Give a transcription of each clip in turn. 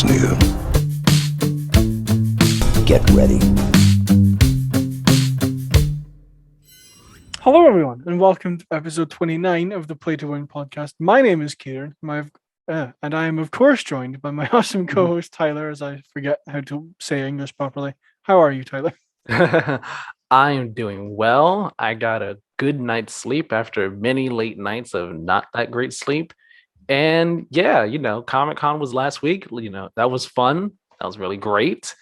new. Get ready. Hello, everyone, and welcome to episode 29 of the Play to Win podcast. My name is Keiran, and I am, of course, joined by my awesome co-host Tyler, as I forget how to say English properly. How are you, Tyler? I am doing well. I got a good night's sleep after many late nights of not that great sleep. And yeah, Comic-Con was last week. That was fun. That was really great.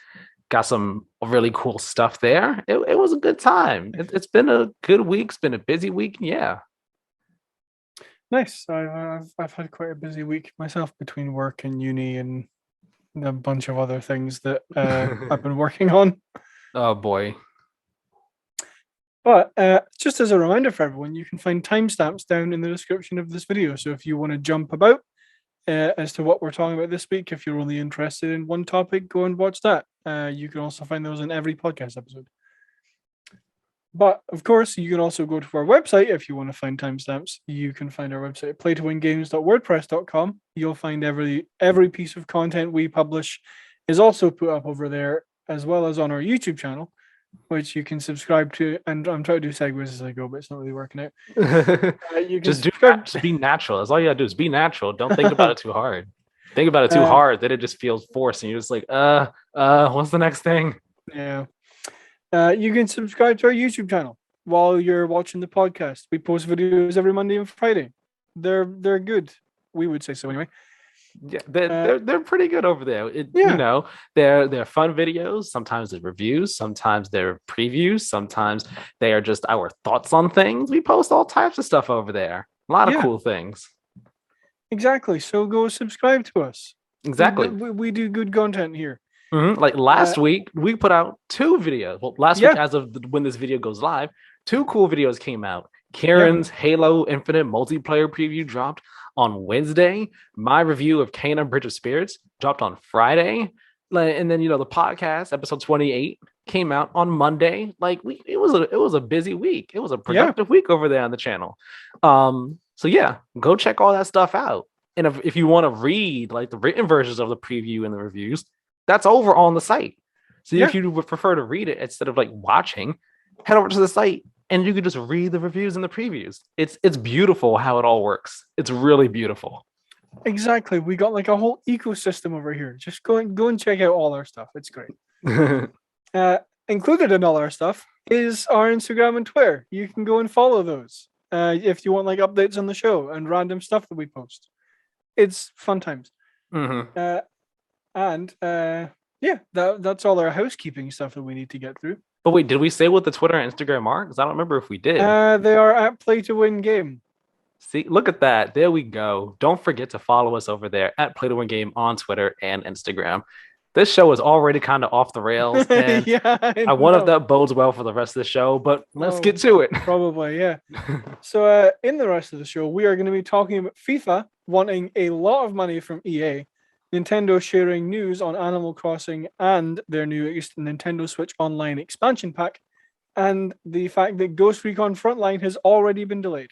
Got some really cool stuff there. It was a good time. It's been a good week. It's been a busy week. Yeah. Nice. I've had quite a busy week myself between work and uni and a bunch of other things that I've been working on. Oh boy. But just as a reminder for everyone, you can find timestamps down in the description of this video. So if you want to jump about as to what we're talking about this week, if you're only interested in one topic, go and watch that. You can also find those in every podcast episode. But of course, you can also go to our website if you want to find timestamps. You can find our website at playtowingames.wordpress.com. You'll find every piece of content we publish is also put up over there, as well as on our YouTube channel, which you can subscribe to. And I'm trying to do segues as I go, but it's not really working out. You can just be natural. That's all you gotta do is be natural. Don't think about it too hard. Think about it too hard, then it just feels forced, and you're just like, what's the next thing? Yeah. You can subscribe to our YouTube channel while you're watching the podcast. We post videos every Monday and Friday. They're good. We would say so anyway. Yeah, they're pretty good over there. Yeah. They're fun videos. Sometimes they're reviews. Sometimes they're previews. Sometimes they are just our thoughts on things. We post all types of stuff over there. A lot of cool things. Exactly. So go subscribe to us. Exactly. We do good content here. Mm-hmm. Like last week, we put out 2 videos. Well, last week, as of when this video goes live, 2 cool videos came out. Kieran's Halo Infinite multiplayer preview dropped on Wednesday. My review of Kena Bridge of Spirits dropped on Friday. And then, the podcast, episode 28, came out on Monday. It was a busy week. It was a productive week over there on the channel. So yeah, go check all that stuff out. And if you want to read the written versions of the preview and the reviews, that's over on the site. So if you would prefer to read it instead of watching, head over to the site and you can just read the reviews and the previews. It's beautiful how it all works. It's really beautiful. Exactly. We got a whole ecosystem over here. Just go and check out all our stuff. It's great. Included in all our stuff is our Instagram and Twitter. You can go and follow those. If you want updates on the show and random stuff that we post. It's fun times. Mm-hmm. That's all our housekeeping stuff that we need to get through. But wait, did we say what the Twitter and Instagram are? Because I don't remember if we did. They are at Play to Win Game. See, look at that. There we go. Don't forget to follow us over there at Play to Win Game on Twitter and Instagram. This show is already kind of off the rails. And I wonder if that bodes well for the rest of the show, but let's get to it. Probably, yeah. So in the rest of the show, we are going to be talking about FIFA wanting a lot of money from EA, Nintendo sharing news on Animal Crossing and their new Nintendo Switch Online expansion pack, and the fact that Ghost Recon Frontline has already been delayed.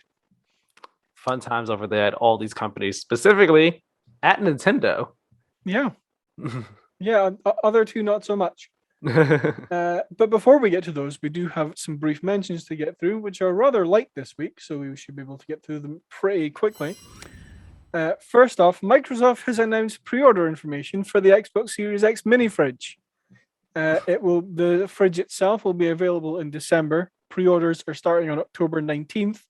Fun times over there at all these companies, specifically at Nintendo. Yeah. Yeah, other two not so much. But before we get to those, we do have some brief mentions to get through, which are rather light this week, so we should be able to get through them pretty quickly. First off, Microsoft has announced pre-order information for the Xbox Series X mini fridge. The fridge itself will be available in December. Pre-orders are starting on October 19th.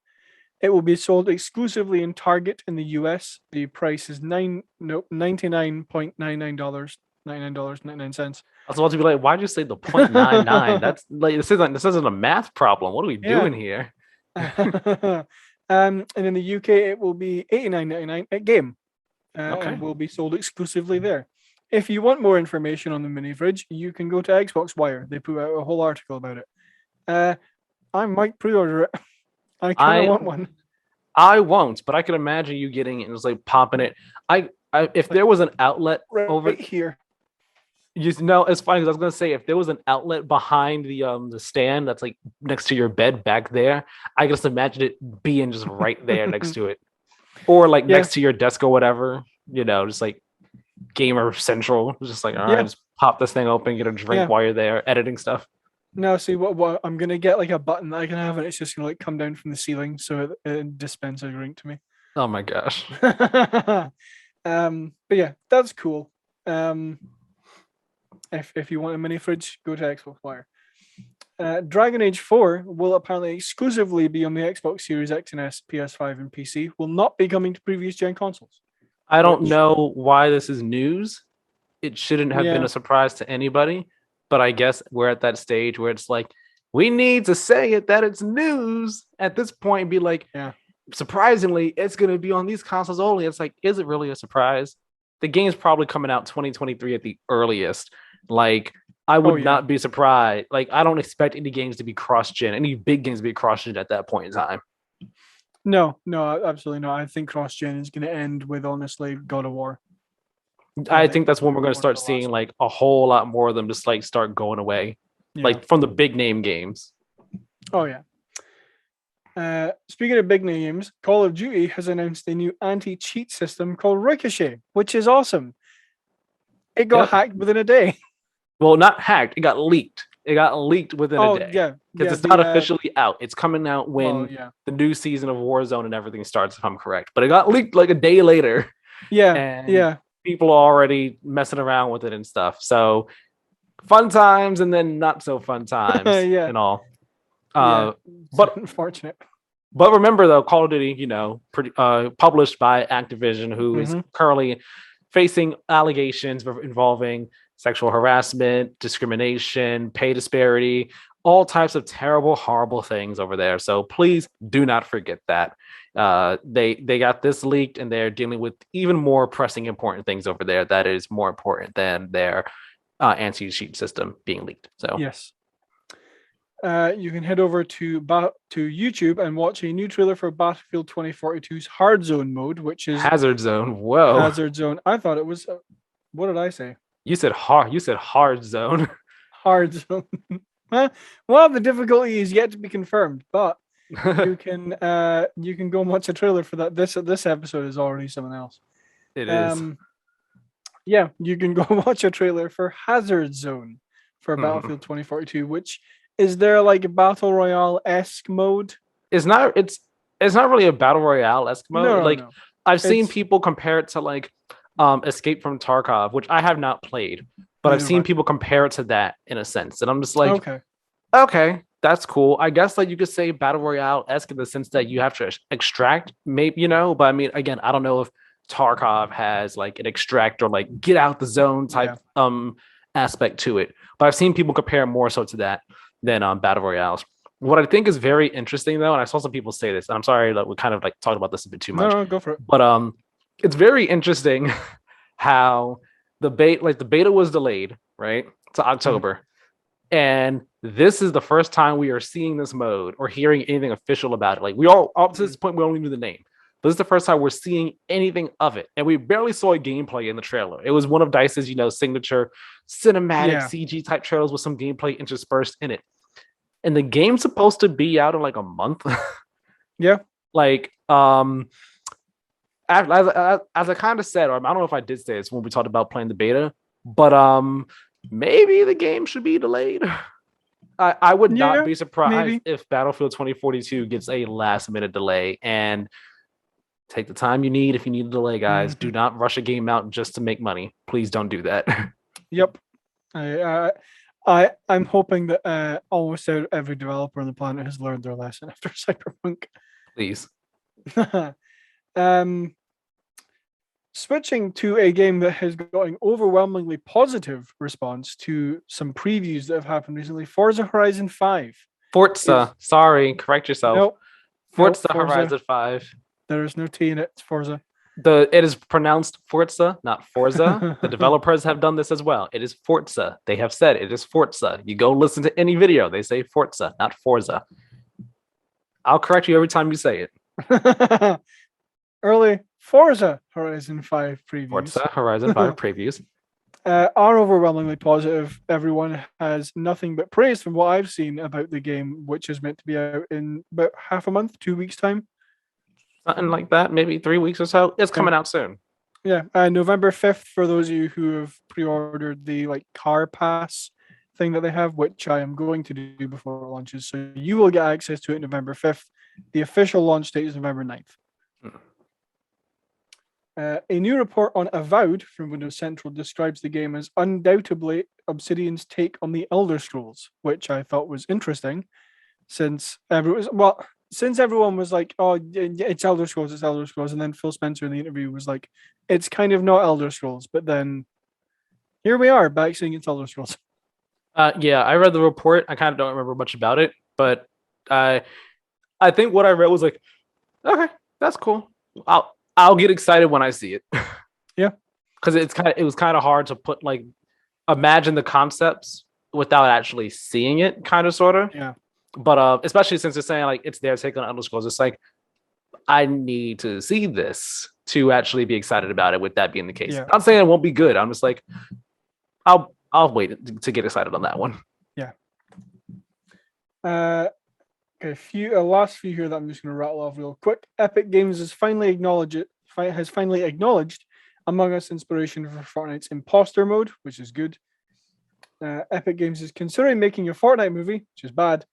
It will be sold exclusively in Target in the US. The price is $99.99. $99.99. I was about to be like, why'd you say the 0.99? That's this isn't a math problem. What are we doing here? And in the UK, it will be $89.99 at Game. And will be sold exclusively there. If you want more information on the mini fridge, you can go to Xbox Wire. They put out a whole article about it. I might pre-order it. I kind of want one. I won't, but I can imagine you getting it and just popping it. If there was an outlet over here. It's funny because I was gonna say if there was an outlet behind the stand that's next to your bed back there, I can just imagine it being just right there next to it, or next to your desk or whatever. Just gamer central. Just like, all right, just pop this thing open, get a drink while you're there editing stuff. No, see what I'm gonna get like a button that I can have, and it's just gonna like come down from the ceiling, so it dispenses a drink to me. Oh my gosh. But yeah, that's cool. If you want a mini fridge, go to Xbox Wire. Dragon Age 4 will apparently exclusively be on the Xbox Series X and S, PS5, and PC. Will not be coming to previous gen consoles. I don't know why this is news. It shouldn't have been a surprise to anybody, but I guess we're at that stage where it's like, we need to say it that it's news at this point and be like, surprisingly, it's going to be on these consoles only. It's like, is it really a surprise? The game's probably coming out 2023 at the earliest. Like, I would not be surprised. Like, I don't expect any games to be cross-gen, any big games to be cross-gen at that point in time. No, absolutely not. I think cross-gen is going to end with, honestly, God of War. I think that's when we're going to start seeing like a whole lot more of them just like start going away, like from the big name games. Oh yeah. Speaking of big names, Call of Duty has announced a new anti-cheat system called Ricochet, which is awesome. It got hacked within a day. Well, not hacked. It got leaked. It got leaked within a day. Yeah. Because it's not officially out. It's coming out when the new season of Warzone and everything starts, if I'm correct. But it got leaked like a day later. Yeah. People are already messing around with it and stuff. So fun times and then not so fun times and all. But unfortunate. But remember though, Call of Duty, published by Activision, who is currently facing allegations involving sexual harassment, discrimination, pay disparity, all types of terrible, horrible things over there. So please do not forget that. They got this leaked and they're dealing with even more pressing important things over there that is more important than their anti-cheat system being leaked. So yes, you can head over to YouTube and watch a new trailer for Battlefield 2042's Hard Zone mode, which is Hazard Zone. Whoa, Hazard Zone. I thought it was. What did I say? You said hard. You said Hard Zone. Hard Zone. Well, the difficulty is yet to be confirmed, but you can go and watch a trailer for that. This episode is already someone else. It is. Yeah, you can go watch a trailer for Hazard Zone for Battlefield 2042, which is there like a battle royale-esque mode? It's not really a battle royale-esque mode. No. I've seen people compare it to like Escape from Tarkov, which I have not played, but I've seen people compare it to that in a sense. And I'm just like, okay, that's cool. I guess like you could say battle royale-esque in the sense that you have to extract, maybe, but I mean, again, I don't know if Tarkov has like an extract or like get out the zone type aspect to it. But I've seen people compare more so to that than battle royales. What I think is very interesting though, and I saw some people say this, and I'm sorry that we kind of like talked about this a bit too much. No, go for it. But it's very interesting how the beta was delayed, right, to October. And this is the first time we are seeing this mode or hearing anything official about it. Like we all up to this point, we only knew the name. But this is the first time we're seeing anything of it. And we barely saw a gameplay in the trailer. It was one of DICE's, signature cinematic CG type trailers with some gameplay interspersed in it. And the game's supposed to be out in like a month. Like, as I kind of said, or I don't know if I did say this when we talked about playing the beta, but maybe the game should be delayed. I would not be surprised if Battlefield 2042 gets a last minute delay. And take the time you need if you need a delay, guys. Do not rush a game out just to make money. Please don't do that. Yep. I'm hoping that almost every developer on the planet has learned their lesson after Cyberpunk. Please. Switching to a game that has gotten overwhelmingly positive response to some previews that have happened recently, Forza Horizon 5. Sorry, correct yourself. Nope. Forza Horizon 5. There is no T in it. It's Forza. It is pronounced Forza, not Forza. The developers have done this as well. It is Forza. They have said it is Forza. You go listen to any video. They say Forza, not Forza. I'll correct you every time you say it. Early Forza Horizon 5 previews. Forza Horizon 5 previews. Are overwhelmingly positive. Everyone has nothing but praise from what I've seen about the game, which is meant to be out in about half a month, 2 weeks' time. Something like that, maybe 3 weeks or so. It's coming out soon. Yeah, November 5th for those of you who have pre-ordered the like car pass thing that they have, which I am going to do before it launches. So you will get access to it November 5th. The official launch date is November 9th. A new report on Avowed from Windows Central describes the game as undoubtedly Obsidian's take on the Elder Scrolls, which I thought was interesting, since everyone was like, "Oh, it's Elder Scrolls, it's Elder Scrolls," and then Phil Spencer in the interview was like, "It's kind of not Elder Scrolls," but then here we are back saying it's Elder Scrolls. Yeah, I read the report. I kind of don't remember much about it, but I think what I read was like, okay, that's cool. I'll get excited when I see it. Yeah, because it was kind of hard to put like imagine the concepts without actually seeing it, kind of sort of. Yeah. But especially since it's saying like it's their take on Elder Scrolls, it's like I need to see this to actually be excited about it. With that being the case, Yeah. I'm saying it won't be good. I'm just like I'll wait to get excited on that one. Yeah. Okay, last few here that I'm just going to rattle off real quick. Epic Games has finally acknowledged Among Us inspiration for Fortnite's imposter mode, which is good. Epic Games is considering making a Fortnite movie, which is bad,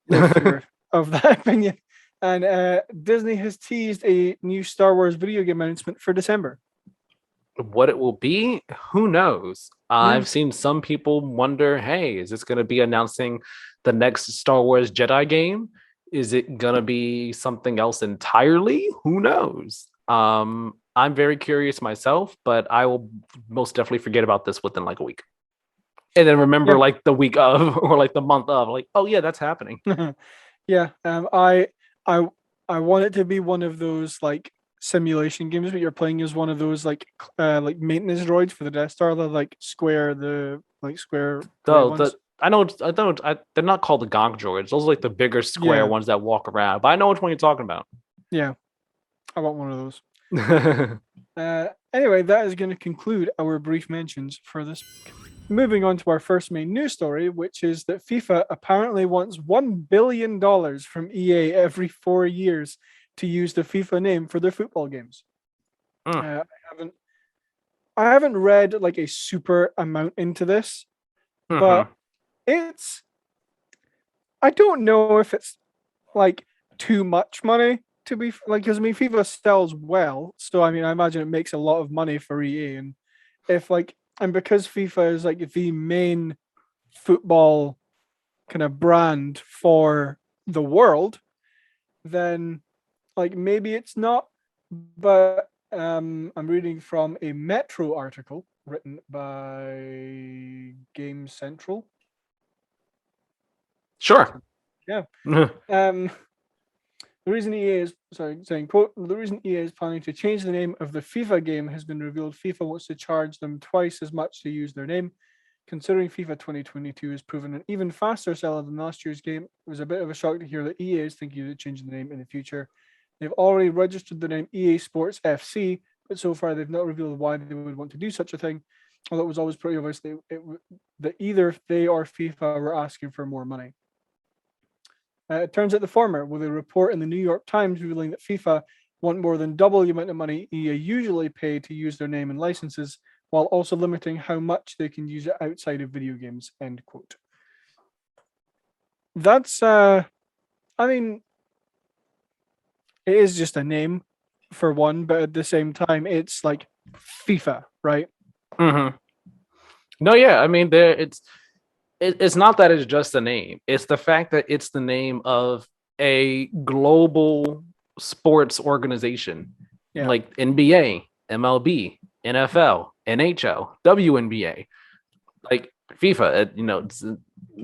if you're of that opinion. And Disney has teased a new Star Wars video game announcement for December. What it will be, who knows? I've seen some people wonder, hey, is this going to be announcing the next Star Wars Jedi game? Is it going to be something else entirely? Who knows? I'm very curious myself, but I will most definitely forget about this within like a week. And then remember like the week of or like the month of like, oh yeah, that's happening. Yeah. I want it to be one of those like simulation games, but you're playing as one of those like maintenance droids for the Death Star, square. I know they're not called the Gonk droids. Those are like the bigger square ones that walk around. But I know which one you're talking about. Yeah, I want one of those. Anyway, that is going to conclude our brief mentions for this week. Moving on to our first main news story, which is that FIFA apparently wants $1 billion from EA every 4 years to use the FIFA name for their football games. I haven't read like a super amount into this, but I don't know if it's like too much money to be like, because I mean FIFA sells well, so I mean I imagine it makes a lot of money for EA, and if like and because FIFA is like the main football kind of brand for the world, then like maybe it's not. But I'm reading from a Metro article written by Game Central. Sure. Yeah. The reason EA is quote, the reason EA is planning to change the name of the FIFA game has been revealed. FIFA wants to charge them twice as much to use their name. Considering FIFA 2022 has proven an even faster seller than last year's game, it was a bit of a shock to hear that EA is thinking of changing the name in the future. They've already registered the name EA Sports FC, but so far they've not revealed why they would want to do such a thing. Although it was always pretty obvious that either they or FIFA were asking for more money. It turns out the former, with a report in the New York Times revealing that FIFA want more than double the amount of money EA usually pay to use their name and licenses, while also limiting how much they can use it outside of video games, end quote. That's, I mean, it is just a name for one, but at the same time, it's like FIFA, right? No, yeah, I mean, it's not that it's just a name. It's the fact that it's the name of a global sports organization like NBA, MLB, NFL, NHL, WNBA, like FIFA.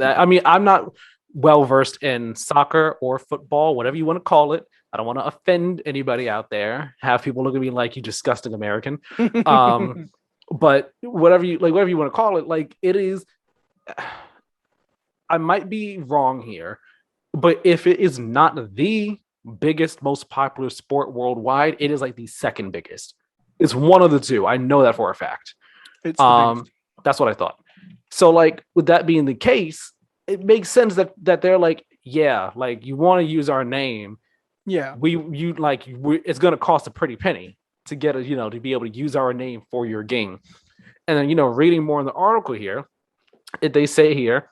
I mean, I'm not well versed in soccer or football, whatever you want to call it. I don't want to offend anybody out there. Have people look at me like you disgusting American. But whatever you want to call it, like it is. I might be wrong here, but if it is not the biggest, most popular sport worldwide, it is like the second biggest. It's one of the two. I know that for a fact. It's that's what I thought. So, like, with that being the case, it makes sense that they're like, yeah, like you want to use our name. Yeah, it's going to cost a pretty penny. to get to be able to use our name for your game. And then, reading more in the article here, they say here,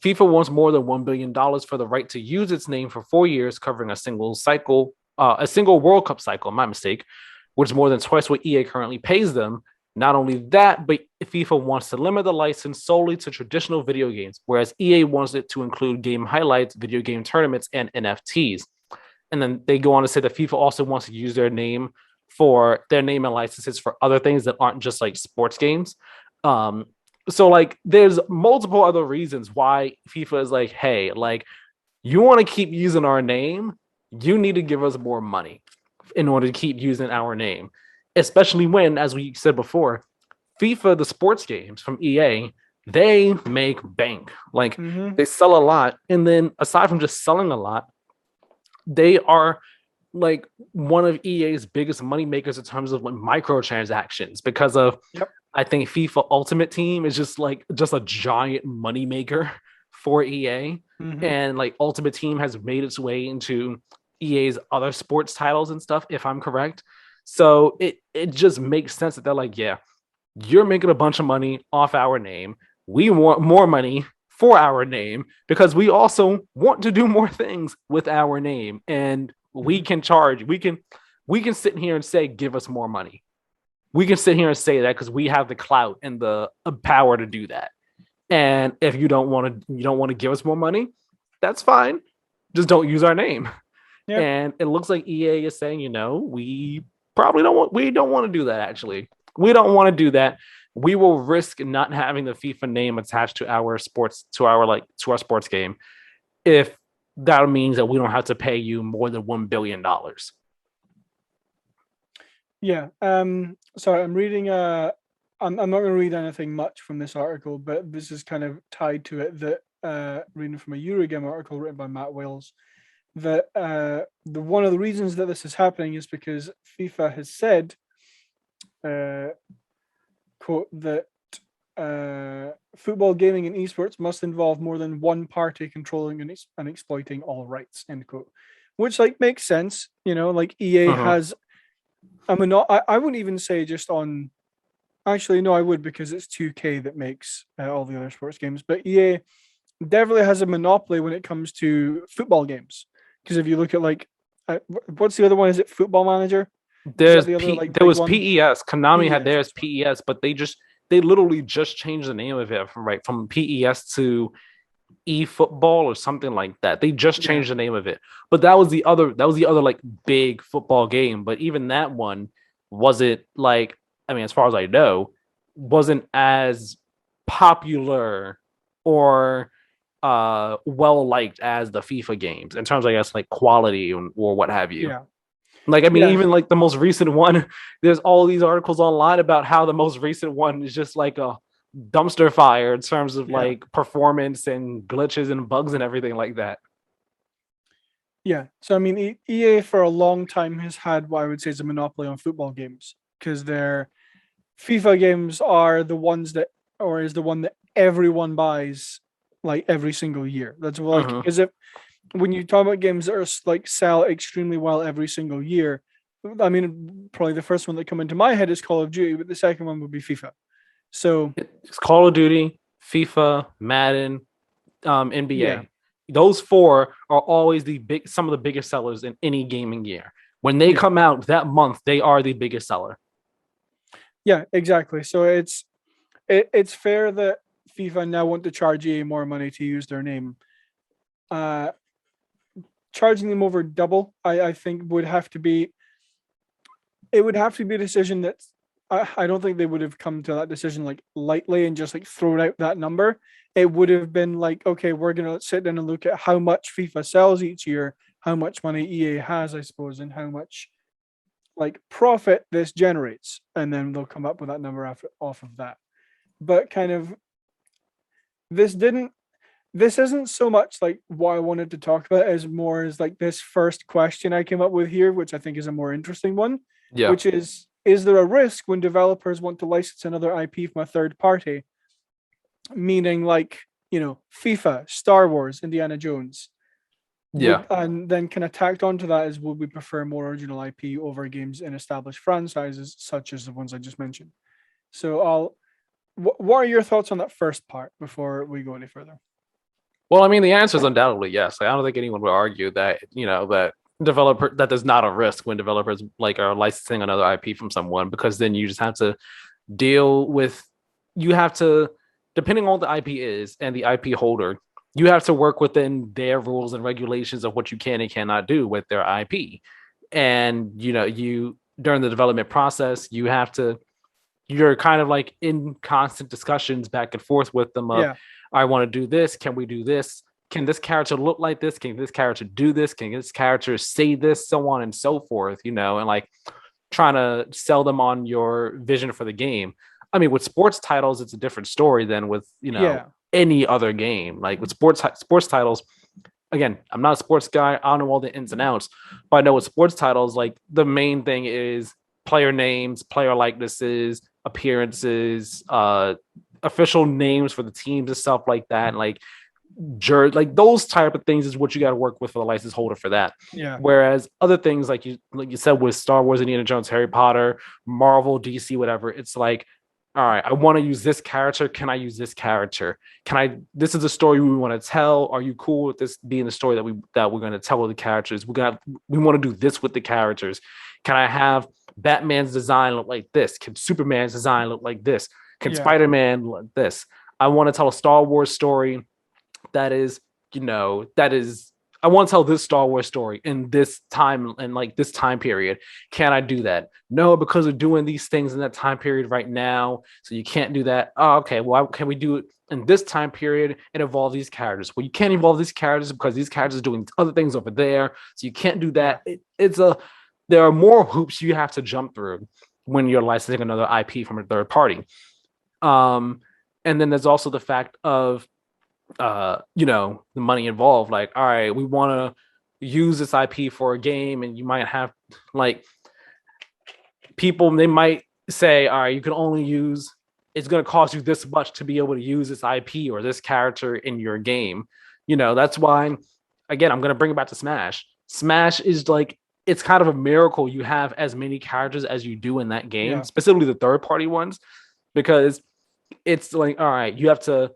FIFA wants more than $1 billion for the right to use its name for 4 years, covering a single World Cup cycle, my mistake, which is more than twice what EA currently pays them. Not only that, but FIFA wants to limit the license solely to traditional video games, whereas EA wants it to include game highlights, video game tournaments, and NFTs. And then they go on to say that FIFA also wants to use their name and licenses for other things that aren't just like sports games. So like there's multiple other reasons why FIFA is like, hey, like you want to keep using our name, you need to give us more money in order to keep using our name. Especially when, as we said before, FIFA, the sports games from EA, they make bank. Like they sell a lot. And then aside from just selling a lot, they are like one of EA's biggest money makers in terms of like microtransactions because of I think FIFA Ultimate Team is just a giant money maker for EA. And like Ultimate Team has made its way into EA's other sports titles and stuff, if I'm correct. So it just makes sense that they're like, yeah, you're making a bunch of money off our name. We want more money for our name because we also want to do more things with our name. And we can charge, we can sit here and say, give us more money. We can sit here and say that because we have the clout and the power to do that. And if you don't want to give us more money, that's fine. Just don't use our name. Yep. And it looks like EA is saying, we probably don't want to do that. Actually, we don't want to do that. We will risk not having the FIFA name attached to our sports game if that means that we don't have to pay you more than $1 billion. Yeah. Sorry, I'm reading I'm not going to read anything much from this article, but this is kind of tied to it. That reading from a Eurogame article written by Matt Wales, that one of the reasons that this is happening is because FIFA has said, quote, that football gaming and esports must involve more than one party controlling and exploiting all rights, end quote. Which like makes sense, like EA has. I wouldn't even say just on. Actually, no, I would because it's 2K that makes all the other sports games. But EA definitely has a monopoly when it comes to football games. Because if you look at what's the other one? Is it Football Manager? There was PES. Konami had theirs PES, but they literally just changed the name of it from PES to eFootball or something like that. They just changed the name of it. But that was the other like big football game. But even that one wasn't like, I mean, as far as I know, wasn't as popular or well liked as the FIFA games in terms of, I guess, like quality or what have you. Yeah. Like, I mean, even like the most recent one, there's all these articles online about how the most recent one is just like a dumpster fire in terms of like performance and glitches and bugs and everything like that. Yeah. So, I mean, EA for a long time has had what I would say is a monopoly on football games because their FIFA games are the ones that, or is the one that everyone buys like every single year. That's like, because when you talk about games that are like sell extremely well every single year, I mean, probably the first one that come into my head is Call of Duty, but the second one would be FIFA. So it's Call of Duty, FIFA, Madden, NBA. Yeah. Those four are always some of the biggest sellers in any gaming year. When they come out that month, they are the biggest seller. Yeah, exactly. So it's fair that FIFA now want to charge EA more money to use their name. Charging them over double, I think would have to be a decision that I don't think they would have come to that decision like lightly and just like thrown out that number. It would have been like, okay, we're gonna sit down and look at how much FIFA sells each year, how much money EA has, I suppose, and how much like profit this generates, and then they'll come up with that number off of that. But kind of this isn't so much like what I wanted to talk about as more as like this first question I came up with here, which I think is a more interesting one, which is there a risk when developers want to license another IP from a third party, meaning like, FIFA, Star Wars, Indiana Jones, Yeah. And then kind of tacked onto that is, would we prefer more original IP over games in established franchises such as the ones I just mentioned? So what are your thoughts on that first part before we go any further? Well, I mean, the answer is undoubtedly yes. Like, I don't think anyone would argue that, that there's not a risk when developers like are licensing another IP from someone, because then you just have to deal with you have to depending on what the IP is and the IP holder, you have to work within their rules and regulations of what you can and cannot do with their IP. And you during the development process, you're kind of like in constant discussions back and forth with them of, Yeah, I want to do this. Can we do this? Can this character look like this? Can this character do this? Can this character say this? So on and so forth, and like trying to sell them on your vision for the game. I mean, with sports titles, it's a different story than with, yeah, any other game. Like with sports titles, again, I'm not a sports guy. I don't know all the ins and outs, but I know with sports titles, like the main thing is player names, player likenesses, appearances, official names for the teams and stuff like that. And like like those type of things is what you got to work with for the license holder for that. yeah, Whereas other things like you said with Star Wars, Indiana Jones, Harry Potter, Marvel, DC, whatever, it's like, all right, I want to use this character. Can I use this character? This is the story we want to tell. Are you cool with this being the story that we're going to tell with the characters? We want to do this with the characters. Can I have Batman's design look like this? Can Superman's design look like this? Can Spider-Man look like this? I want to tell a Star Wars story that is, I want to tell this Star Wars story in this time and like this time period. Can I do that? No, because we're doing these things in that time period right now. So you can't do that. Oh, okay. Well, can we do it in this time period and evolve these characters? Well, you can't evolve these characters because these characters are doing other things over there. So you can't do that. There are more hoops you have to jump through when you're licensing another IP from a third party. And then there's also the fact of the money involved. Like, all right, we want to use this IP for a game, and you might have like people, they might say, all right, you can only use, it's going to cost you this much to be able to use this IP or this character in your game. That's why, again, I'm going to bring it back to Smash. Smash is like, it's kind of a miracle you have as many characters as you do in that game, specifically the third party ones, because it's like, all right, you have to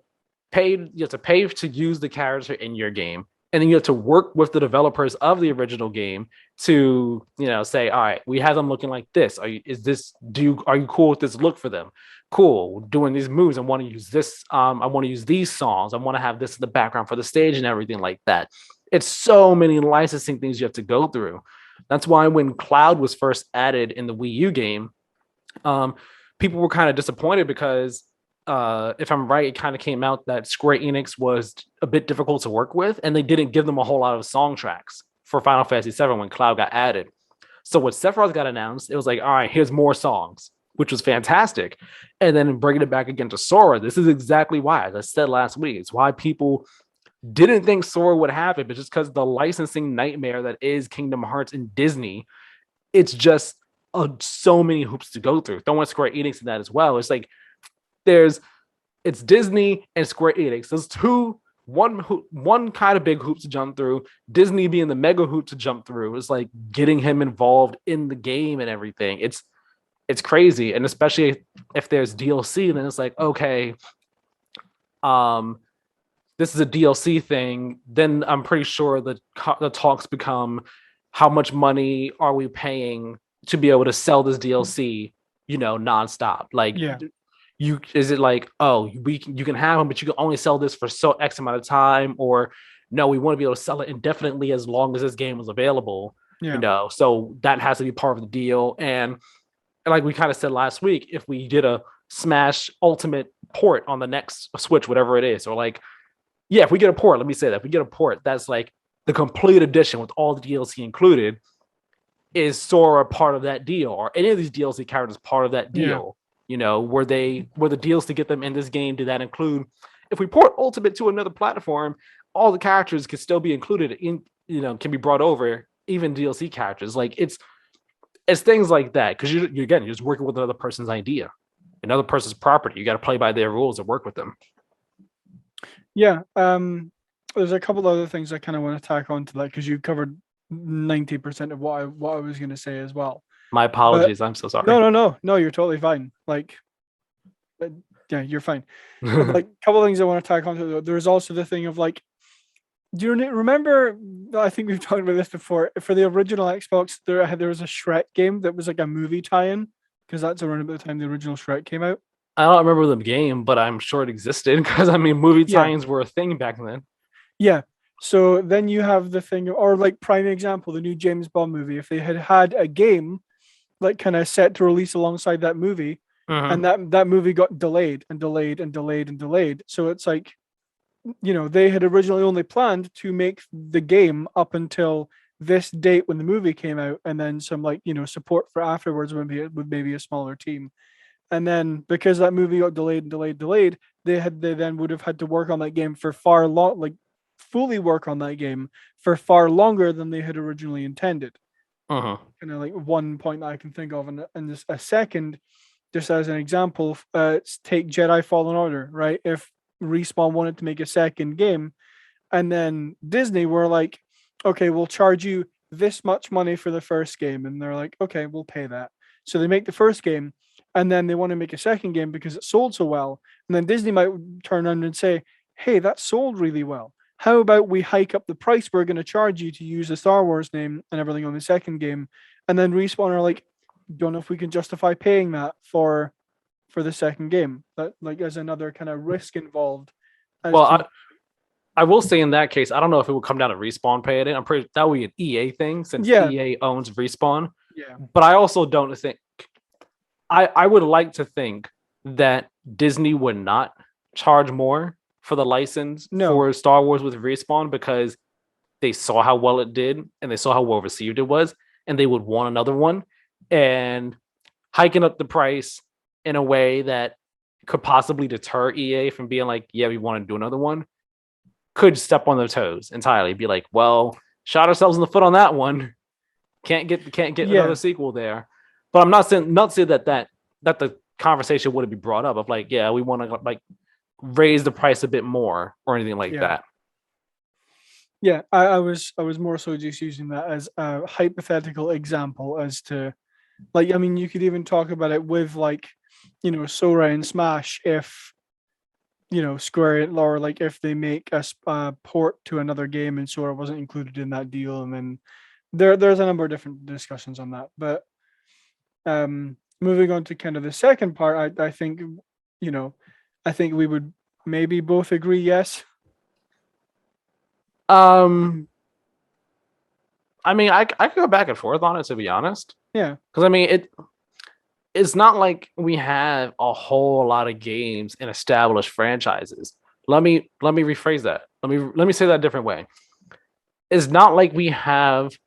pay to use the character in your game, and then you have to work with the developers of the original game to say, all right, we have them looking like this. Are you cool with this look for them? Cool, doing these moves. I want to use this. I want to use these songs. I want to have this in the background for the stage and everything like that. It's so many licensing things you have to go through. That's why when Cloud was first added in the Wii U game, people were kind of disappointed because if I'm right, it kind of came out that Square Enix was a bit difficult to work with, and they didn't give them a whole lot of song tracks for Final Fantasy VII when Cloud got added. So when Sephiroth got announced, it was like, all right, here's more songs, which was fantastic. And then bringing it back again to Sora, this is exactly why, as I said last week, it's why people didn't think Sora would happen, but just because the licensing nightmare that is Kingdom Hearts and Disney, it's just so many hoops to go through. Throwing Square Enix in that as well. It's like, it's Disney and Square Enix. There's one kind of big hoop to jump through. Disney being the mega hoop to jump through. It's like getting him involved in the game and everything. It's crazy, and especially if there's DLC, then it's like, okay, this is a DLC thing. Then I'm pretty sure the talks become, how much money are we paying to be able to sell this DLC, nonstop? Like, is it like, oh, you can have them, but you can only sell this for so X amount of time, or no, we want to be able to sell it indefinitely as long as this game is available. So that has to be part of the deal. And like we kind of said last week, if we did a Smash Ultimate port on the next Switch, whatever it is, or like, if we get a port, let me say that if we get a port that's like the complete edition with all the DLC included, is Sora part of that deal, or any of these DLC characters part of that deal? Were the deals to get them in this game, did that include, if we port Ultimate to another platform, all the characters can still be included in, can be brought over, even DLC characters. Like, it's things like that, because you're just working with another person's idea, another person's property. You got to play by their rules and work with them. there's a couple other things I kind of want to tack on to that because you covered 90% of what I was going to say as well. My But apologies. I'm so sorry. no, you're totally fine. Like, yeah, you're fine. But like, a couple of things I want to tack on to. There's also the thing of like, do you remember? I think we've talked about this before. For the original Xbox, there was a Shrek game that was like a movie tie-in because that's around about the time the original Shrek came out. I don't remember the game, but I'm sure it existed because I mean, movie tie-ins were a thing back then. Yeah. So then you have the thing, or like prime example, the new James Bond movie. If they had had a game like kind of set to release alongside that movie, and that movie got delayed and delayed and delayed and delayed. So it's like, they had originally only planned to make the game up until this date when the movie came out, and then some like support for afterwards would be with maybe a smaller team. And then because that movie got delayed and delayed, they then would have had to work on that game for far long, like fully work on that game for far longer than they had originally intended. Kind of like one point I can think of, and just a second, just as an example, take Jedi Fallen Order, right? If Respawn wanted to make a second game, and then Disney were like, okay, we'll charge you this much money for the first game, and they're like, okay, we'll pay that. So they make the first game, and then they want to make a second game because it sold so well, and then Disney might turn around and say, hey, that sold really well. How about we hike up the price we're going to charge you to use the Star Wars name and everything on the second game? And then Respawn are like, don't know if we can justify paying that for the second game. That like as another kind of risk involved. Well, I will say in that case, I don't know if it would come down to Respawn paying it. I'm pretty that would be an EA thing since EA owns Respawn. Yeah. But I also don't think I would like to think that Disney would not charge more for the license for Star Wars with Respawn because they saw how well it did and they saw how well received it was, and they would want another one. And hiking up the price in a way that could possibly deter EA from being like, yeah, we want to do another one, could step on their toes entirely. Be like, well, shot ourselves in the foot on that one. Can't get another sequel there. But I'm not saying that the conversation wouldn't be brought up of like, yeah, we want to like raise the price a bit more or anything like that. Yeah, I was more so just using that as a hypothetical example as to, like, I mean, you could even talk about it with like, Sora and Smash if, Square or like if they make a port to another game and Sora wasn't included in that deal, and then there's a number of different discussions on that. But moving on to kind of the second part, I think, I think we would maybe both agree yes. I mean, I could go back and forth on it, to be honest. Yeah. Because I mean, it's not like we have a whole lot of games and established franchises. Let me rephrase that. Let me say that a different way. It's not like we have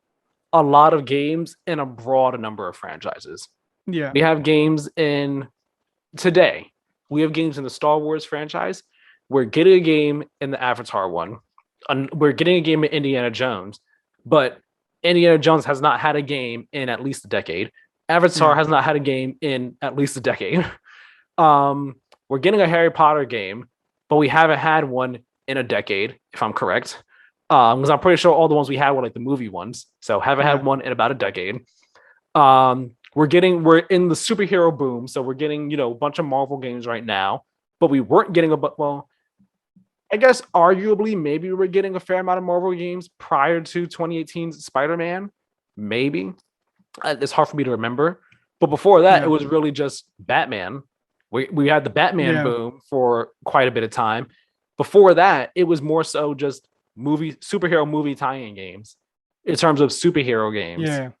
a lot of games in a broad number of franchises. Yeah. We have games today. We have games in the Star Wars franchise. We're getting a game in the Avatar one. We're getting a game in Indiana Jones, but Indiana Jones has not had a game in at least a decade. Avatar has not had a game in at least a decade. We're getting a Harry Potter game, but we haven't had one in a decade, if I'm correct. Because I'm pretty sure all the ones we had were like the movie ones. So haven't had one in about a decade. We're in the superhero boom, so we're getting, a bunch of Marvel games right now, but we weren't getting I guess arguably maybe we were getting a fair amount of Marvel games prior to 2018's Spider-Man. Maybe. It's hard for me to remember. But before that, it was really just Batman. We had the Batman boom for quite a bit of time. Before that, it was more so just superhero movie tie-in games in terms of superhero games. Yeah.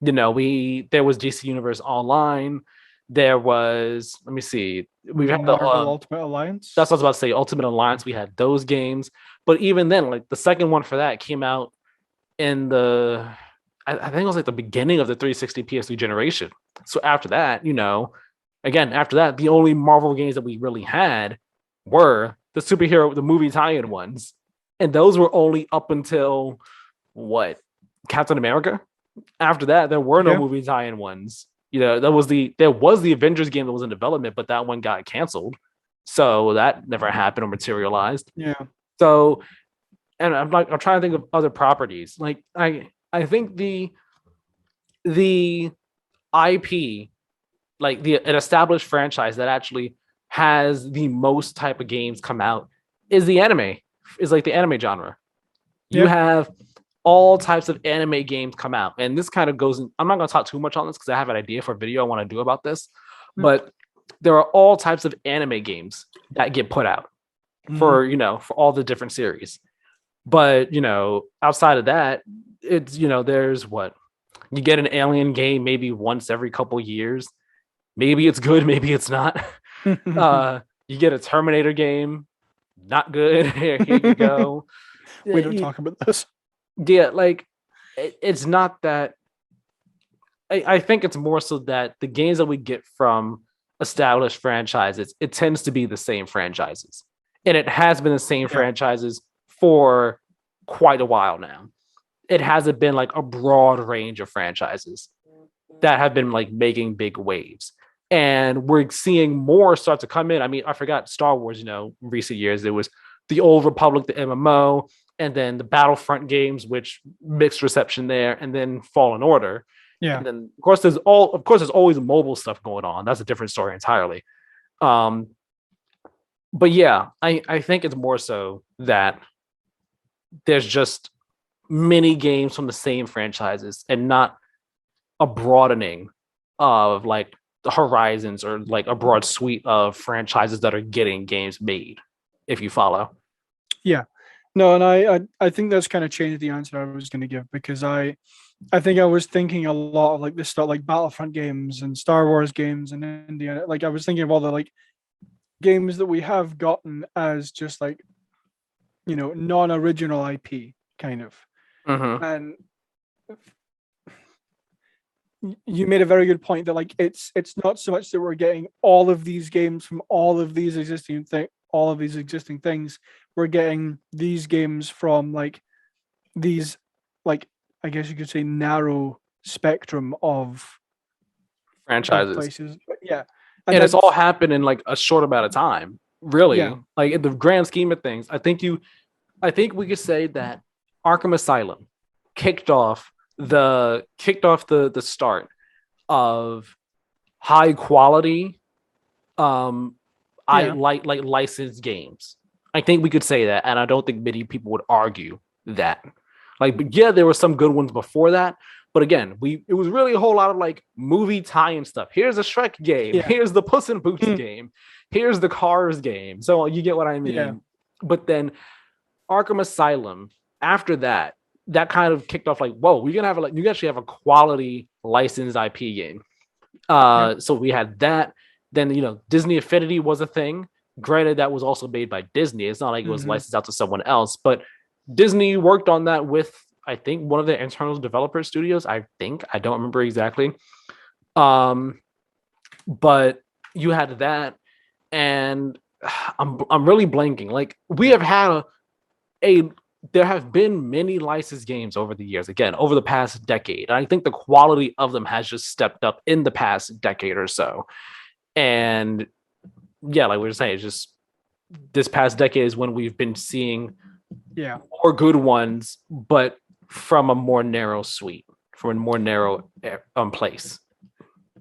There was DC Universe Online. There was, let me see, we've had the Ultimate Alliance. That's what I was about to say. Ultimate Alliance. We had those games, but even then, like the second one for that came out in I think it was like the beginning of the 360 PS3 generation. So after that, the only Marvel games that we really had were the movie tie-in ones, and those were only up until Captain America. After that, there were no movie tie-in ones. There was the Avengers game that was in development, but that one got canceled. So that never happened or materialized. Yeah. So, and I'm trying to think of other properties. Like I think the IP, like an established franchise that actually has the most type of games come out is the anime, is like the anime genre. You Yeah. have all types of anime games come out. And this kind of goes in, I'm not going to talk too much on this because I have an idea for a video I want to do about this. But there are all types of anime games that get put out for, for all the different series. But, outside of that, it's, there's what you get an alien game maybe once every couple years. Maybe it's good, maybe it's not. You get a Terminator game, not good. Here you go. We don't talk about this. Yeah, like it's not that. I think it's more so that the games that we get from established franchises, it tends to be the same franchises, and it has been the same franchises for quite a while now. It hasn't been like a broad range of franchises that have been like making big waves. And we're seeing more start to come in. I mean, I forgot Star Wars, in recent years, there was the Old Republic, the MMO, and then the Battlefront games, which mixed reception there, and then Fallen Order. Yeah. And then of course there's always mobile stuff going on. That's a different story entirely. But yeah, I think it's more so that there's just many games from the same franchises and not a broadening of like the horizons or like a broad suite of franchises that are getting games made, if you follow. Yeah. No, and I think that's kind of changed the answer I was going to give, because I think I was thinking a lot of like this stuff, like Battlefront games and Star Wars games and Indiana. Like I was thinking of all the like games that we have gotten as just like, non-original IP kind of. And you made a very good point that like it's not so much that we're getting all of these games from all of these existing things. We're getting these games from like these, like, I guess you could say, narrow spectrum of franchises. Places. But yeah. And it's all happened in like a short amount of time, really. Yeah. Like in the grand scheme of things, I think we could say that Arkham Asylum kicked off the start of high quality licensed games. I think we could say that, and I don't think many people would argue that. Like, but yeah, there were some good ones before that, but again, it was really a whole lot of like movie tie-in stuff. Here's a Shrek game, here's the Puss in Boots game, here's the Cars game. So you get what I mean. Yeah. But then Arkham Asylum, after that kind of kicked off like, whoa, we're gonna have you actually have a quality licensed IP game. So we had that. Then Disney Affinity was a thing. Granted, that was also made by Disney. It's not like it was licensed out to someone else, but Disney worked on that with, I think, one of the internal developer studios. I don't remember exactly. But you had that, and I'm really blanking. Like we have had there have been many licensed games over the years, again, over the past decade. And I think the quality of them has just stepped up in the past decade or so. And yeah, like we were saying, it's just this past decade is when we've been seeing more good ones, but from a more narrow suite, from a more narrow place.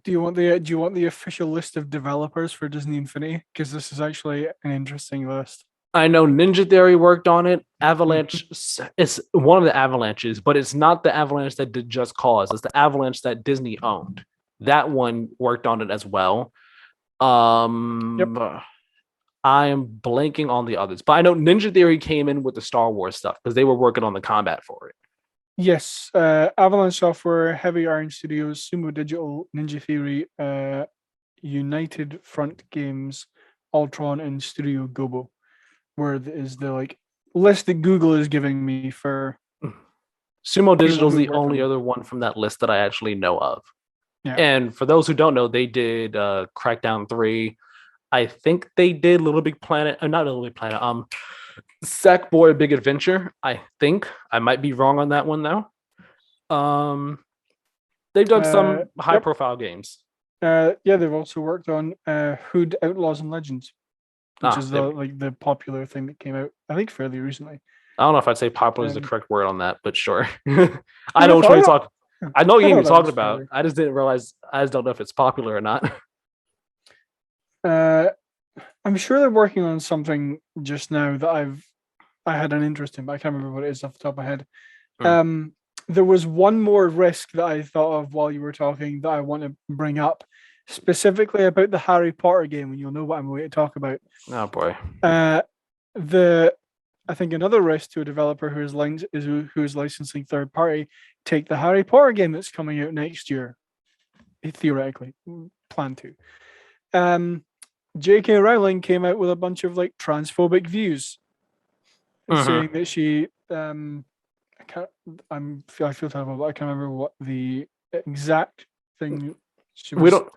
Do you want the official list of developers for Disney Infinity? Because this is actually an interesting list. I know Ninja Theory worked on it. Avalanche is one of the Avalanches, but it's not the Avalanche that did Just Cause. It's the Avalanche that Disney owned. That one worked on it as well. I am blanking on the others, but I know Ninja Theory came in with the Star Wars stuff because they were working on the combat for it. Yes, Avalanche Software, Heavy Iron Studios, Sumo Digital, Ninja Theory, United Front Games, Ultron, and Studio Gobo. Where is the like list that Google is giving me for Sumo Digital is the only other one from that list that I actually know of. Yeah. And for those who don't know, they did Crackdown 3. I think they did Little Big Planet, not Little Big Planet, Sackboy Big Adventure. I think I might be wrong on that one though. They've done some high profile games. They've also worked on Hood Outlaws and Legends. which is the popular thing that came out, I think, fairly recently. I don't know if I'd say popular is the correct word on that, but sure. I know what you're talking. I know what you're talking about. I just didn't realize. I just don't know if it's popular or not. I'm sure they're working on something just now that I had an interest in, but I can't remember what it is off the top of my head. There was one more risk that I thought of while you were talking that I want to bring up, specifically about the Harry Potter game, and you'll know what I'm going to talk about. Oh boy. I think another risk to a developer who is licensing third party, take the Harry Potter game that's coming out next year. Theoretically, plan to. J.K. Rowling came out with a bunch of like transphobic views, saying that she I feel terrible, but I can't remember what the exact thing she was. We don't.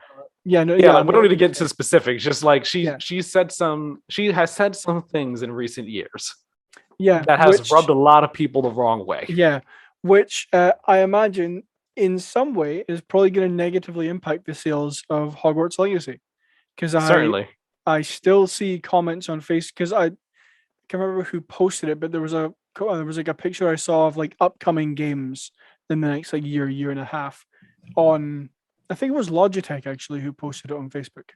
Yeah, no, yeah. We don't need to get into specifics. Just like she has said some things in recent years. Yeah, that has rubbed a lot of people the wrong way. Yeah, which I imagine in some way is probably going to negatively impact the sales of Hogwarts Legacy. Because I still see comments on Facebook, because I can't remember who posted it, but there was like a picture I saw of like upcoming games in the next like year and a half on, I think it was Logitech actually who posted it on Facebook.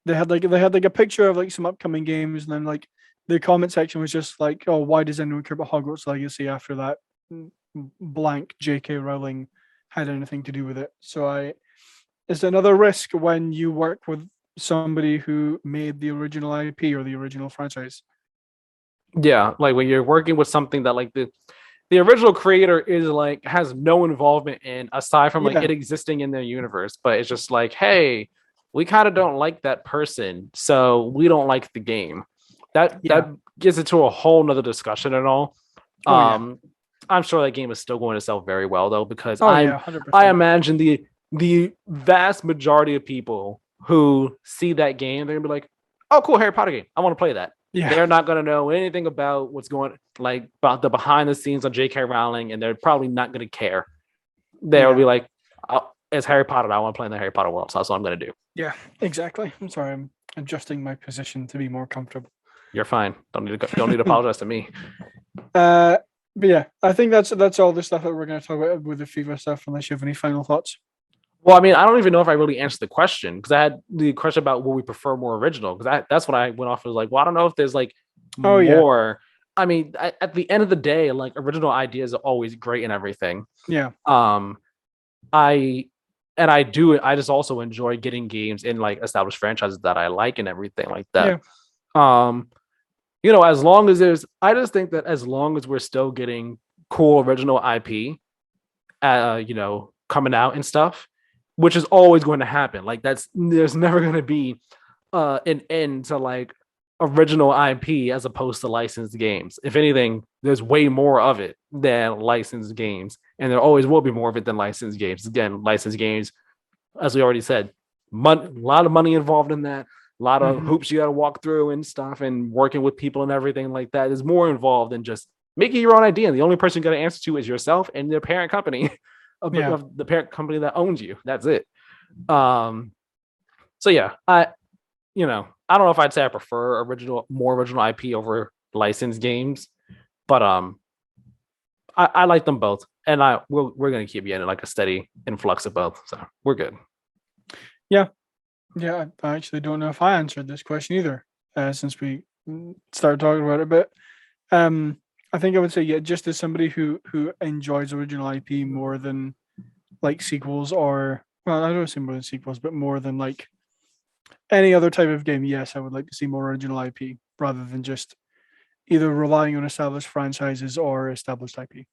They had like a picture of like some upcoming games, and then like the comment section was just like, oh, why does anyone care about Hogwarts Legacy after that blank J.K. Rowling had anything to do with it? So it's another risk when you work with somebody who made the original IP or the original franchise. Yeah, like when you're working with something that like the original creator is like has no involvement in, aside from like it existing in their universe, but it's just like, hey, we kind of don't like that person, so we don't like the game. That gets into a whole nother discussion and all. I'm sure that game is still going to sell very well though, because I imagine the vast majority of people who see that game, they're gonna be like, oh cool, Harry Potter game, I want to play that. They're not gonna know anything about what's going, like about the behind the scenes on J.K. Rowling, and they're probably not gonna care. They'll be like, oh, it's Harry Potter, I want to play in the Harry Potter world, so that's what I'm gonna do. Yeah, exactly. I'm sorry, I'm adjusting my position to be more comfortable. You're fine. Don't need to apologize to me. But yeah, I think that's all the stuff that we're going to talk about with the FIFA stuff. Unless you have any final thoughts. Well, I mean, I don't even know if I really answered the question, because I had the question about will we prefer more original, because that's what I went off as, like, well, I don't know if there's like more. Yeah. I mean, at the end of the day, like original ideas are always great and everything. Yeah. I just also enjoy getting games in like established franchises that I like and everything like that. Yeah. As long as I just think that as long as we're still getting cool original IP, coming out and stuff, which is always going to happen. Like there's never going to be an end to like original IP as opposed to licensed games. If anything, there's way more of it than licensed games, and there always will be more of it than licensed games. Again, licensed games, as we already said, a lot of money involved in that. A lot of hoops you got to walk through and stuff, and working with people and everything like that is more involved than just making your own idea. And the only person you got to answer to is yourself and the parent company of the parent company that owns you. That's it. So yeah, I don't know if I'd say I prefer more original IP over licensed games, but I like them both, and we're gonna keep getting like a steady influx of both, so we're good. Yeah, I actually don't know if I answered this question either, since we started talking about it. But I think I would say, just as somebody who enjoys original IP more than like sequels, or well, I don't say more than sequels, but more than like any other type of game. Yes, I would like to see more original IP rather than just either relying on established franchises or established IP.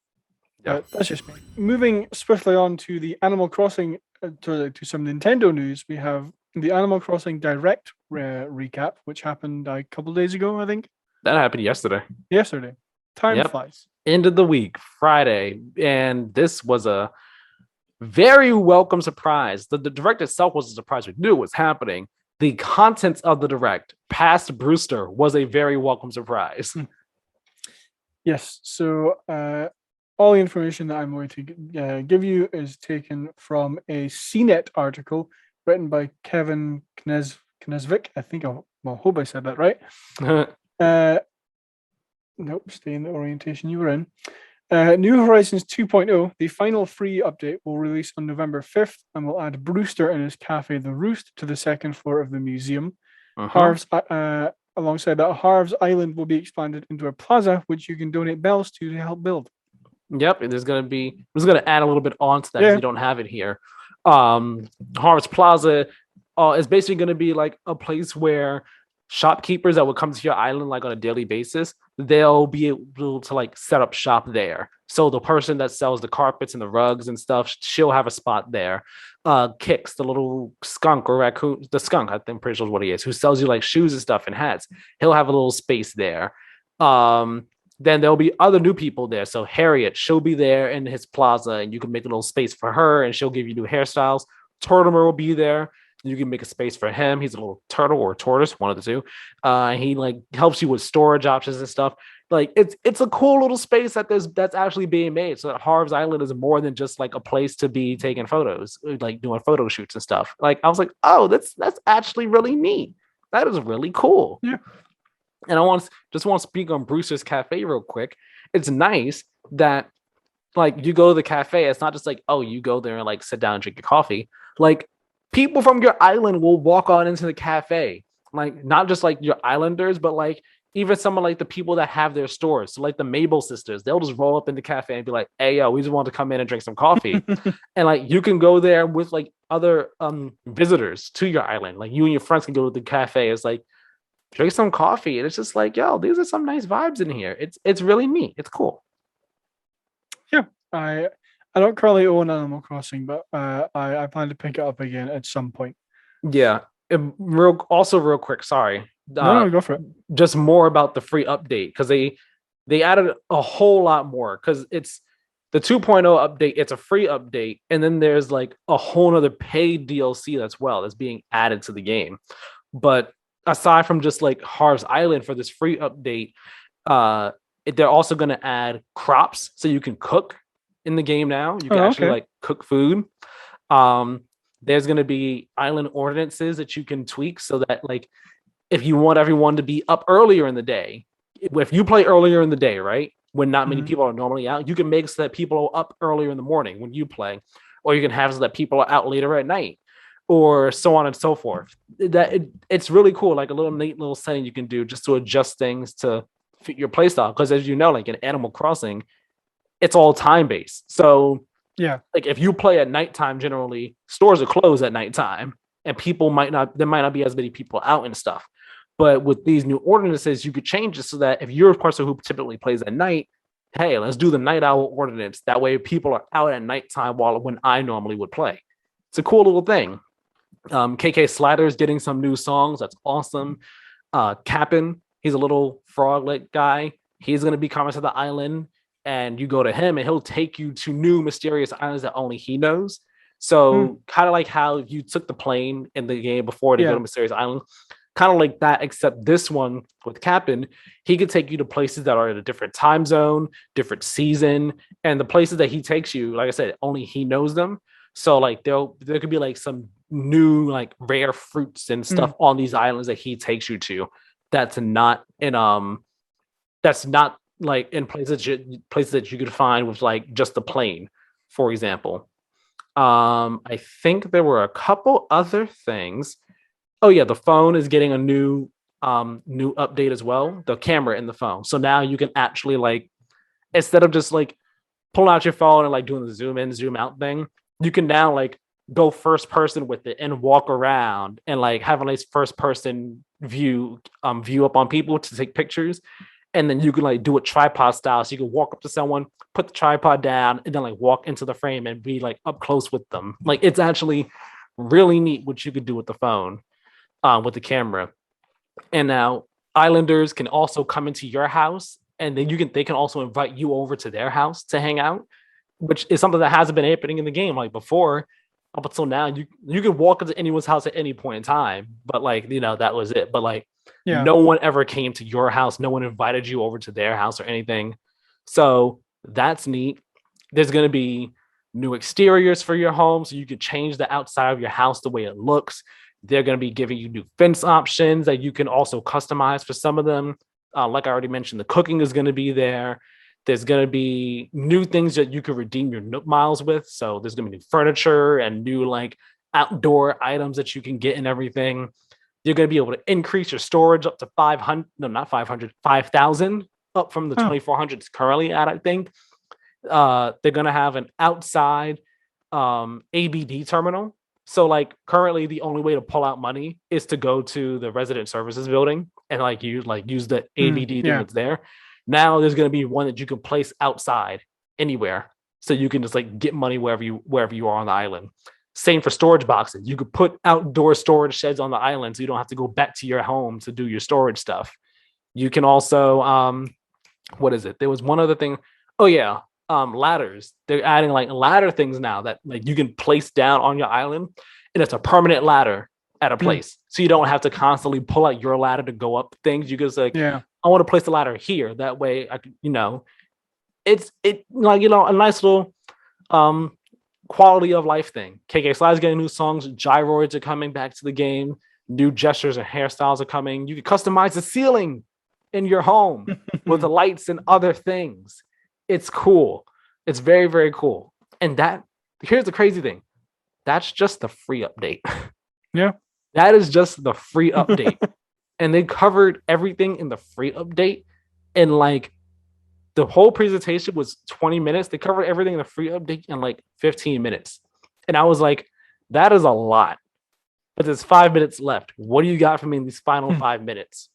Yeah, that's just me. Moving swiftly on to the Animal Crossing, to some Nintendo news. We have the Animal Crossing Direct recap, which happened a couple of days ago, I think. That happened yesterday. Time flies. End of the week, Friday, and this was a very welcome surprise. The Direct itself was a surprise. We knew it was happening. The contents of the Direct, past Brewster, was a very welcome surprise. Yes, so all the information that I'm going to give you is taken from a CNET article written by Kevin Knesvik. I think Well, hope I said that right. Nope, stay in the orientation you were in. New Horizons 2.0, the final free update, will release on November 5th and will add Brewster and his cafe, The Roost, to the second floor of the museum. Harv's, alongside that, Harv's Island will be expanded into a plaza, which you can donate bells to help build. Yep, there's gonna add a little bit onto that because you don't have it here. Harv's Plaza is basically gonna be like a place where shopkeepers that would come to your island like on a daily basis, they'll be able to like set up shop there. So the person that sells the carpets and the rugs and stuff, she'll have a spot there. Kicks, the little skunk or raccoon, the skunk, I'm pretty sure is what he is, who sells you like shoes and stuff and hats. He'll have a little space there. Then there'll be other new people there. So Harriet, she'll be there in his plaza, and you can make a little space for her, and she'll give you new hairstyles. Tortimer will be there. You can make a space for him. He's a little turtle or tortoise, one of the two. He like helps you with storage options and stuff. Like it's a cool little space that's actually being made. So that Harv's Island is more than just like a place to be taking photos, like doing photo shoots and stuff. Like I was like, oh, that's actually really neat. That is really cool. Yeah. And I just want to speak on Brewster's Cafe real quick. It's nice that like you go to the cafe. It's not just like, oh, you go there and like sit down and drink your coffee. Like people from your island will walk on into the cafe, like not just like your islanders, but like even some of like the people that have their stores. So like the Mabel sisters, they'll just roll up in the cafe and be like, hey, yo, we just want to come in and drink some coffee. And like you can go there with like other visitors to your island. Like you and your friends can go to the cafe. It's like drink some coffee. And it's just like, yo, these are some nice vibes in here. It's really neat. It's cool. Yeah. I don't currently own Animal Crossing, but I plan to pick it up again at some point. Yeah. Real quick, sorry. No, go for it. Just more about the free update because they added a whole lot more because it's the 2.0 update. It's a free update, and then there's like a whole other paid DLC that's being added to the game. But aside from just like Harv's Island for this free update, they're also going to add crops so you can cook in the game now. You can actually like cook food. There's going to be island ordinances that you can tweak so that like if you want everyone to be up earlier in the day, if you play earlier in the day, right, when not many people are normally out, you can make so that people are up earlier in the morning when you play, or you can have so that people are out later at night, or so on and so forth. It's really cool, like a little neat little setting you can do just to adjust things to fit your playstyle. Because as you know, like in Animal Crossing, it's all time based. So yeah, like if you play at nighttime, generally stores are closed at nighttime, and there might not be as many people out and stuff. But with these new ordinances, you could change it so that if you're a person who typically plays at night, hey, let's do the night owl ordinance. That way people are out at nighttime when I normally would play. It's a cool little thing. KK Slider's getting some new songs. That's awesome. Cap'n, he's a little froglet guy. He's going to be coming to the island, and you go to him and he'll take you to new mysterious islands that only he knows. So kind of like how you took the plane in the game before to go to Mysterious Island, kind of like that, except this one with Cap'n, he could take you to places that are in a different time zone, different season, and the places that he takes you, like I said, only he knows them. So like there could be like some new like rare fruits and stuff on these islands that he takes you to that's not like in places that you could find with like just the plane, for example. I think there were a couple other things. Oh yeah, the phone is getting a new update as well. The camera in the phone. So now you can actually like, instead of just like pulling out your phone and like doing the zoom in, zoom out thing, you can now like go first person with it and walk around and like have a nice first person view up on people to take pictures. And then you can like do it tripod style. So you can walk up to someone, put the tripod down, and then like walk into the frame and be like up close with them. Like it's actually really neat what you could do with the phone, with the camera. And now islanders can also come into your house, and then they can also invite you over to their house to hang out, which is something that hasn't been happening in the game. Like before, up until now, you can walk into anyone's house at any point in time, but like, you know, that was it. But like, no one ever came to your house. No one invited you over to their house or anything. So that's neat. There's going to be new exteriors for your home, so you could change the outside of your house the way it looks. They're going to be giving you new fence options that you can also customize for some of them. Like I already mentioned, the cooking is going to be there. There's going to be new things that you can redeem your Nook miles with. So there's going to be new furniture and new like outdoor items that you can get and everything. You're going to be able to increase your storage up to 500, no, not 500, 5,000, up from the 2,400 it's currently at, I think. They're going to have an outside ABD terminal. So like currently the only way to pull out money is to go to the resident services building and use the ABD thing that's there. Now there's going to be one that you can place outside anywhere. So you can just like get money wherever you are on the island. Same for storage boxes. You could put outdoor storage sheds on the island so you don't have to go back to your home to do your storage stuff. You can also what is it? There was one other thing. Oh yeah. Ladders. They're adding like ladder things now that like you can place down on your island, and it's a permanent ladder at a place. So you don't have to constantly pull out your ladder to go up things. You can just like, I want to place the ladder here. That way I can, it's like, a nice little quality of life thing. KK Slide's getting new songs, gyroids are coming back to the game, new gestures and hairstyles are coming. You can customize the ceiling in your home with the lights and other things. It's cool. It's very, very cool. And here's the crazy thing. That's just the free update. Yeah. That is just the free update. And they covered everything in the free update. And like the whole presentation was 20 minutes. They covered everything in the free update in like 15 minutes. And I was like, that is a lot. But there's 5 minutes left. What do you got for me in these final 5 minutes?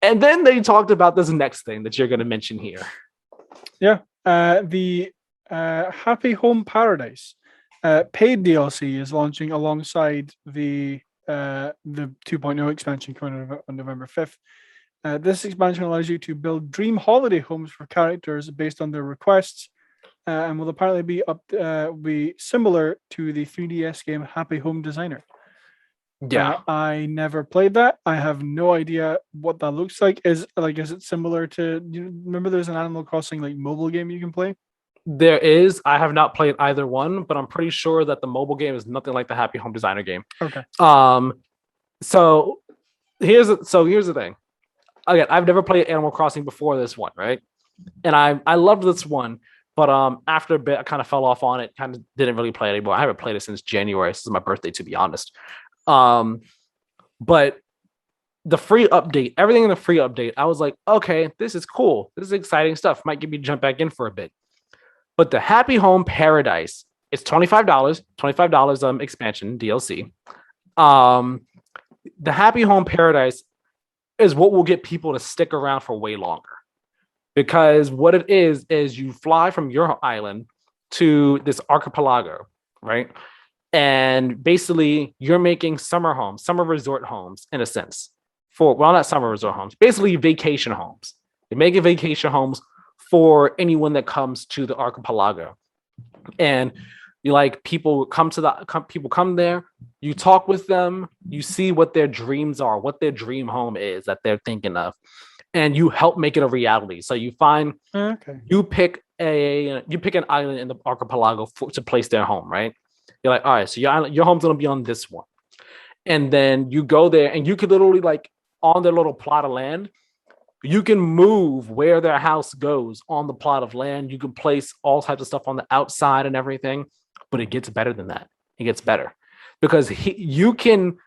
And then they talked about this next thing that you're going to mention here. Yeah, the Happy Home Paradise paid DLC is launching alongside the 2.0 expansion coming on November 5th. This expansion allows you to build dream holiday homes for characters based on their requests, and will apparently be similar to the 3DS game Happy Home Designer. Yeah, I never played that. I have no idea what that looks like. Is it similar to? You remember there's an Animal Crossing like mobile game you can play? There is. I have not played either one, but I'm pretty sure that the mobile game is nothing like the Happy Home Designer game. Okay. So here's the thing. Again, I've never played Animal Crossing before this one, right? And I loved this one, but after a bit, I kind of fell off on it. Kind of didn't really play it anymore. I haven't played it since January. This is my birthday, to be honest. But the free update, everything in the free update, I was like, okay, this is cool. This is exciting stuff. Might give me jump back in for a bit. But the Happy Home Paradise, it's $25 expansion DLC. The Happy Home Paradise is what will get people to stick around for way longer. Because what it is you fly from your island to this archipelago, right? And basically, you're making summer resort homes, in a sense. Not summer resort homes, basically vacation homes. You're making vacation homes for anyone that comes to the archipelago. And you like people come there, you talk with them, you see what their dreams are, what their dream home is that they're thinking of, and you help make it a reality. So you you pick an island in the archipelago to place their home, right? You're like, all right, so your home's gonna be on this one. And then you go there and you could literally like on their little plot of land, you can move where their house goes on the plot of land. You can place all types of stuff on the outside and everything, but it gets better than that. It gets better because you can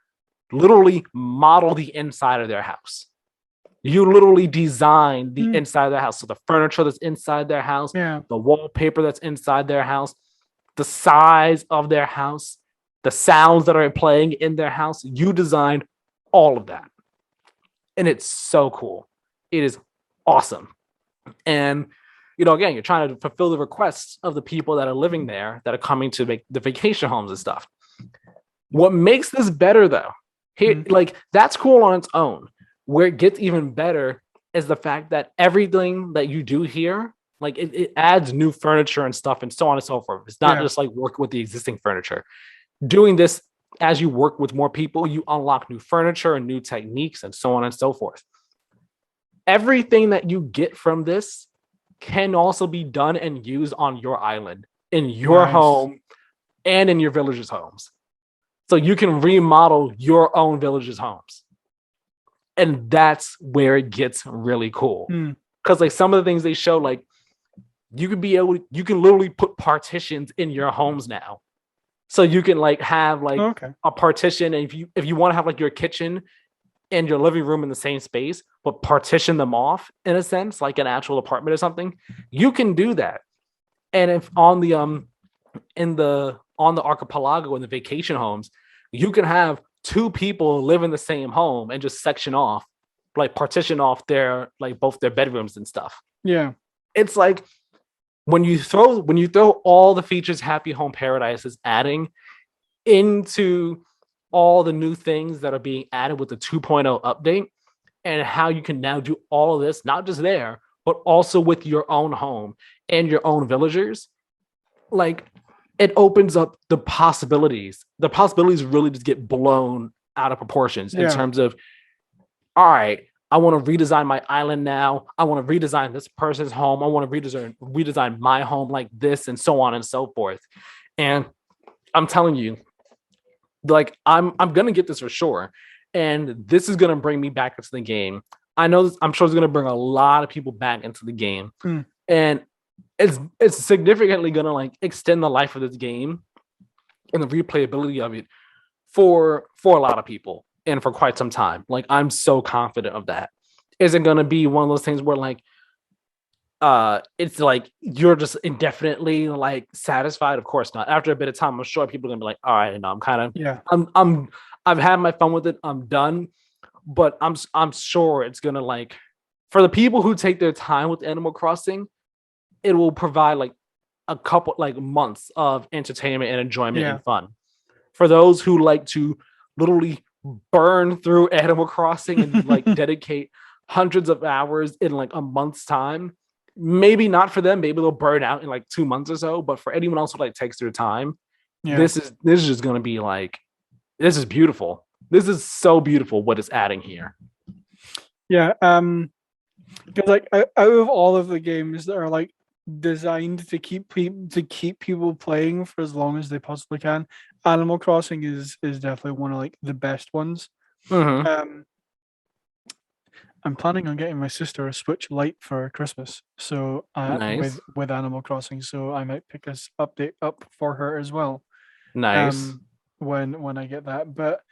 literally model the inside of their house. You literally design the inside of their house. So the furniture that's inside their house, the wallpaper that's inside their house, the size of their house, the sounds that are playing in their house, you designed all of that. And it's so cool. It is awesome. And, again, you're trying to fulfill the requests of the people that are living there, that are coming to make the vacation homes and stuff. What makes this better, though, that's cool on its own. Where it gets even better is the fact that everything that you do here, it adds new furniture and stuff and so on and so forth. It's not just like working with the existing furniture. Doing this as you work with more people, you unlock new furniture and new techniques and so on and so forth. Everything that you get from this can also be done and used on your island, in your home, and in your villagers' homes. So you can remodel your own village's homes. And that's where it gets really cool. Because like some of the things they show, like you can literally put partitions in your homes now. So you can like have like a partition, and if you want to have like your kitchen and your living room in the same space, but partition them off in a sense, like an actual apartment or something, you can do that. And if on the on the archipelago and the vacation homes, you can have two people live in the same home and just section off, like partition off their like both their bedrooms and stuff. Yeah. It's like when you throw all the features Happy Home Paradise is adding into all the new things that are being added with the 2.0 update, and how you can now do all of this, not just there, but also with your own home and your own villagers, like it opens up the possibilities. The possibilities really just get blown out of proportions in terms of, all right, I want to redesign my island now. I want to redesign this person's home. I want to redesign my home like this, and so on and so forth. And I'm telling you, like I'm gonna get this for sure. And this is gonna bring me back into the game. I'm sure it's gonna bring a lot of people back into the game. And it's significantly gonna like extend the life of this game and the replayability of it for a lot of people and for quite some time. Like I'm so confident of that. Is it gonna be one of those things where like it's like you're just indefinitely like satisfied? Of course not. After a bit of time, I'm sure people are gonna be like, all right, no, I'm kind of I've had my fun with it, I'm done. But I'm sure it's gonna like, for the people who take their time with Animal Crossing, it will provide like a couple like months of entertainment and enjoyment and fun. For those who like to literally burn through Animal Crossing and like dedicate hundreds of hours in like a month's time, maybe not for them. Maybe they'll burn out in like 2 months or so. But for anyone else who like takes their time, this is just gonna be like, this is beautiful. This is so beautiful what it's adding here. Yeah, because like out of all of the games that are like designed to keep people playing for as long as they possibly can, Animal Crossing is definitely one of like the best ones. I'm planning on getting my sister a Switch Lite for Christmas, so nice. with Animal Crossing, so I might pick this update up for her as well. Nice. When I get that, but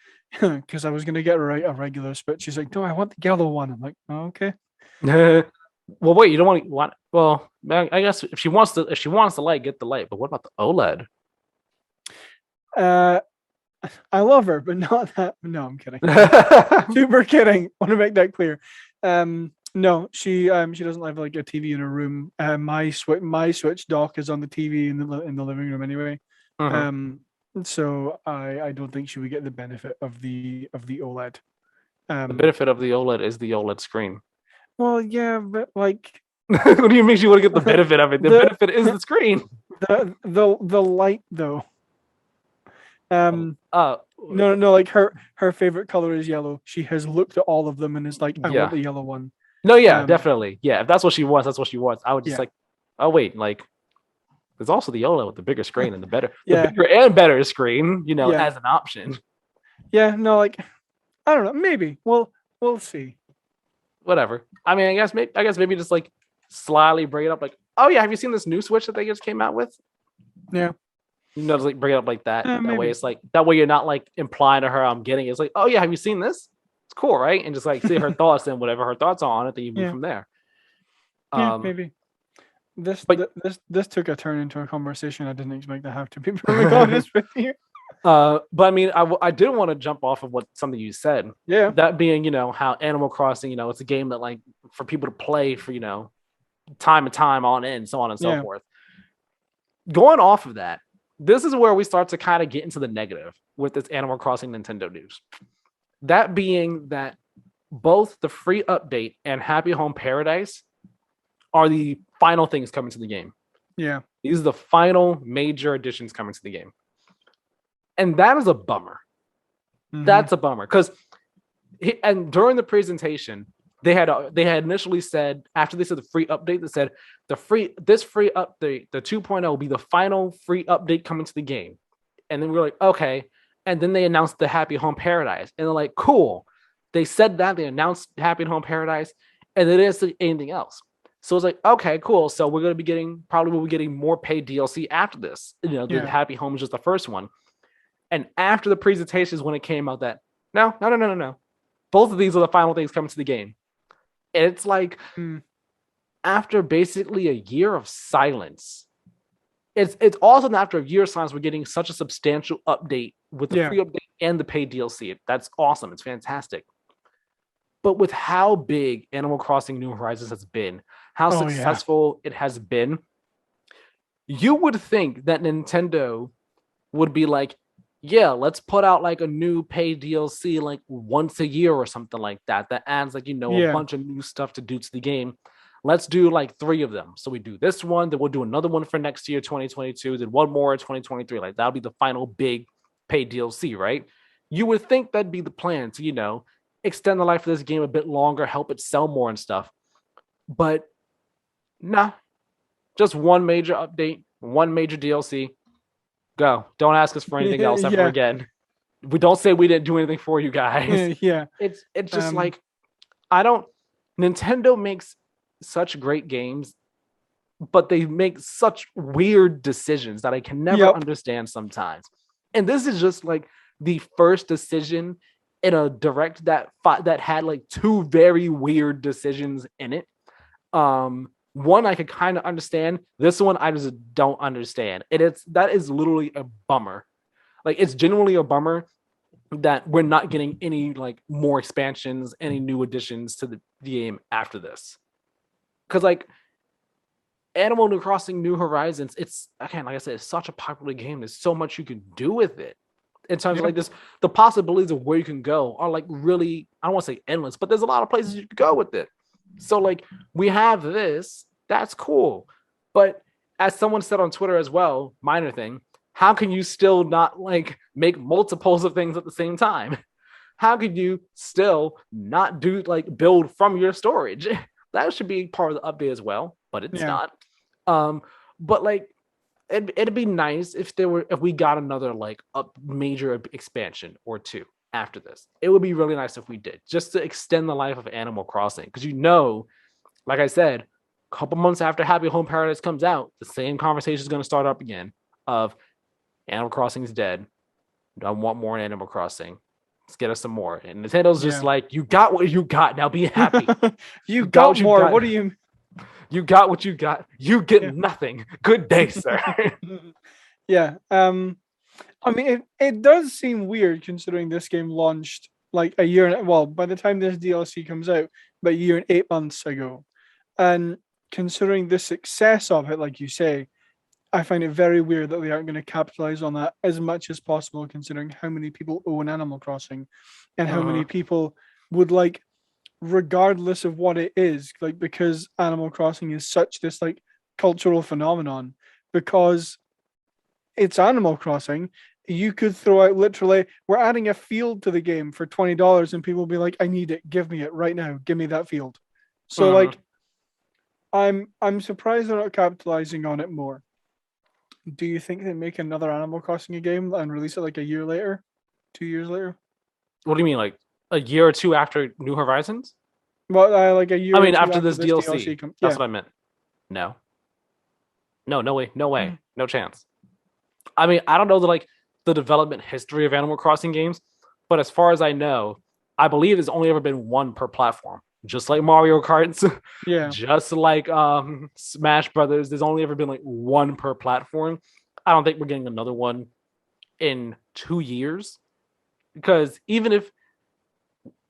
because I was gonna get her a regular Switch, she's like, "No, I want the yellow one." I'm like, "Oh, okay." Well, wait, you don't want? Well, I guess if she wants the light, get the light. But what about the OLED? I love her, but not that. No, I'm kidding. Super kidding. Want to make that clear. No, she doesn't have like a TV in her room. My Switch dock is on the TV in the living room anyway. So I don't think she would get the benefit of the OLED. The benefit of the OLED is the OLED screen. Well, yeah, but like, what do you mean she want to get the benefit of it? The benefit is the screen. The light though. No, like her favorite color is yellow. She has looked at all of them and is like, I want the yellow one. No, definitely. Yeah, if that's what she wants, that's what she wants. I would just like, oh wait, like there's also the OLED with the bigger screen and the bigger and better screen, as an option. Yeah, no, like I don't know, maybe. We'll see. Whatever. I mean, I guess maybe just like slyly bring it up, like, oh yeah, have you seen this new Switch that they just came out with? Yeah. Just like bring it up like that. That way it's like, that way you're not like implying to her I'm getting it. It's like, oh yeah, have you seen this? It's cool, right? And just like see her thoughts, and whatever her thoughts are on it, then you move from there. Yeah, maybe. This took a turn into a conversation I didn't expect to have, to be perfectly honest with you. But I mean, I did want to jump off of something you said. Yeah. That being, how Animal Crossing, it's a game that like for people to play for, time and time on end, so on and so forth. Going off of that, this is where we start to kind of get into the negative with this Animal Crossing Nintendo news. That being that both the free update and Happy Home Paradise are the final things coming to the game. Yeah. These are the final major additions coming to the game. And that is a bummer. That's a bummer. Because during the presentation, they had initially said, after they said the free update, they said this free update, the 2.0, will be the final free update coming to the game. And then we were like, okay, And then they announced the Happy Home Paradise. And they're like, cool. They said that. They announced Happy Home Paradise. And they didn't say anything else. So it's like, okay, cool. So we're going to be getting more paid DLC after this. The Happy Home is just the first one. And after the presentations, when it came out that, no. Both of these are the final things coming to the game. And it's like, after basically a year of silence, it's also after a year of silence, we're getting such a substantial update with the free update and the paid DLC. That's awesome. It's fantastic. But with how big Animal Crossing New Horizons has been, how successful it has been, you would think that Nintendo would be like, yeah, let's put out like a new paid DLC like once a year or something like that adds like, a bunch of new stuff to do to the game. Let's do like 3 of them. So we do this one, then we'll do another one for next year, 2022, then one more in 2023. Like that'll be the final big paid DLC, right? You would think that'd be the plan to, extend the life of this game a bit longer, help it sell more and stuff. But nah, just one major update, one major DLC. Go. Don't ask us for anything else ever again. We don't say we didn't do anything for you guys. It's just like, Nintendo makes such great games, but they make such weird decisions that I can never understand sometimes. And this is just like the first decision in a direct that had like 2 very weird decisions in it. One I could kind of understand. This one I just don't understand. That is literally a bummer. Like it's genuinely a bummer that we're not getting any like more expansions, any new additions to the game after this. Because like Animal Crossing New Horizons, it's again, like I said, it's such a popular game. There's so much you can do with it. In terms of like this, the possibilities of where you can go are like really, I don't want to say endless, but there's a lot of places you can go with it. So like we have this, that's cool. But as someone said on Twitter as well, minor thing, how can you still not like make multiples of things at the same time? How could you still not do like build from your storage? That should be part of the update as well, but it's not. But like it'd be nice if we got another like a major expansion or 2 after this. It would be really nice if we did, just to extend the life of Animal Crossing. Because like I said, a couple months after Happy Home Paradise comes out, the same conversation is going to start up again of Animal Crossing is dead. I want more Animal Crossing. Let's get us some more. And Nintendo's just like, you got what you got. Now be happy. you got what more. What do you? You got what you got. You get nothing. Good day, sir. I mean, it does seem weird considering this game launched like a year. Well, by the time this DLC comes out, about a year and 8 months ago, and considering the success of it, like you say, I find it very weird that they aren't going to capitalize on that as much as possible, considering how many people own Animal Crossing and how many people would like, regardless of what it is, like, because Animal Crossing is such this like cultural phenomenon, because it's Animal Crossing. You could throw out literally, we're adding a field to the game for $20 and people will be like, I need it. Give me it right now. Give me that field. So like, I'm surprised they're not capitalizing on it more. Do you think they make another Animal Crossing game and release it like a year later, 2 years later? What do you mean, like a year or 2 after New Horizons? Well, like a year. I mean, after this DLC. That's what I meant. No way, no chance. I mean, I don't know the development history of Animal Crossing games, but as far as I know, I believe there's only ever been one per platform. Just like Mario Karts, just like Smash Brothers, there's only ever been like one per platform. I don't think we're getting another one in 2 years, because even if,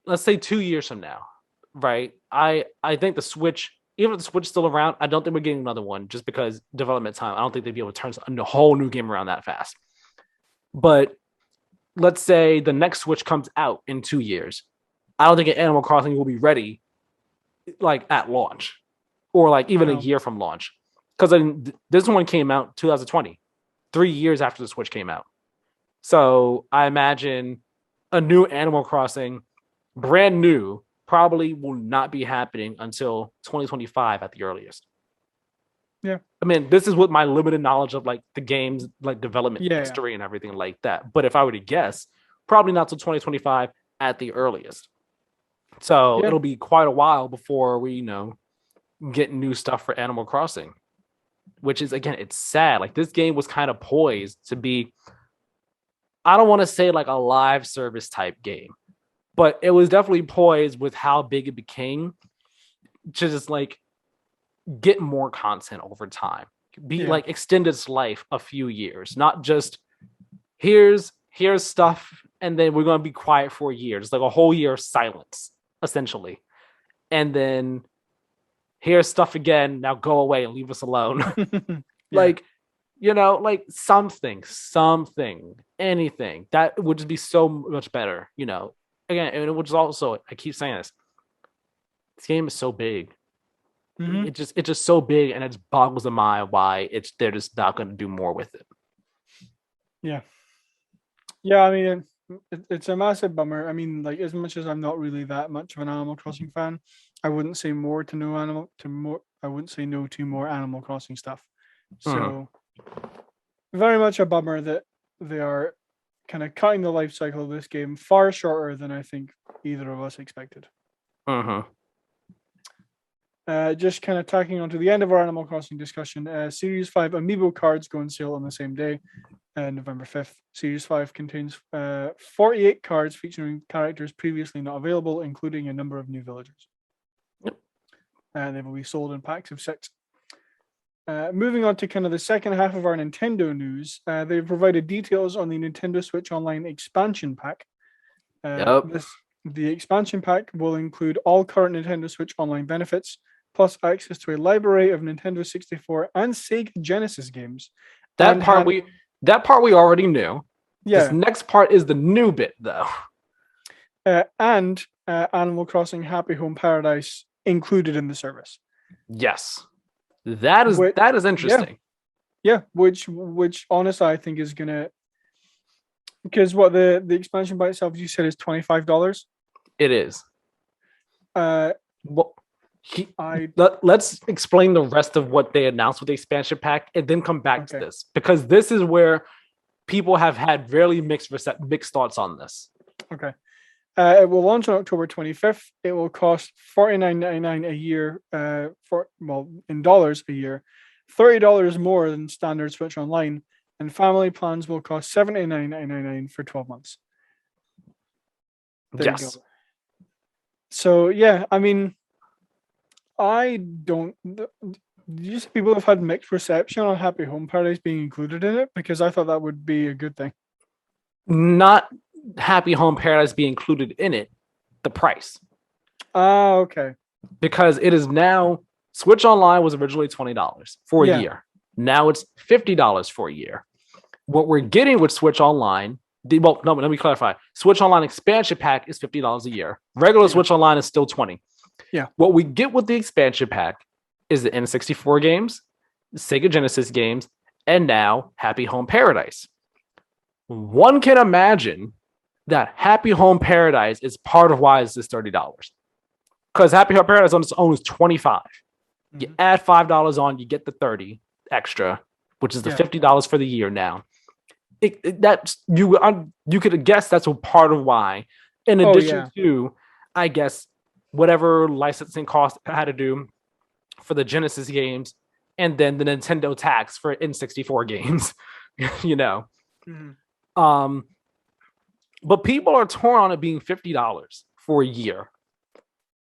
let's say 2 years from now, right? I think the Switch, even if the Switch is still around, I don't think we're getting another one just because development time. I don't think they'd be able to turn a whole new game around that fast. But let's say the next Switch comes out in 2 years. I don't think Animal Crossing will be ready like at launch, or like even a year from launch, because this one came out 2020, 3 years after the Switch came out. So I imagine a new Animal Crossing, brand new, probably will not be happening until 2025 at the earliest. Yeah. I mean, this is with my limited knowledge of like the game's like development Yeah. history and everything like that. But if I were to guess, probably not till 2025 at the earliest. So Yeah. it'll be quite a while before we, get new stuff for Animal Crossing, which is, again, it's sad. Like, this game was kind of poised to be, I don't want to say like a live service type game, but it was definitely poised with how big it became to just like get more content over time, like extend its life a few years, not just here's stuff and then we're going to be quiet for a year. It's like a whole year of silence, essentially. And then here's stuff again. Now go away and leave us alone. Like, like something, anything that would just be so much better, Again, and it was also, I keep saying this game is so big. Mm-hmm. It's just so big, and it boggles the mind why they're just not going to do more with it. Yeah. I mean, it's a massive bummer. I mean, like, as much as I'm not really that much of an Animal Crossing fan, I wouldn't say I wouldn't say no to more Animal Crossing stuff. So very much a bummer that they are kind of cutting the life cycle of this game far shorter than I think either of us expected. Just kind of tacking on to the end of our Animal Crossing discussion, Series 5 Amiibo cards go on sale on the same day, November 5th. Series 5 contains 48 cards featuring characters previously not available, including a number of new villagers. Yep. They will be sold in packs of 6. Moving on to kind of the second half of our Nintendo news, they've provided details on the Nintendo Switch Online expansion pack. The expansion pack will include all current Nintendo Switch Online benefits, plus access to a library of Nintendo 64 and Sega Genesis games. That part we already knew. Yeah. This next part is the new bit, though. And Animal Crossing Happy Home Paradise included in the service. Yes. That is interesting. Yeah, which honestly I think is gonna, because what the expansion by itself, you said, is $25. It is. Let's explain the rest of what they announced with the expansion pack and then come back to this, because this is where people have had very mixed thoughts on this. Okay. It will launch on October 25th. It will cost $49.99 a year, in dollars a year, $30 more than standard Switch Online, and family plans will cost $79.99 for 12 months. There you go. So yeah, I mean, these people have had mixed reception on Happy Home Paradise being included in it, because I thought that would be a good thing. Not Happy Home Paradise be included in it, the price. Okay. Because it is now, Switch Online was originally $20 for a year. Now it's $50 for a year. What we're getting with Switch Online, let me clarify. Switch Online expansion pack is $50 a year. Regular Switch Online is still $20. Yeah. What we get with the expansion pack is the N64 games, Sega Genesis games, and now Happy Home Paradise. One can imagine that Happy Home Paradise is part of why this is $30. Because Happy Home Paradise on its own is $25. You add $5 on, you get the $30 extra, which is the $50 for the year now. You could guess that's a part of why. In addition to, I guess, whatever licensing cost it had to do for the Genesis games, and then the Nintendo tax for N64 games, But people are torn on it being $50 for a year,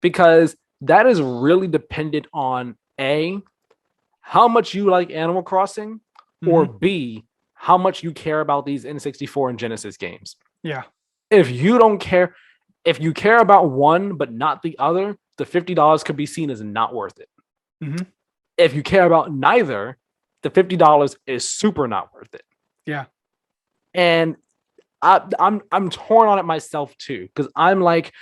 because that is really dependent on A, how much you like Animal Crossing, or B, how much you care about these N64 and Genesis games. Yeah. If you don't care, if you care about one but not the other, the $50 could be seen as not worth it. If you care about neither, the $50 is super not worth it. Yeah. And I'm torn on it myself too, because I'm like,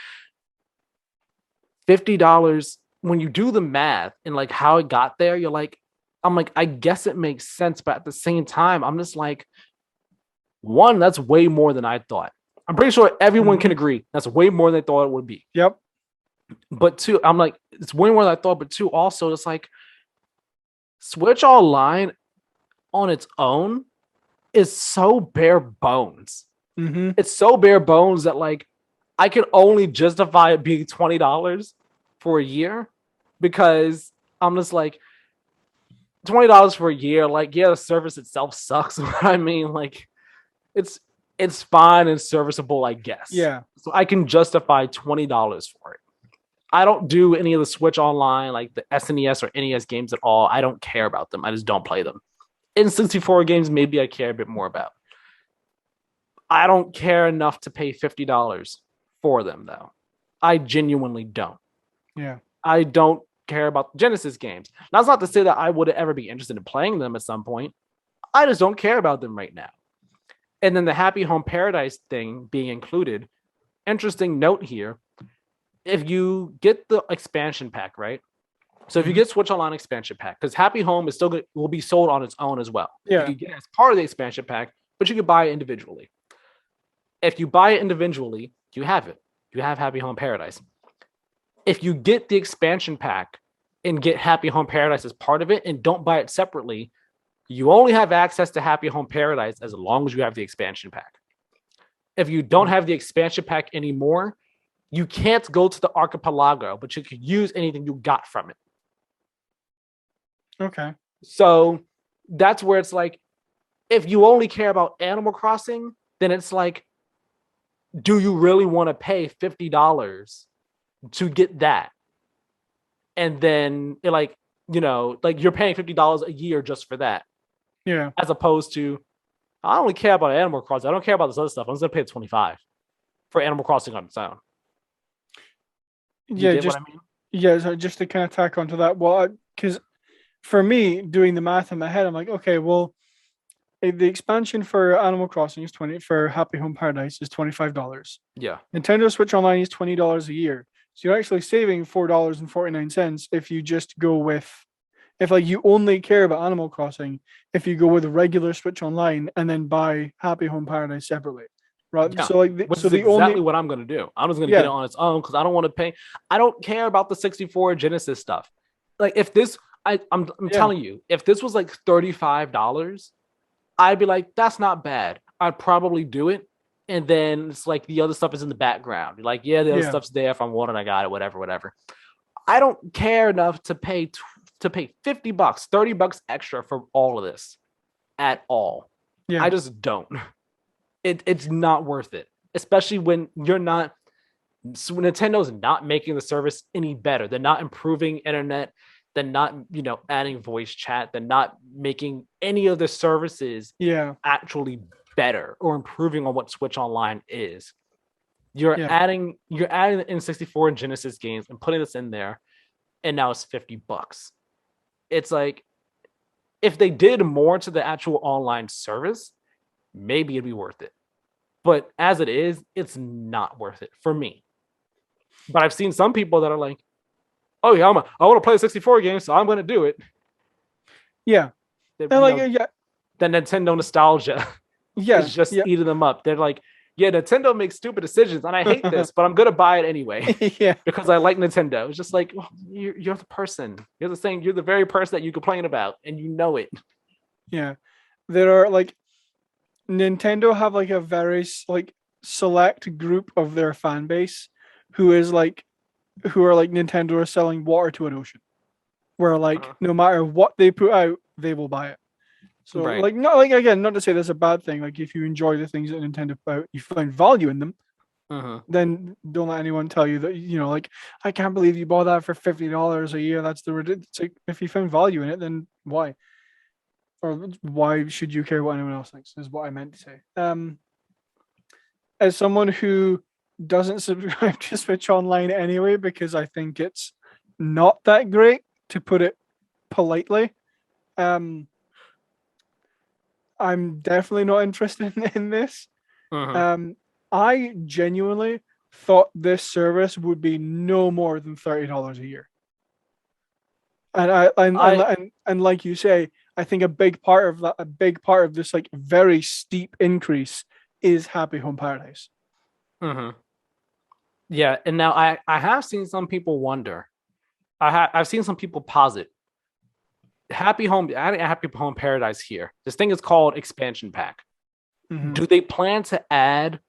$50, when you do the math and like how it got there, I'm like, I guess it makes sense, but at the same time, I'm just like, one, that's way more than I thought. I'm pretty sure everyone can agree that's way more than they thought it would be. Yep. But two, I'm like, it's way more than I thought. But two, also, it's like, Switch Online on its own is so bare bones. Mm-hmm. It's so bare bones that like I can only justify it being $20 for a year because I'm just like $20 for a year. Like, yeah, the service itself sucks. But I mean, like, it's fine and serviceable, I guess. Yeah. So I can justify $20 for it. I don't do any of the Switch Online, like the SNES or NES games at all. I don't care about them. I just don't play them. N64 games, maybe I care a bit more about. I don't care enough to pay $50 for them, though. I genuinely don't. Yeah. I don't care about Genesis games. That's not to say that I would ever be interested in playing them at some point. I just don't care about them right now. And then the Happy Home Paradise thing being included. Interesting note here. If you get the expansion pack, right? So if you get Switch Online expansion pack, because Happy Home is still will be sold on its own as well. Yeah. You can get it as part of the expansion pack, but you can buy it individually. If you buy it individually, you have it. You have Happy Home Paradise. If you get the expansion pack and get Happy Home Paradise as part of it and don't buy it separately, you only have access to Happy Home Paradise as long as you have the expansion pack. If you don't have the expansion pack anymore, you can't go to the Archipelago, but you can use anything you got from it. Okay. So that's where it's like, if you only care about Animal Crossing, then it's like, do you really want to pay $50 to get that? And then like, like you're paying $50 a year just for that. Yeah. As opposed to, I don't really care about Animal Crossing. I don't care about this other stuff. I'm just gonna pay $25 for Animal Crossing on its own. Yeah, just what I mean? Yeah, so just to kind of tack onto that. Well, because for me, doing the math in my head, I'm like, okay, well, the expansion for Animal Crossing is for Happy Home Paradise is $25. Yeah. Nintendo Switch Online is $20 a year. So you're actually saving $4.49 if you just go with, if like you only care about Animal Crossing, if you go with a regular Switch Online and then buy Happy Home Paradise separately. Right. Yeah. So like which is exactly what I'm gonna do. I'm just gonna get it on its own because I don't want to pay. I don't care about the 64 Genesis stuff. Like if this, I'm telling you, if this was like $35, I'd be like, that's not bad. I'd probably do it. And then it's like the other stuff is in the background. You're like, yeah, the other stuff's there. If I want it, I got it. Whatever. I don't care enough to pay $50, $30 extra for all of this at all. Yeah. I just don't. It's not worth it, especially when Nintendo's not making the service any better. They're not improving internet. They're not, adding voice chat. They're not making any of the services actually better or improving on what Switch Online is. You're adding the N64 and Genesis games and putting this in there, and now it's $50. It's like, if they did more to the actual online service, maybe it'd be worth it. But as it is, it's not worth it for me. But I've seen some people that are like, oh yeah, I want to play a 64 game, so I'm going to do it. Yeah. The Nintendo nostalgia is just eating them up. They're like, yeah, Nintendo makes stupid decisions, and I hate this, but I'm going to buy it anyway. Because I like Nintendo. It's just like, you're the person. You're the very person that you complain about, and you know it. Yeah. There are like, Nintendo have like a very like select group of their fan base who are like Nintendo are selling water to an ocean, where like no matter what they put out, they will buy it. So like not like, again, not to say that's a bad thing. Like if you enjoy the things that Nintendo put out, you find value in them, then don't let anyone tell you that like, I can't believe you bought that for $50 a year. That's it's like, if you found value in it, then why? Or why should you care what anyone else thinks, is what I meant to say. As someone who doesn't subscribe to Switch Online anyway, because I think it's not that great, to put it politely, I'm definitely not interested in this. I genuinely thought this service would be no more than $30 a year. And like you say, I think a big part of this like very steep increase is Happy Home Paradise. Yeah, and now I have seen some people wonder. I've seen some people posit, adding Happy Home Paradise here. This thing is called expansion pack. Mm-hmm. Do they plan to add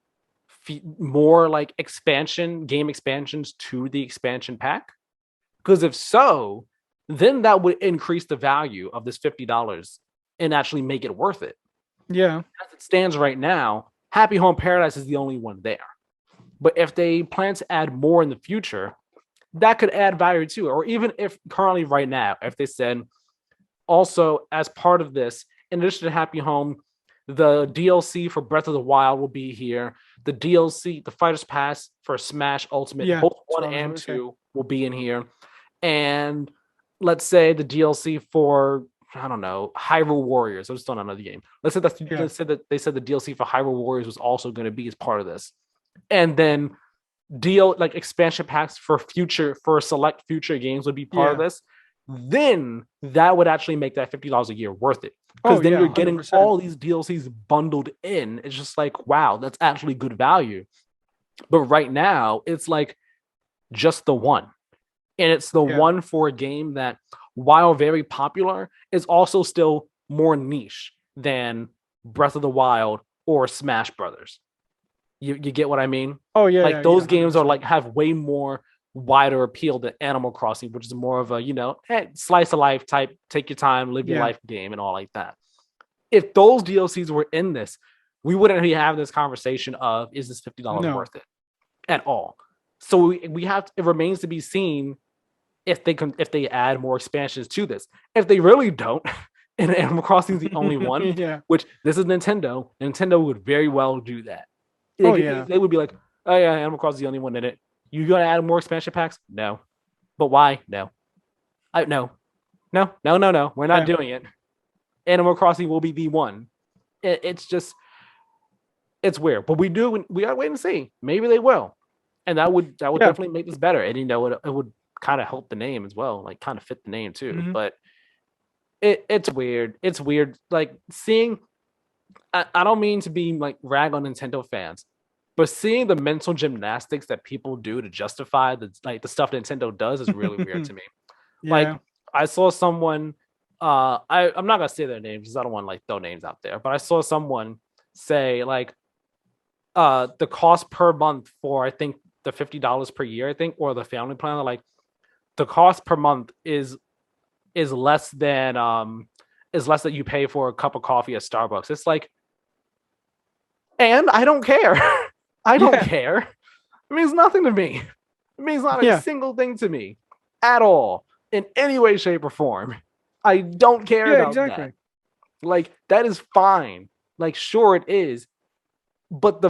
more like game expansions to the expansion pack? Because if so, then that would increase the value of this $50 and actually make it worth it. Yeah. As it stands right now, Happy Home Paradise is the only one there. But if they plan to add more in the future, that could add value too. Or even if currently right now, if they said also as part of this, in addition to Happy Home, the DLC for Breath of the Wild will be here. The DLC, the Fighters Pass for Smash Ultimate, both 1 and 2 will be in here. And let's say the DLC for, I don't know, Hyrule Warriors. I just don't know another game. Let's say that they said the DLC for Hyrule Warriors was also going to be as part of this. And then expansion packs for select future games would be part of this. Then that would actually make that $50 a year worth it. Because then you're getting 100%. All these DLCs bundled in. It's just like, wow, that's actually good value. But right now, it's like just the one. And it's the one for a game that, while very popular, is also still more niche than Breath of the Wild or Smash Brothers. You get what I mean? Oh, yeah. Those games are have way more wider appeal than Animal Crossing, which is more of a, slice of life type, take your time, live your life game and all like that. If those DLCs were in this, we wouldn't be having this conversation of, is this $50 worth it at all? So it remains to be seen if they add more expansions to this. If they really don't, and Animal Crossing is the only one, which this is Nintendo would very well do that. They would be like, oh yeah, Animal Crossing is the only one in it. You gonna add more expansion packs? No. But why? No. No. We're not doing it. Animal Crossing will be the one. It's weird. But we gotta wait and see. Maybe they will. And that would definitely make this better. And it would kind of help the name as well, like kind of fit the name too. Mm-hmm. But it's weird. It's weird. Like seeing, I don't mean to be like rag on Nintendo fans, but seeing the mental gymnastics that people do to justify the stuff Nintendo does is really weird to me. Like I saw someone, I'm not gonna say their names because I don't want to like throw names out there, but I saw someone say like the cost per month for I think the $50 per year, I think, or the family plan, like the cost per month is less than that you pay for a cup of coffee at Starbucks. It's like, and I don't care. I don't care. It means nothing to me. It means not a single thing to me at all in any way, shape, or form. I don't care about that. Like that is fine. Like sure it is, but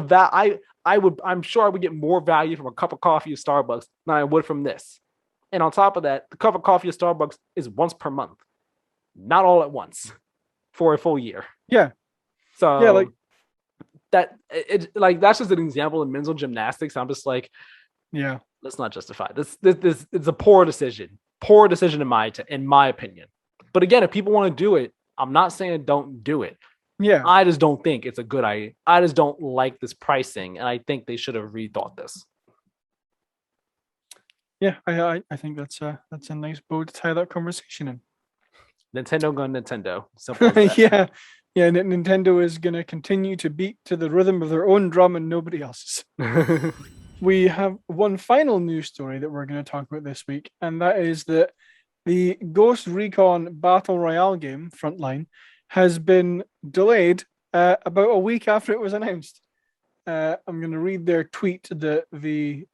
I'm sure I would get more value from a cup of coffee at Starbucks than I would from this. And on top of that, the cup of coffee at Starbucks is once per month, not all at once for a full year. Yeah. So like that, that's just an example of mental gymnastics. I'm just like, let's not justify this. This is a poor decision in my opinion. But again, if people want to do it, I'm not saying don't do it. Yeah. I just don't think it's a good idea. I just don't like this pricing, and I think they should have rethought this. Yeah, I think that's a nice bow to tie that conversation in. Nintendo going Nintendo. Simple as that. Yeah. Nintendo is going to continue to beat to the rhythm of their own drum and nobody else's. We have one final news story that we're going to talk about this week, and that is that the Ghost Recon Battle Royale game, Frontline, has been delayed about a week after it was announced. I'm going to read their tweet that the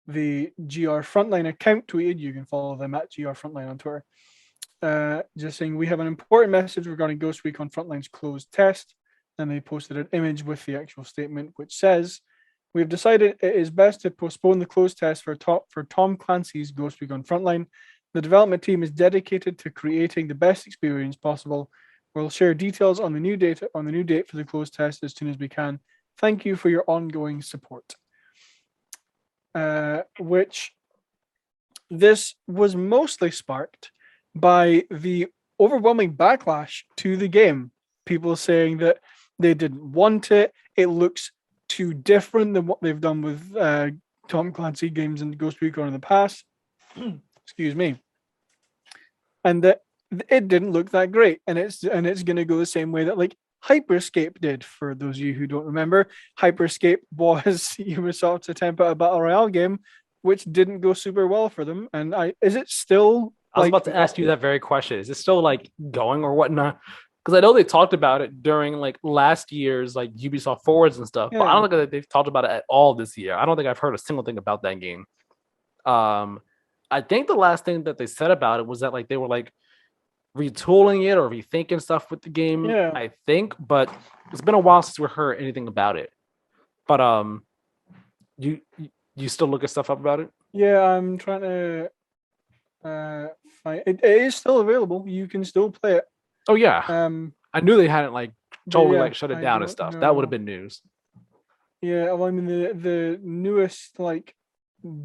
GR Frontline account tweeted. You can follow them at GR Frontline on Twitter. Just saying, we have an important message regarding Ghost Recon Frontline's closed test. And they posted an image with the actual statement, which says, we have decided it is best to postpone the closed test for Tom Clancy's Ghost Recon Frontline. The development team is dedicated to creating the best experience possible. We'll share details on the new date for the closed test as soon as we can. Thank you for your ongoing support. Which this was mostly sparked by the overwhelming backlash to the game. People saying that they didn't want it. It looks too different than what they've done with Tom Clancy games and Ghost Recon in the past. Excuse me. and that it didn't look that great, and it's going to go the same way that like Hyperscape did. For those of you who don't remember, Hyperscape was Ubisoft's attempt at a battle royale game, which didn't go super well for them. And is it still? I was about to ask you that very question. Is it still like going or whatnot? Because I know they talked about it during like last year's like Ubisoft Forwards and stuff, but I don't think that they've talked about it at all this year. I don't think I've heard a single thing about that game. I think the last thing that they said about it was that like they were like retooling it or rethinking stuff with the game. Yeah. I think, but it's been a while since we heard anything about it. But you still look at stuff up about it? Yeah, I'm trying to find it. It is still available. You can still play it. Oh yeah. I knew they hadn't like totally like shut it down and stuff. That would have been news. Yeah, well, I mean the newest like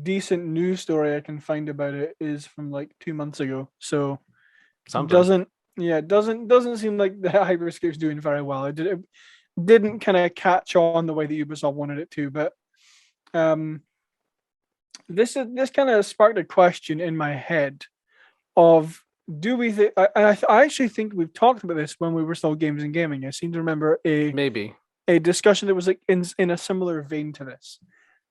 decent news story I can find about it is from like 2 months ago. So doesn't seem like the Hyperscape's doing very well. It didn't kind of catch on the way that Ubisoft wanted it to, but this kind of sparked a question in my head of, do we think? I actually think we've talked about this when we were still Games and Gaming. I seem to remember a discussion that was like in a similar vein to this.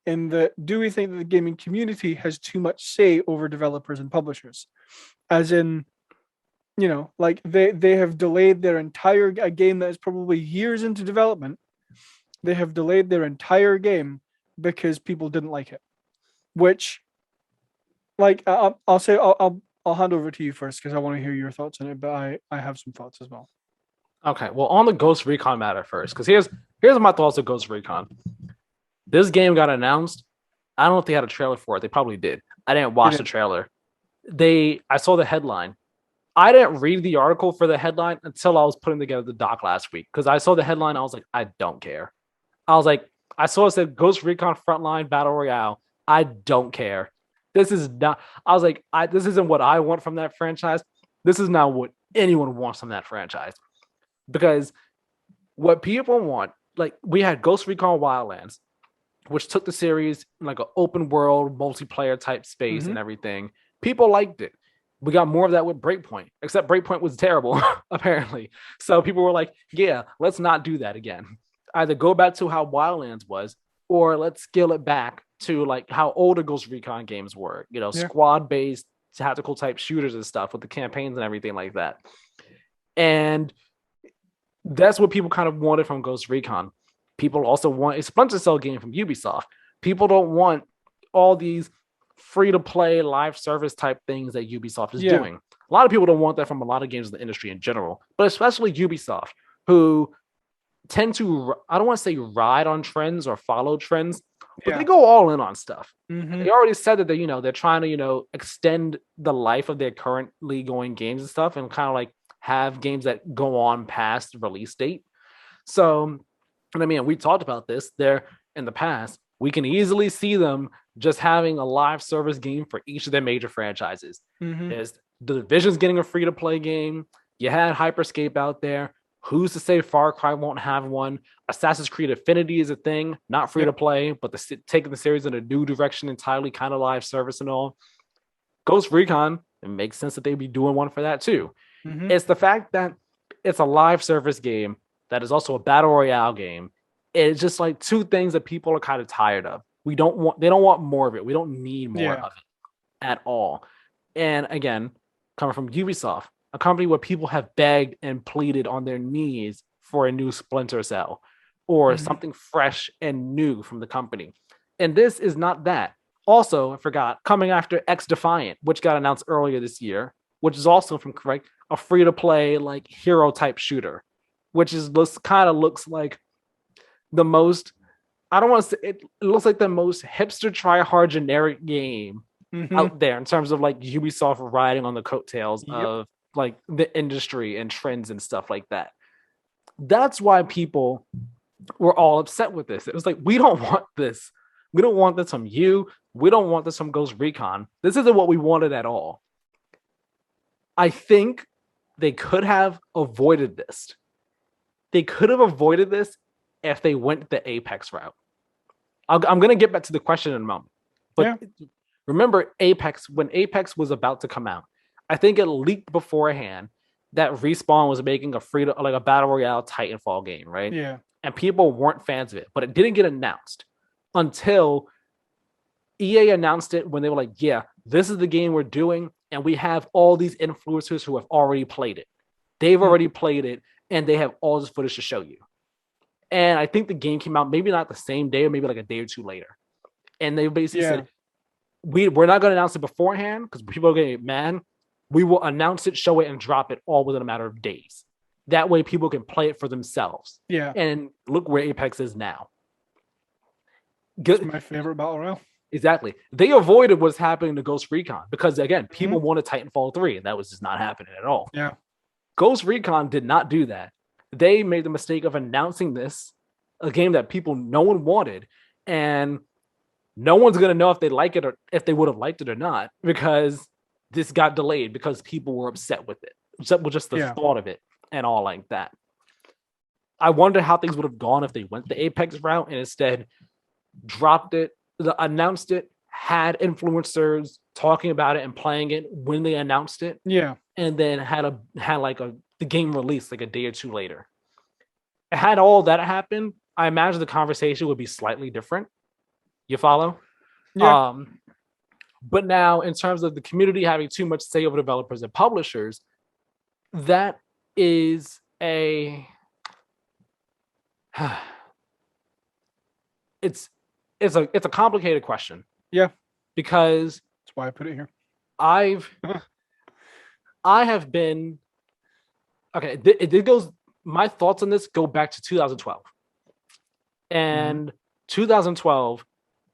In that, do we think that the gaming community has too much say over developers and publishers? As in, you know, like they have delayed their entire a game that is probably years into development. They have delayed their entire game because people didn't like it. Which, like, I'll say I'll hand over to you first because I want to hear your thoughts on it, but I have some thoughts as well. Okay, well, on the Ghost Recon matter first, because here's my thoughts of Ghost Recon. This game got announced. I don't know if they had a trailer for it. They probably did. I didn't watch the trailer. I saw the headline. I didn't read the article for the headline until I was putting together the doc last week, because I saw the headline. I was like, I don't care. I was like, I saw it said Ghost Recon Frontline Battle Royale. I don't care. This is not. I was like, this isn't what I want from that franchise. This is not what anyone wants from that franchise. Because what people want, like we had Ghost Recon Wildlands, which took the series in like an open world multiplayer type space and everything. People liked it. We got more of that with Breakpoint, except Breakpoint was terrible, apparently. So people were like, yeah, let's not do that again. Either go back to how Wildlands was, or let's scale it back to like how older Ghost Recon games were, you know, squad-based tactical type shooters and stuff with the campaigns and everything like that. And that's what people kind of wanted from Ghost Recon. People also want a Splinter Cell game from Ubisoft. People don't want all these free-to-play live service type things that Ubisoft is doing. A lot of people don't want that from a lot of games in the industry in general, but especially Ubisoft, who tend to, I don't want to say ride on trends or follow trends, but they go all in on stuff. They already said that they're trying to, extend the life of their currently going games and stuff, and kind of like have games that go on past release date. So, and I mean, we talked about this there in the past. We can easily see them just having a live service game for each of their major franchises. Is the Division's getting a free-to-play game? You had Hyperscape out there. Who's to say Far Cry won't have one? Assassin's Creed Affinity is a thing, not free-to-play, but taking the series in a new direction entirely, kind of live service and all. Ghost Recon, it makes sense that they'd be doing one for that too. It's the fact that it's a live service game that is also a battle royale game. It's just like two things that people are kind of tired of. They don't want more of it. We don't need more of it at all. And again, coming from Ubisoft, a company where people have begged and pleaded on their knees for a new Splinter Cell or something fresh and new from the company. And this is not that. Also, I forgot, coming after X Defiant, which got announced earlier this year, which is also from a free-to-play like hero type shooter, which is kind of looks like the most, I don't want to say, it looks like the most hipster try-hard generic game out there in terms of like Ubisoft riding on the coattails of like the industry and trends and stuff like that. That's why people were all upset with this. It was like, we don't want this. We don't want this from you. We don't want this from Ghost Recon. This isn't what we wanted at all. I think they could have avoided this. They could have avoided this if they went the Apex route. I'm going to get back to the question in a moment. But remember Apex, when Apex was about to come out, I think it leaked beforehand that Respawn was making a battle royale Titanfall game, right? Yeah. And people weren't fans of it, but it didn't get announced until EA announced it when they were like, yeah, this is the game we're doing, and we have all these influencers who have already played it. They've already played it, and they have all this footage to show you. And I think the game came out maybe not the same day, or maybe like a day or two later. And they basically said, we're not going to announce it beforehand because people are going to get mad. We will announce it, show it, and drop it all within a matter of days. That way people can play it for themselves. Yeah. And look where Apex is now. It's my favorite battle royale. Exactly. They avoided what's happening to Ghost Recon because, again, people wanted Titanfall 3, and that was just not happening at all. Yeah. Ghost Recon did not do that. They made the mistake of announcing this, a game that no one wanted, and no one's going to know if they like it or if they would have liked it or not, because this got delayed because people were upset with it, upset with just the thought of it and all like that. I wonder how things would have gone if they went the Apex route and instead dropped it, announced it, had influencers talking about it and playing it when they announced it. Yeah. And then had the game released like a day or two later. Had all that happened, I imagine the conversation would be slightly different. You follow? Yeah. But now, in terms of the community having too much say over developers and publishers, that is it's a complicated question. Yeah. Because that's why I put it here. I have been okay. It goes. My thoughts on this go back to 2012, and 2012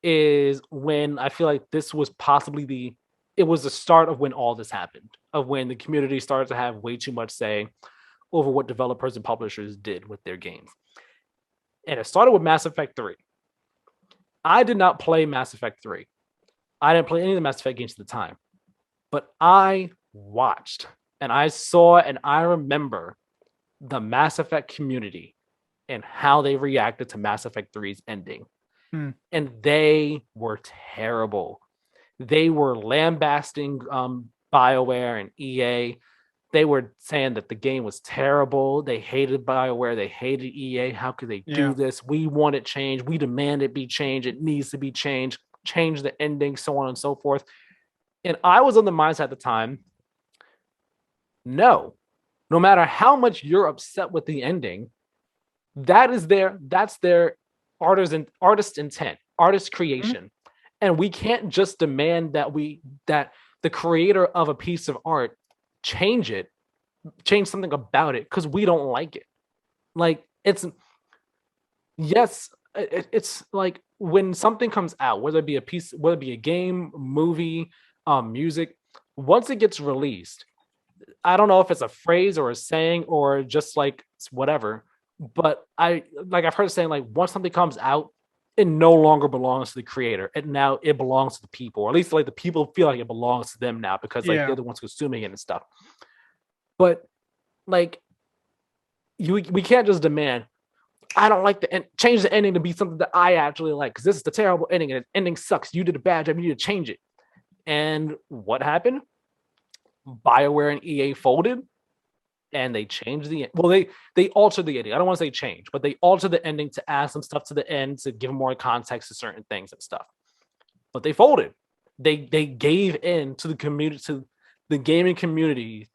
is when I feel like this was possibly it was the start of when all this happened, of when the community started to have way too much say over what developers and publishers did with their games. And it started with Mass Effect 3. I did not play Mass Effect 3. I didn't play any of the Mass Effect games at the time, but I watched and I saw and I remember the Mass Effect community and how they reacted to Mass Effect 3's ending. And they were terrible. They were lambasting BioWare and EA. They were saying that the game was terrible. They hated BioWare. They hated EA. How could they do this? We want it changed. We demand it be changed. It needs to be changed. Change the ending, so on and so forth. And I was on the mindset at the time, no matter how much you're upset with the ending, that's their artist intent, artist creation. And we can't just demand that the creator of a piece of art change something about it because we don't like it. Like it's like when something comes out, whether it be a game, movie, music, once it gets released, I don't know if it's a phrase or a saying or just like whatever, but I've heard saying like once something comes out, it no longer belongs to the creator. And now it belongs to the people, or at least like the people feel like it belongs to them now because like they're the ones consuming it and stuff. But like we can't just demand, I don't like change the ending to be something that I actually like because this is the terrible ending and the ending sucks. You did a bad job. You need to change it. And what happened? BioWare and EA folded and they changed they altered the ending. I don't want to say change, but they altered the ending to add some stuff to the end to give more context to certain things and stuff. But they folded. They gave in to the community, to the gaming community,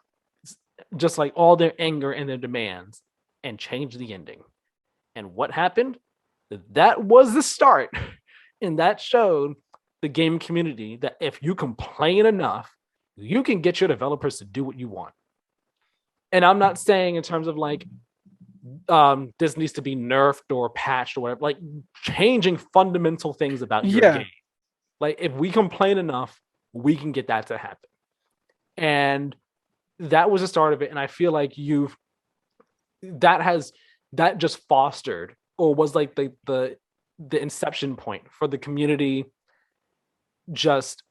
just like all their anger and their demands, and changed the ending. And what happened? That was the start. And that showed the gaming community that if you complain enough, you can get your developers to do what you want. And I'm not saying in terms of like this needs to be nerfed or patched or whatever, like changing fundamental things about your game. Like if we complain enough, we can get that to happen. And that was the start of it. And I feel like that just fostered or was like the inception point for the community just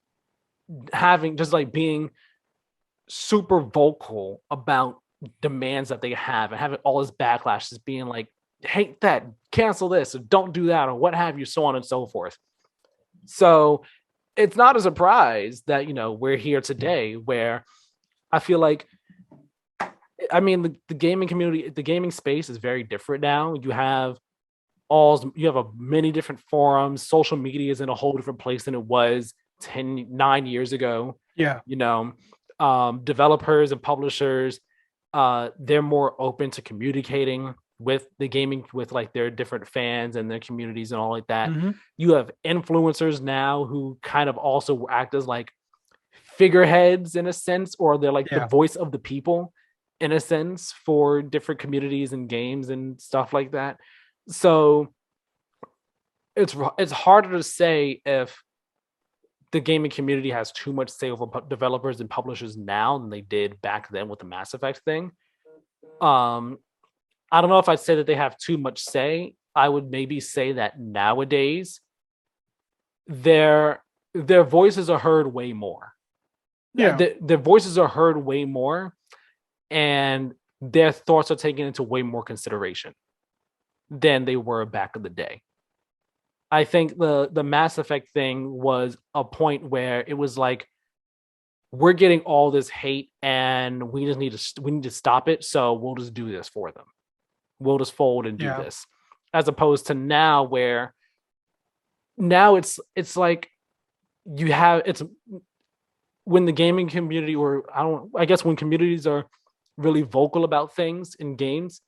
being super vocal about demands that they have and having all this backlash, just being like, hate that, cancel this, or don't do that, or what have you, so on and so forth. So it's not a surprise that, we're here today where I feel like, I mean, the gaming community, the gaming space is very different now. You have many different forums. Social media is in a whole different place than it was 9 years ago. Yeah. Developers and publishers, they're more open to communicating with the gaming, with like their different fans and their communities and all like that. Mm-hmm. You have influencers now who kind of also act as like figureheads in a sense, or they're like the voice of the people in a sense for different communities and games and stuff like that. So it's harder to say if the gaming community has too much say over developers and publishers now than they did back then with the Mass Effect thing. I don't know if I'd say that they have too much say. I would maybe say that nowadays their voices are heard way more. Yeah. Their voices are heard way more, and their thoughts are taken into way more consideration than they were back in the day. I think the Mass Effect thing was a point where it was like, we're getting all this hate and we need to stop it. So we'll just do this for them. We'll just fold and do this, as opposed to now, where now it's like it's when the gaming community, or I guess when communities are really vocal about things in games,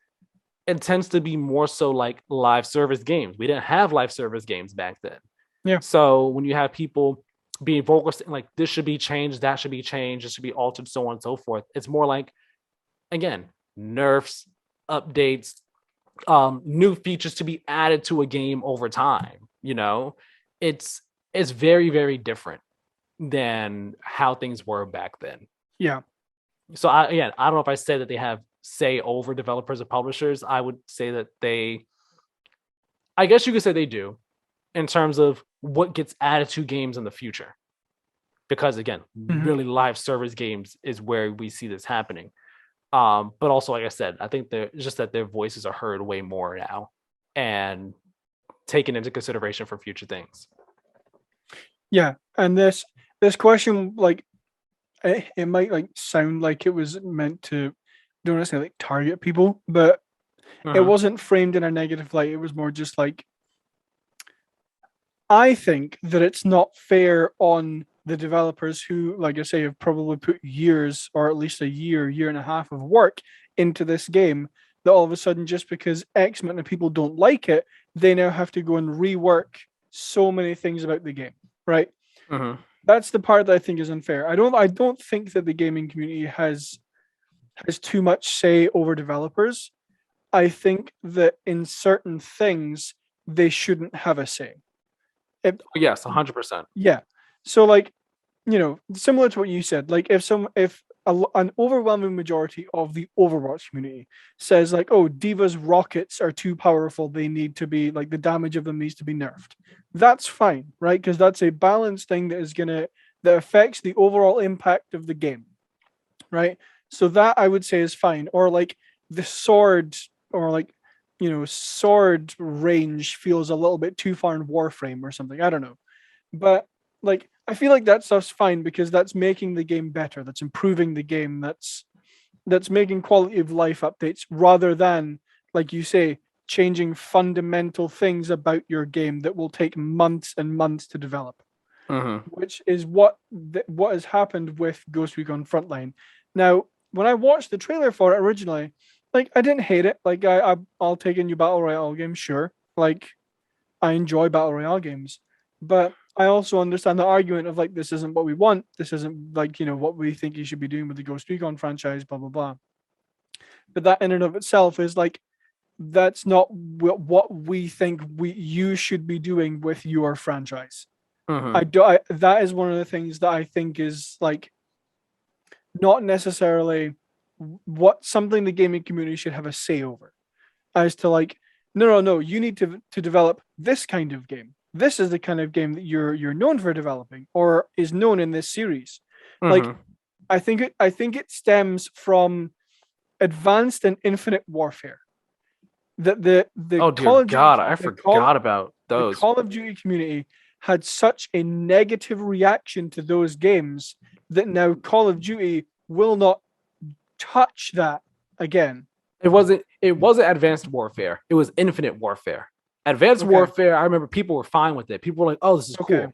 it tends to be more so like live service games. We didn't have live service games back then. Yeah. So when you have people being vocal, like this should be changed, that should be changed, it should be altered, so on and so forth. It's more like, again, nerfs, updates, new features to be added to a game over time. It's very, very different than how things were back then. Yeah. So I don't know if I say that they have say over developers or publishers. I would say that I guess you could say they do, in terms of what gets added to games in the future. Because again, really live service games is where we see this happening. But also, like I said, I think it's just that their voices are heard way more now and taken into consideration for future things. Yeah, and this question, like, it might like sound like it was meant to, don't necessarily like target people, but it wasn't framed in a negative light. It was more just like, I think that it's not fair on the developers who, like I say, have probably put years, or at least a year and a half of work into this game, that all of a sudden, just because X amount of people don't like it, they now have to go and rework so many things about the game, right? That's the part that I think is unfair. I don't think that the gaming community has too much say over developers. I think that in certain things they shouldn't have a say. Yes, 100%. Yeah. So like, similar to what you said, like if an overwhelming majority of the Overwatch community says like, oh, D.Va's rockets are too powerful, they need to be, like, the damage of them needs to be nerfed. That's fine, right? Because that's a balanced thing that affects the overall impact of the game, right? So that I would say is fine. Or like the sword, or like, sword range feels a little bit too far in Warframe or something. I don't know. But like, I feel like that stuff's fine because that's making the game better. That's improving the game. That's making quality of life updates, rather than, like you say, changing fundamental things about your game that will take months and months to develop. Which is what has happened with Ghost Recon Frontline. Now, when I watched the trailer for it originally, like, I didn't hate it. Like, I'll take a new battle royale game, sure. Like, I enjoy battle royale games, but I also understand the argument of like, this isn't what we want. This isn't like, what we think you should be doing with the Ghost Recon franchise, blah blah blah. But that in and of itself is like, that's not what we think you should be doing with your franchise. That is one of the things that I think is like not necessarily something the gaming community should have a say over, as to like, no, you need to develop this kind of game. This is the kind of game that you're known for developing, or is known in this series. Like, I think it stems from Advanced and Infinite Warfare. That the oh dear God, I forgot about those. The Call of Duty community had such a negative reaction to those games that now Call of Duty will not touch that again. It wasn't Advanced Warfare. It was Infinite Warfare. Advanced Warfare, I remember people were fine with it. People were like, oh, this is cool.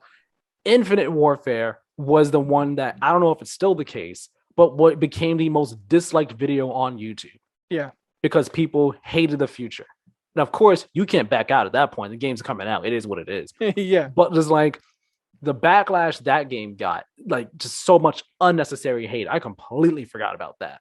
Infinite Warfare was the one that, I don't know if it's still the case, but what became the most disliked video on YouTube. Yeah. Because people hated the future. And of course, you can't back out at that point. The game's coming out. It is what it is. Yeah. But just like the backlash that game got, like just so much unnecessary hate. I completely forgot about that.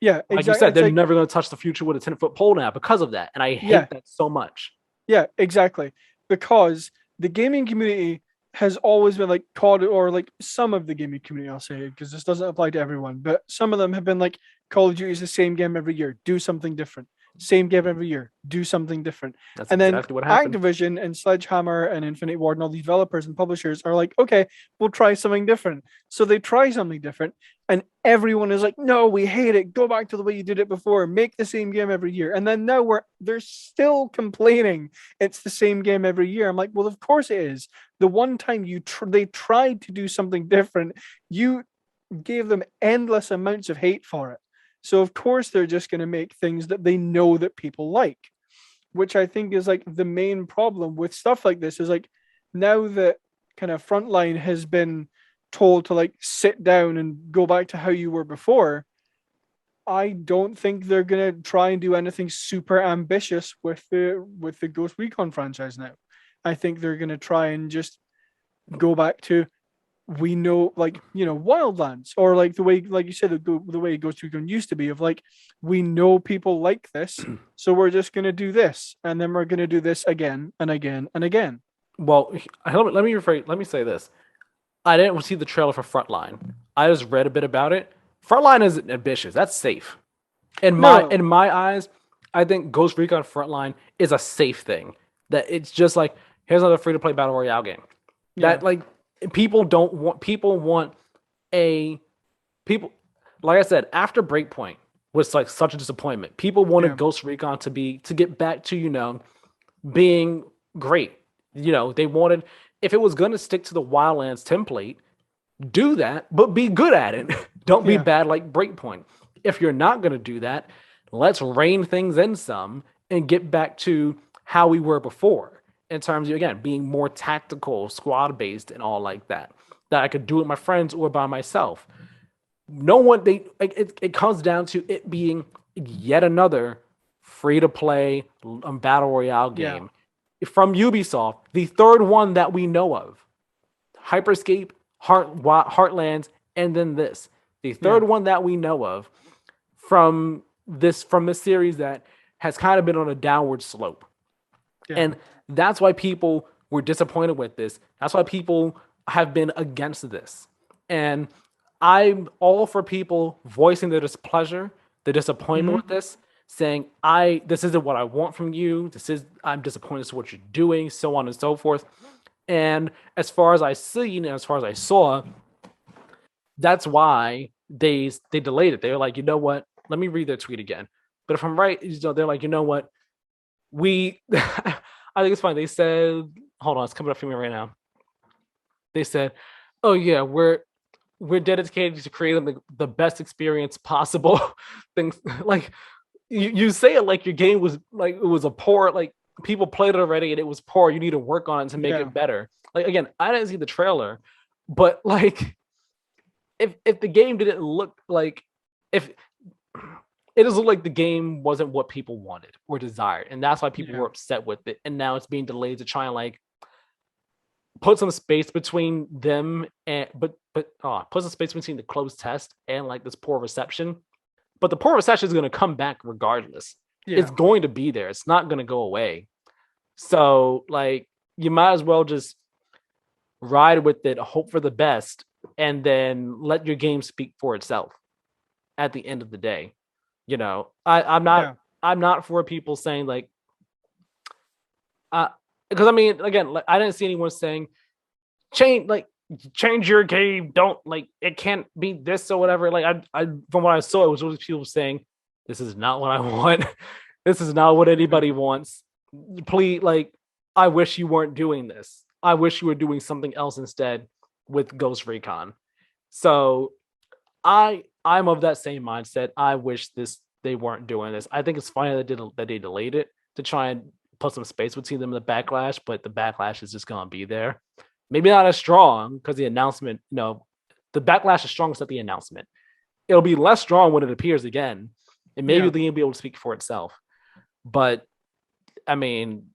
Yeah, like you said, they're never going to touch the future with a 10-foot pole now because of that. And I hate that so much. Yeah, exactly. Because the gaming community has always been like called, or like some of the gaming community, I'll say, because this doesn't apply to everyone, but some of them have been like, Call of Duty is the same game every year, do something different. Same game every year, do something different. That's and exactly then what happened. Activision and Sledgehammer and Infinite Ward and all these developers and publishers are like, okay, we'll try something different. So they try something different, and everyone is like, no, we hate it. Go back to the way you did it before. Make the same game every year. And then now they're still complaining it's the same game every year. I'm like, well, of course it is. The one time they tried to do something different, you gave them endless amounts of hate for it. So of course they're just going to make things that they know that people like, which I think is like the main problem with stuff like this. Is like, now that kind of Frontline has been told to like sit down and go back to how you were before, I don't think they're going to try and do anything super ambitious with the Ghost Recon franchise now. I think they're going to try and just go back to, we know, like, you know, Wildlands, or like the way, like you said, the way Ghost Recon used to be, of like, we know people like this, so we're just going to do this, and then we're going to do this again and again and again. Well, let me say this. I didn't see the trailer for Frontline. I just read a bit about it. Frontline isn't ambitious. That's safe. In my eyes, I think Ghost Recon Frontline is a safe thing. That it's just like, here's another free-to-play battle royale game. That like, people want like I said, after Breakpoint was like such a disappointment. People wanted Ghost Recon to get back to, you know, being great. You know, they wanted, if it was going to stick to the Wildlands template, do that, but be good at it. Don't be bad like Breakpoint. If you're not going to do that, let's rein things in some and get back to how we were before, in terms of, again, being more tactical, squad-based, and all like that. That I could do with my friends or by myself. It comes down to it being yet another free-to-play battle royale game from Ubisoft, the third one that we know of. Hyperscape, Heartlands, and then this. The third one that we know of from this series that has kind of been on a downward slope. And that's why people were disappointed with this. That's why people have been against this. And I'm all for people voicing their displeasure, their disappointment with this, saying, this isn't what I want from you. I'm disappointed with what you're doing, so on and so forth. And as far as I seen, and as far as I saw, that's why they delayed it. They were like, you know what? Let me read their tweet again. But if I'm right, they're like, you know what? I think it's funny. They said, hold on, it's coming up for me right now. They said, oh yeah, we're dedicated to creating the best experience possible. Things like, you say it like your game was like, it was a poor, like, people played it already and it was poor. You need to work on it to make it better. Like, again, I didn't see the trailer, but like, if the game didn't look like, if it doesn't look like the game wasn't what people wanted or desired, and that's why people were upset with it. And now it's being delayed to try and like put some space between them and put some space between the closed test and like this poor reception. But the poor reception is going to come back regardless. It's going to be there. It's not going to go away. So like, you might as well just ride with it, hope for the best, and then let your game speak for itself at the end of the day. You know, I'm not for people saying like, because I mean, again, like, I didn't see anyone saying change your game. Don't, like, it can't be this or whatever. Like, I from what I saw, it was always people saying, this is not what I want. This is not what anybody wants. Please, like, I wish you weren't doing this. I wish you were doing something else instead with Ghost Recon. So I'm of that same mindset. I wish they weren't doing this. I think it's funny that they delayed it to try and put some space between them and the backlash, but the backlash is just gonna be there. Maybe not as strong because the announcement, the backlash is strongest at the announcement. It'll be less strong when it appears again, and maybe the game will be able to speak for itself. But I mean,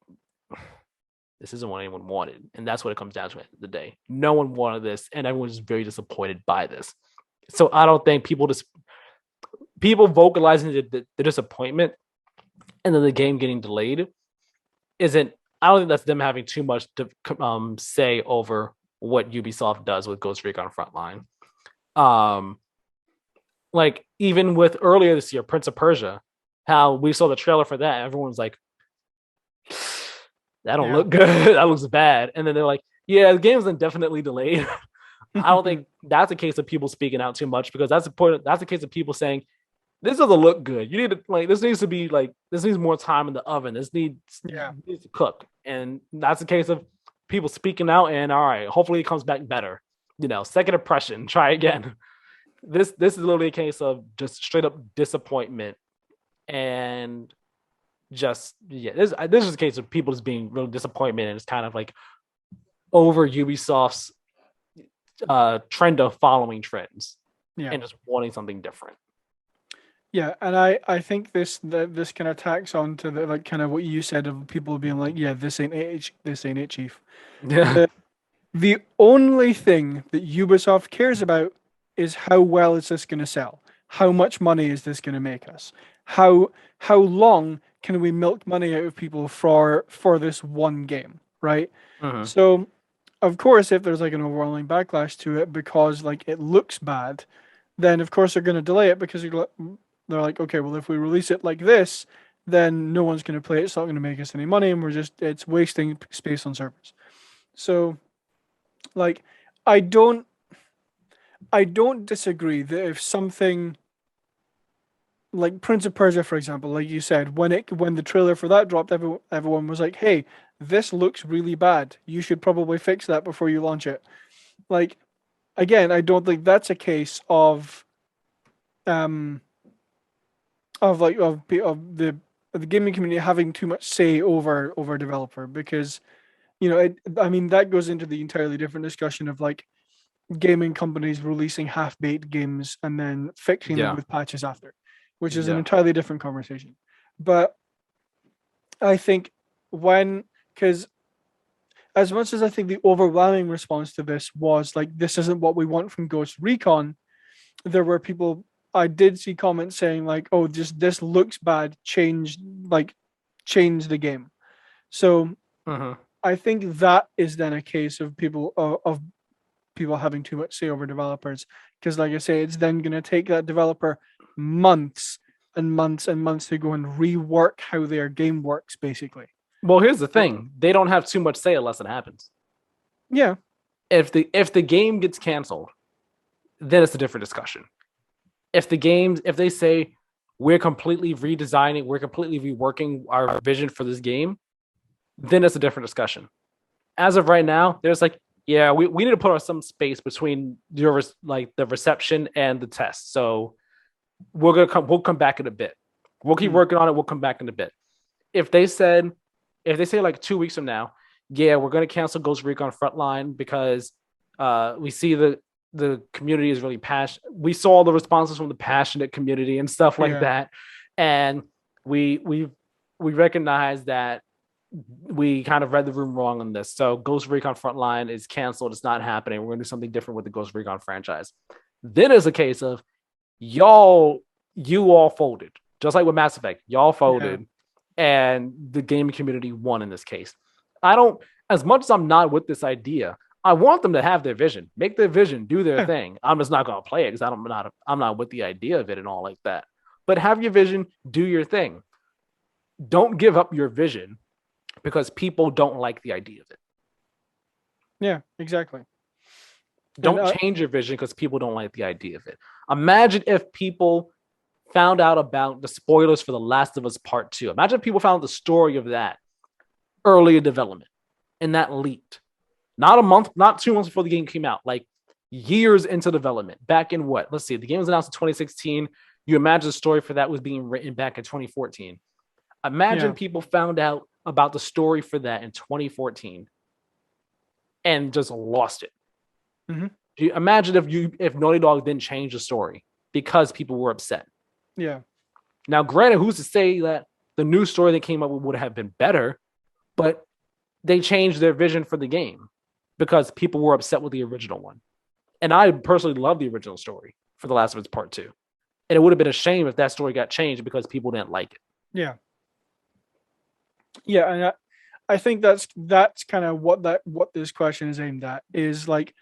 this isn't what anyone wanted, and that's what it comes down to at the end of the day. No one wanted this, and everyone's very disappointed by this. So I don't think people vocalizing the disappointment and then the game getting delayed isn't. I don't think that's them having too much to say over what Ubisoft does with Ghost Recon Frontline. Like even with earlier this year, Prince of Persia, how we saw the trailer for that, everyone's like, that don't look good. That looks bad. And then they're like, yeah, the game's indefinitely delayed. I don't think that's a case of people speaking out too much, because that's important. That's a case of people saying, this doesn't look good. You need to this needs more time in the oven. This needs to cook. And that's a case of people speaking out and all right, hopefully it comes back better. Second impression, try again. This is literally a case of just straight up disappointment and just this is a case of people just being really disappointment, and it's kind of like over Ubisoft's trend of following trends and just wanting something different. Yeah, and I think this kind of tacks on to the kind of what you said of people being like, yeah, this ain't it, Chief. Yeah. The only thing that Ubisoft cares about is how well is this going to sell? How much money is this going to make us? How long can we milk money out of people for this one game, right? Mm-hmm. So, of course, if there's like an overwhelming backlash to it because like it looks bad, then of course they're going to delay it because they're like, okay, well, if we release it like this, then no one's going to play it. It's not going to make us any money, and it's wasting space on servers. So, like, I don't disagree that if something like Prince of Persia, for example, like you said, when the trailer for that dropped, everyone was like, "Hey, this looks really bad. You should probably fix that before you launch it." Like, again, I don't think that's a case of the gaming community having too much say over developer, because that goes into the entirely different discussion of like gaming companies releasing half-baked games and then fixing them with patches after, which is an entirely different conversation. But I think because as much as I think the overwhelming response to this was like, this isn't what we want from Ghost Recon, there were people, I did see comments saying like, oh, just this looks bad, change the game. So I think that is then a case of people having too much say over developers, because like I say, it's then going to take that developer months and months and months to go and rework how their game works, basically. Well, here's the thing. They don't have too much say unless it happens. Yeah. If the game gets canceled, then it's a different discussion. If they say we're completely redesigning, we're completely reworking our vision for this game, then it's a different discussion. As of right now, there's like, yeah, we need to put some space between the reception and the test. So we'll come back in a bit. We'll keep working on it. We'll come back in a bit. If they say like 2 weeks from now, yeah, we're going to cancel Ghost Recon Frontline because we see the community is really passionate. We saw the responses from the passionate community and stuff like that, and we recognize that we kind of read the room wrong on this. So Ghost Recon Frontline is canceled. It's not happening. We're going to do something different with the Ghost Recon franchise. Then it's a case of you all folded, just like with Mass Effect. Y'all folded, and the gaming community won in this case. As much as I'm not with this idea, I want them to have their vision, make their vision, do their thing. I'm just not going to play it because I'm not with the idea of it and all like that. But have your vision, do your thing. Don't give up your vision because people don't like the idea of it. Yeah, exactly. Don't change your vision because people don't like the idea of it. Imagine if people found out about the spoilers for The Last of Us Part 2. Imagine if people found the story of that early in development and that leaked. Not a month, not 2 months before the game came out. Like years into development. Back in what? Let's see. The game was announced in 2016. You imagine the story for that was being written back in 2014. Imagine people found out about the story for that in 2014 and just lost it. Mm-hmm. Imagine if Naughty Dog didn't change the story because people were upset. Yeah. Now, granted, who's to say that the new story they came up with would have been better, but they changed their vision for the game because people were upset with the original one. And I personally love the original story for The Last of Us Part 2. And it would have been a shame if that story got changed because people didn't like it. Yeah. Yeah, and I think that's kind of what this question is aimed at, is like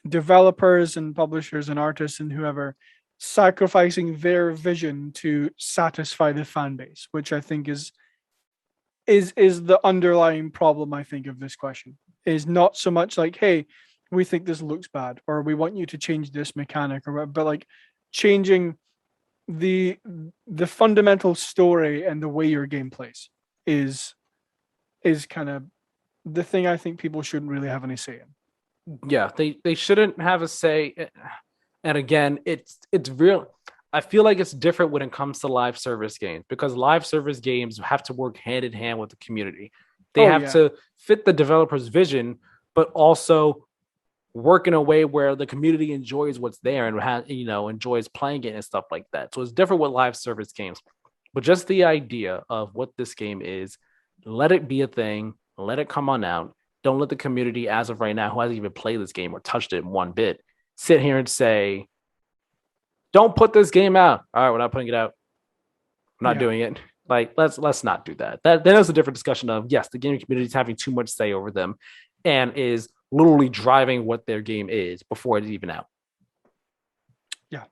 developers and publishers and artists and whoever sacrificing their vision to satisfy the fan base, which I think is the underlying problem, I think, of this question. Is not so much like, hey, we think this looks bad, or we want you to change this mechanic, or but like changing the fundamental story and the way your game plays is kind of the thing I think people shouldn't really have any say in. Yeah, they shouldn't have a say. And again, it's real. I feel like it's different when it comes to live service games because live service games have to work hand in hand with the community. They have to fit the developer's vision, but also work in a way where the community enjoys what's there and enjoys playing it and stuff like that. So it's different with live service games. But just the idea of what this game is, let it be a thing, let it come on out. Don't let the community, as of right now, who hasn't even played this game or touched it one bit, sit here and say, don't put this game out. All right, we're not putting it out. I'm not doing it. Like, let's not do that. That is a different discussion of, yes, the gaming community is having too much say over them and is literally driving what their game is before it's even out. Yeah.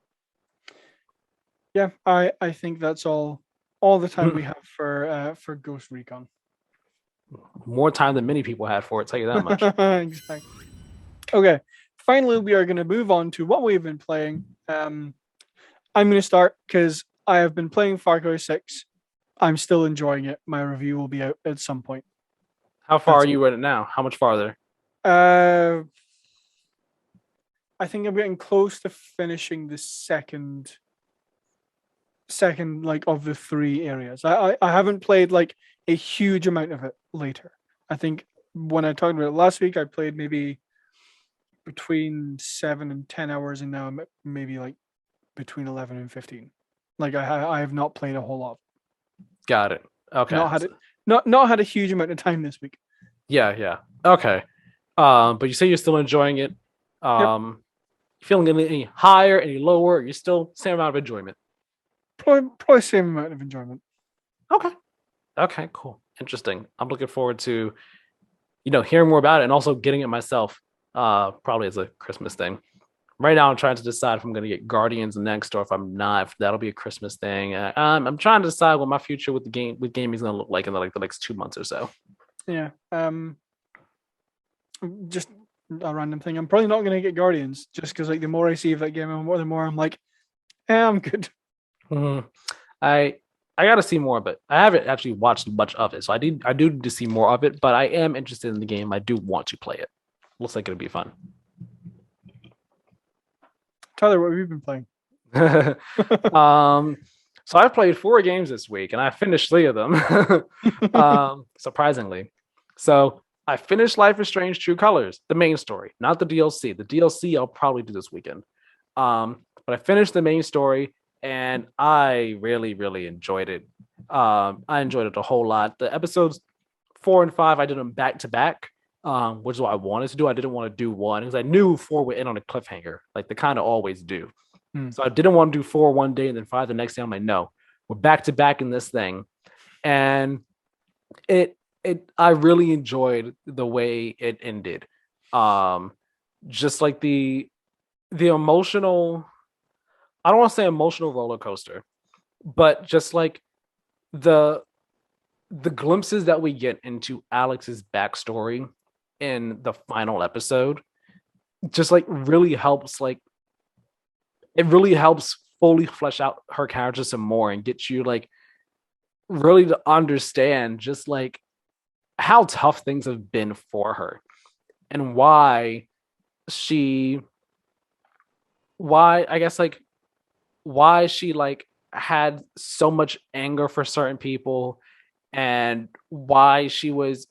Yeah, I think that's all the time we have for Ghost Recon. More time than many people had for it, tell you that much. Exactly. Okay. Finally, we are going to move on to what we've been playing. I'm going to start because I have been playing Far Cry 6. I'm still enjoying it. My review will be out at some point. How far are you in it now? How much farther? I think I'm getting close to finishing the second like of the three areas. I haven't played like a huge amount of it later. I think when I talked about it last week, I played maybe between 7 and 10 hours, and now I'm maybe like between 11 and 15. Like I have not played a whole lot. Got it. Okay. Not had a huge amount of time this week. Yeah. Okay. But you say you're still enjoying it. Feeling any higher, any lower? You're still same amount of enjoyment. Probably same amount of enjoyment. Okay, cool. Interesting. I'm looking forward to, hearing more about it and also getting it myself. Probably as a Christmas thing. Right now, I'm trying to decide if I'm going to get Guardians next or if I'm not. If that'll be a Christmas thing. I'm trying to decide what my future with gaming is going to look like in the next 2 months or so. Yeah. Just a random thing. I'm probably not going to get Guardians just because the more I see of that game, the more I'm like, I'm good. Mm-hmm. I got to see more of it. I haven't actually watched much of it, so I do need to see more of it. But I am interested in the game. I do want to play it. Looks like it'll be fun. Tyler, what have you been playing? So I've played 4 games this week, and I finished 3 of them. Surprisingly, so I finished Life is Strange: True Colors, the main story, not the DLC. The DLC I'll probably do this weekend. But I finished the main story. And I really, really enjoyed it. I enjoyed it a whole lot. The episodes 4 and 5, I did them back to back, which is what I wanted to do. I didn't want to do 1 because I knew 4 would end on a cliffhanger, like they kind of always do. So I didn't want to do 4 one day and then 5 the next day. I'm like, no, we're back to back in this thing. And I really enjoyed the way it ended. Just like the emotional, I don't want to say emotional roller coaster, but just like the glimpses that we get into Alex's backstory in the final episode just really helps, it really helps fully flesh out her character some more and get you really to understand just how tough things have been for her and why she why, I guess, like, why she like had so much anger for certain people, and why she was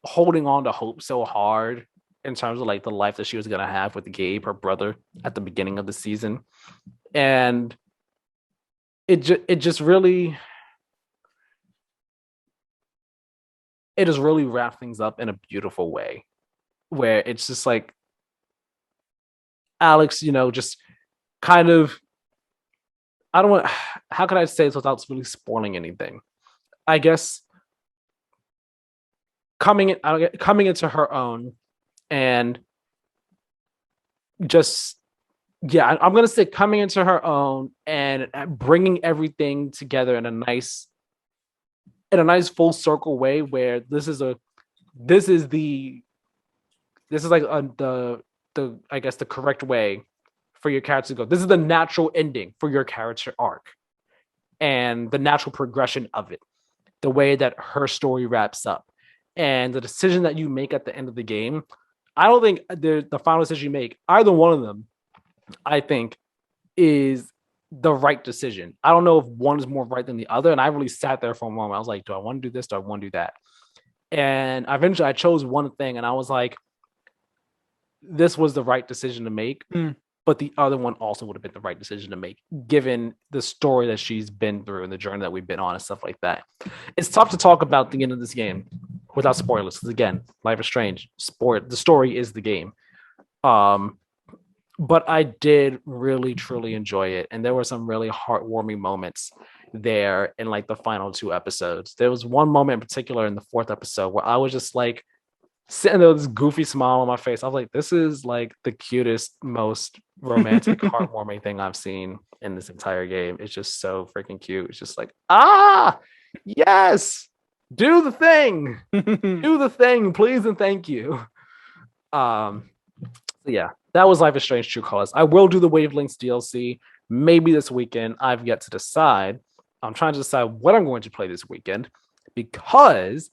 holding on to hope so hard in terms of like the life that she was gonna have with Gabe, her brother, at the beginning of the season. And it just really, it just really wrapped things up in a beautiful way, where it's just like Alex, just kind of, I don't want, how can I say this without really spoiling anything? I guess coming into her own, and just, yeah, I'm gonna say coming into her own and bringing everything together in a nice full circle way, where this is like the I guess the correct way for your character to go. This is the natural ending for your character arc and the natural progression of it, the way that her story wraps up, and the decision that you make at the end of the game. I don't think the final decision you make, either one of them, I think, is the right decision. I don't know if one is more right than the other. And I really sat there for a moment. I was like, do I want to do this? Do I want to do that? And eventually I chose one thing, and I was like, this was the right decision to make. But the other one also would have been the right decision to make, given the story that she's been through and the journey that we've been on and stuff like that. It's tough to talk about the end of this game without spoilers, because again, Life is Strange. The story is the game. But I did really, truly enjoy it. And there were some really heartwarming moments there in like the final 2 episodes. There was one moment in particular in the 4th episode where I was just like sitting there with this goofy smile on my face. I was like, this is like the cutest, most romantic, heartwarming thing I've seen in this entire game. It's just so freaking cute. It's just like, yes, do the thing. Do the thing, please and thank you. Yeah, that was Life is Strange True Colors. I will do the Wavelengths DLC maybe this weekend. I've yet to decide. I'm trying to decide what I'm going to play this weekend, because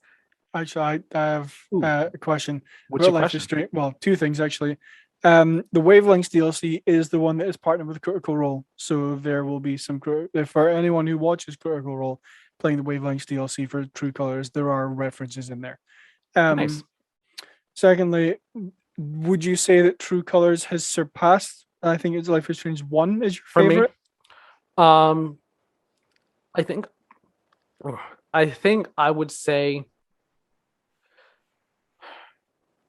actually, I have a question. What's your Life question? is Strange. Well, 2 things actually. The Wavelengths DLC is the one that is partnered with Critical Role, so there will be some for anyone who watches Critical Role playing the Wavelengths DLC for True Colors. There are references in there. Nice. Secondly, would you say that True Colors has surpassed? I think it's Life is Strange 1 is your favorite. For me, I think I would say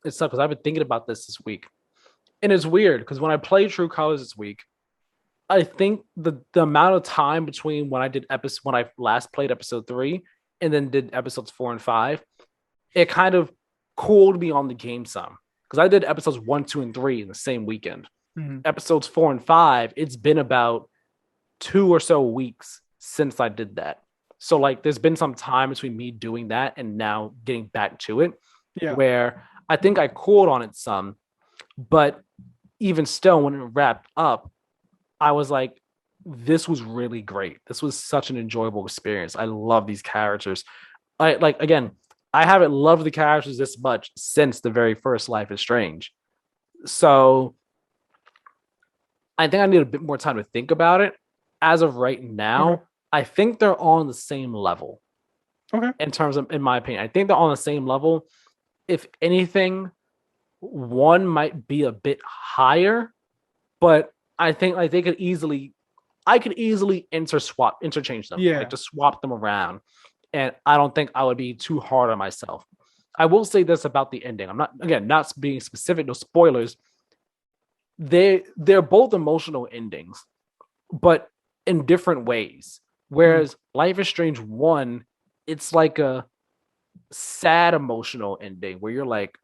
it's tough because I've been thinking about this week, and it's weird because when I played True Colors this week, I think the amount of time between when I last played episode 3 and then did episodes 4 and 5, it kind of cooled me on the game some, because I did episodes 1, 2, and 3 in the same weekend. Episodes 4 and 5, it's been about 2 or so weeks since I did that. So like there's been some time between me doing that and now getting back to it, where I think I cooled on it some. But even still, when it wrapped up, I was like, this was really great. This was such an enjoyable experience. I love these characters. I haven't loved the characters this much since the very first Life is Strange. So I think I need a bit more time to think about it. As of right now, I think they're on the same level. Okay. In terms of, in my opinion, I think they're on the same level. If anything, one might be a bit higher, but I think like I could easily interchange them. Yeah. Like to swap them around. And I don't think I would be too hard on myself. I will say this about the ending. I'm not being specific, no spoilers. They're both emotional endings, but in different ways. Whereas Life is Strange 1, it's like a sad emotional ending where you're like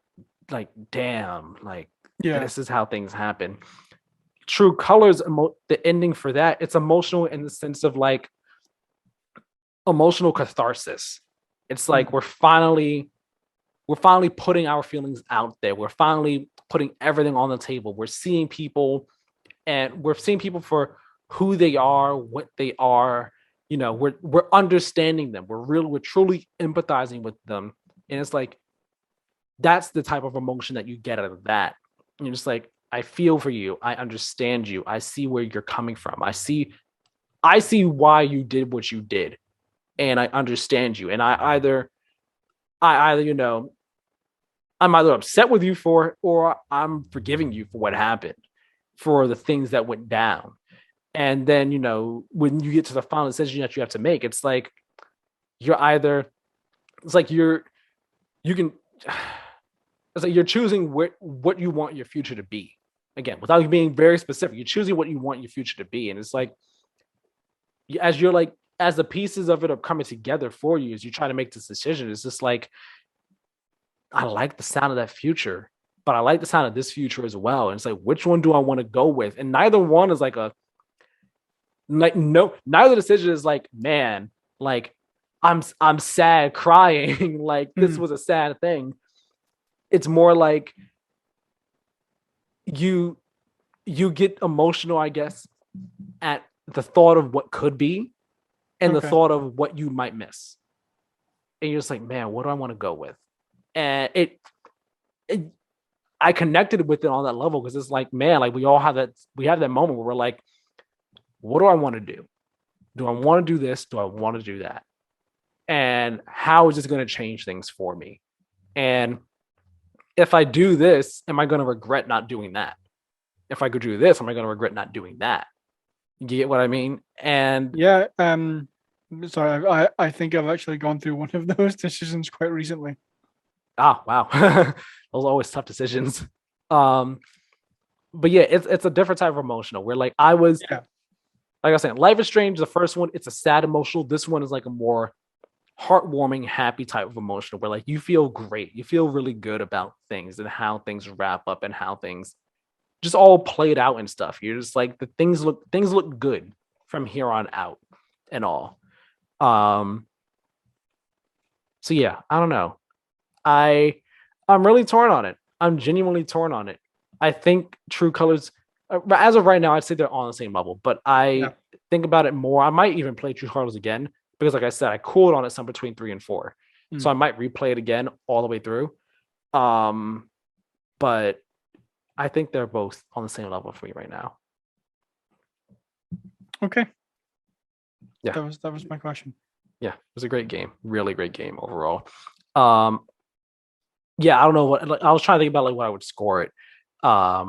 damn, like this is how things happen. True Colors, the ending for that, it's emotional in the sense of like emotional catharsis. It's like we're finally putting our feelings out there. We're finally putting everything on the table. We're seeing people, and we're seeing people for who they are, what they are. You know, we're understanding them. We're truly empathizing with them. And it's like, that's the type of emotion that you get out of that. And you're just like, I feel for you. I understand you. I see where you're coming from. I see why you did what you did, and I understand you. And I either, I'm either upset with you for it, or I'm forgiving you for what happened, for the things that went down. And then, when you get to the final decision that you have to make, it's like you're either, it's like you can, it's like you're choosing what you want your future to be. Again, without being very specific, you're choosing what you want your future to be. And it's like, as the pieces of it are coming together for you, as you try to make this decision, it's just like, I like the sound of that future, but I like the sound of this future as well. And it's like, which one do I want to go with? And neither one is neither decision is like, man, like I'm sad crying. Like this was a sad thing. It's more like you get emotional, I guess, at the thought of what could be and the thought of what you might miss. And you're just like, man, what do I want to go with? And I connected with it on that level because it's like, man, like we have that moment where we're like, what do I want to do? Do I want to do this? Do I want to do that? And how is this going to change things for me? And if I do this, am I going to regret not doing that? If I could do this, am I going to regret not doing that? You get what I mean? And yeah, sorry, I think I've actually gone through one of those decisions quite recently. Oh, wow. Those are always tough decisions. But yeah, it's a different type of emotional where like I was, like I was saying, Life is Strange, the first one, it's a sad emotional. This one is like a more heartwarming, happy type of emotional where like you feel great. You feel really good about things and how things wrap up and how things just all played out and stuff. You're just like, the things look good from here on out and all. So yeah, I don't know. I'm really torn on it. I'm genuinely torn on it. I think True Colors, as of right now, I'd say they're on the same level, but I think about it more. I might even play True Colors again because, like I said, I cooled on it some between 3 and 4. So I might replay it again all the way through. But I think they're both on the same level for me right now. Okay. Yeah. That was my question. Yeah, it was a great game. Really great game overall. Yeah, I don't know what, I was trying to think about like what I would score it. I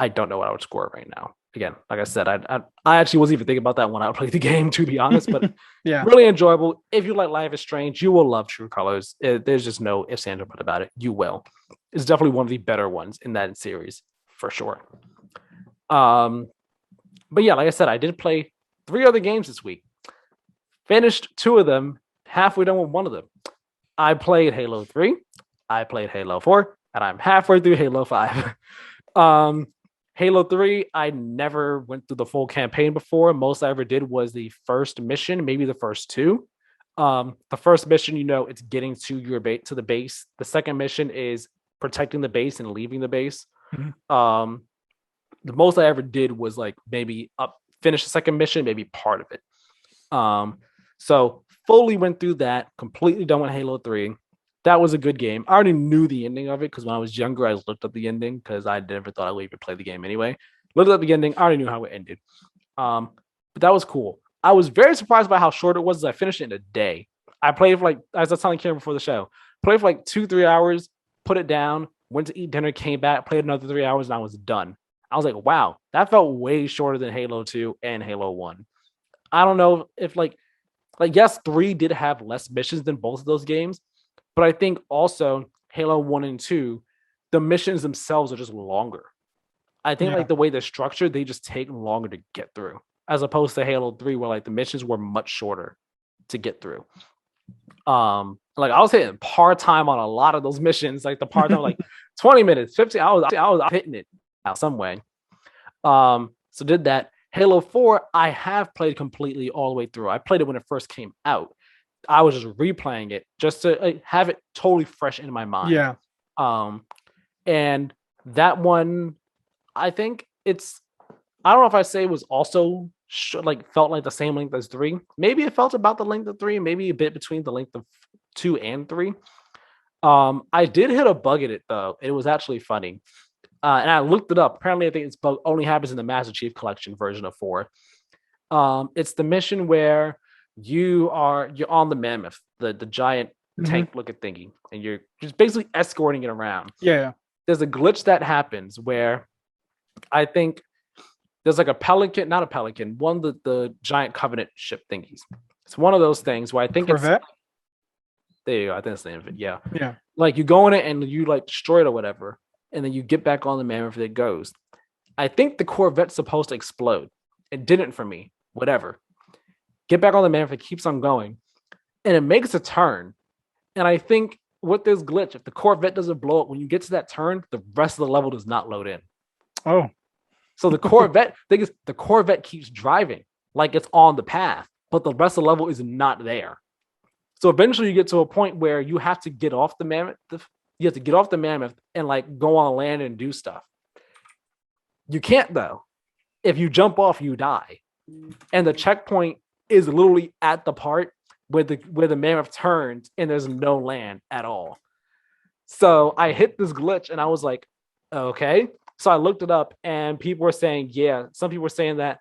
don't know what I would score it right now. Again, like I said, I actually wasn't even thinking about that when I played the game, to be honest. But yeah, really enjoyable. If you like Life is Strange, you will love True Colors. There's just no ifs, ands, or buts about it. You will. It's definitely one of the better ones in that series for sure. But yeah, like I said, I did play 3 other games this week. Finished 2 of them. Halfway done with 1 of them. I played Halo 3. I played Halo 4, and I'm halfway through Halo 5. Halo 3, I never went through the full campaign before. Most I ever did was the first mission, maybe the first 2. The first mission, it's getting to your to the base. The second mission is protecting the base and leaving the base. The most I ever did was like maybe finish the second mission, maybe part of it. So fully went through that, completely done with Halo 3. That was a good game. I already knew the ending of it because when I was younger, I looked up the ending because I never thought I would even play the game anyway. Looked up the ending. I already knew how it ended. But that was cool. I was very surprised by how short it was. I finished it in a day. I played for as I was telling Keiran before the show, played for 2-3 hours, put it down, went to eat dinner, came back, played another 3 hours, and I was done. I was like, wow, that felt way shorter than Halo 2 and Halo 1. I don't know if yes, 3 did have less missions than both of those games. But I think also Halo 1 and 2, the missions themselves are just longer. I think the way they're structured, they just take longer to get through, as opposed to Halo 3, where the missions were much shorter to get through. I was hitting par time on a lot of those missions. The par time 20 minutes, 50. I was hitting it out some way. So did that. Halo 4, I have played completely all the way through. I played it when it first came out. I was just replaying it just to have it totally fresh in my mind. Yeah. And that one, I think I don't know if I say it was also felt like the same length as 3. Maybe it felt about the length of 3, maybe a bit between the length of 2 and 3. I did hit a bug in it though. It was actually funny. And I looked it up. Apparently, I think it's only happens in the Master Chief Collection version of 4. It's the mission where you're on the Mammoth, the giant tank looking thingy, and you're just basically escorting it around. Yeah. There's a glitch that happens where I think there's like a Pelican, not a Pelican, one of the giant Covenant ship thingies. It's one of those things where I think Corvette? it's there you go. I think that's the name of it. Yeah. Yeah. Like you go in it and you like destroy it or whatever, and then you get back on the Mammoth and it goes. I think the Corvette's supposed to explode. It didn't for me. Whatever. Get back on the Mammoth, it keeps on going. And it makes a turn. And I think with this glitch, if the Corvette doesn't blow up, when you get to that turn, the rest of the level does not load in. Oh. So the Corvette, thing is, the Corvette keeps driving like it's on the path, but the rest of the level is not there. So eventually you get to a point where you have to get off the Mammoth. You have to get off the Mammoth and like go on land and do stuff. You can't though. If you jump off, you die. And the checkpoint is literally at the part where the Mammoth turns and there's no land at all. So I hit this glitch and I was like, okay. So I looked it up and people were saying, yeah, some people were saying that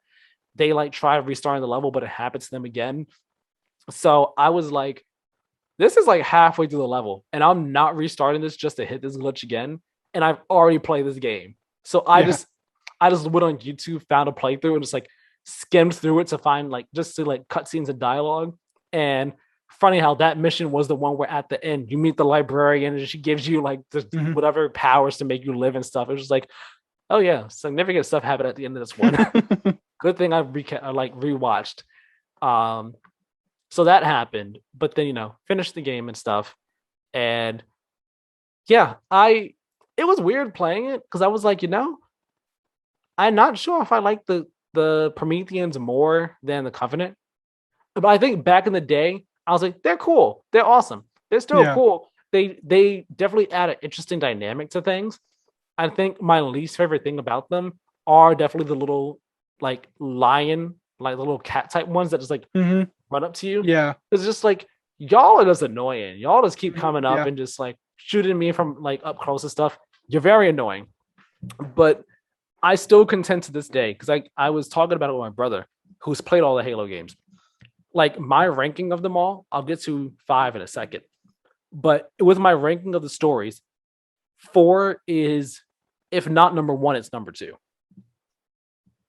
they like try restarting the level, but it happens to them again. So I was like, this is like halfway through the level and I'm not restarting this just to hit this glitch again. And I've already played this game. So I just went on YouTube, found a playthrough and just like skimmed through it to find like just to like cutscenes and dialogue. And funny how that mission was the one where at the end you meet the librarian and she gives you like the whatever powers to make you live and stuff. It was just like, oh yeah, significant stuff happened at the end of this one. Good thing I rewatched. So that happened, but then finished the game and stuff. And yeah, it was weird playing it because I was like, I'm not sure if I like the Prometheans more than the Covenant. But I think back in the day, I was like, they're cool. They're awesome. They're still cool. They definitely add an interesting dynamic to things. I think my least favorite thing about them are definitely the little like lion, like the little cat type ones that just like run up to you. Yeah. It's just like, y'all are just annoying. Y'all just keep coming up and just like shooting me from like up close and stuff. You're very annoying. But I still contend to this day because I was talking about it with my brother who's played all the Halo games. Like my ranking of them all, I'll get to 5 in a second. But with my ranking of the stories, 4 is, if not number 1, it's number 2.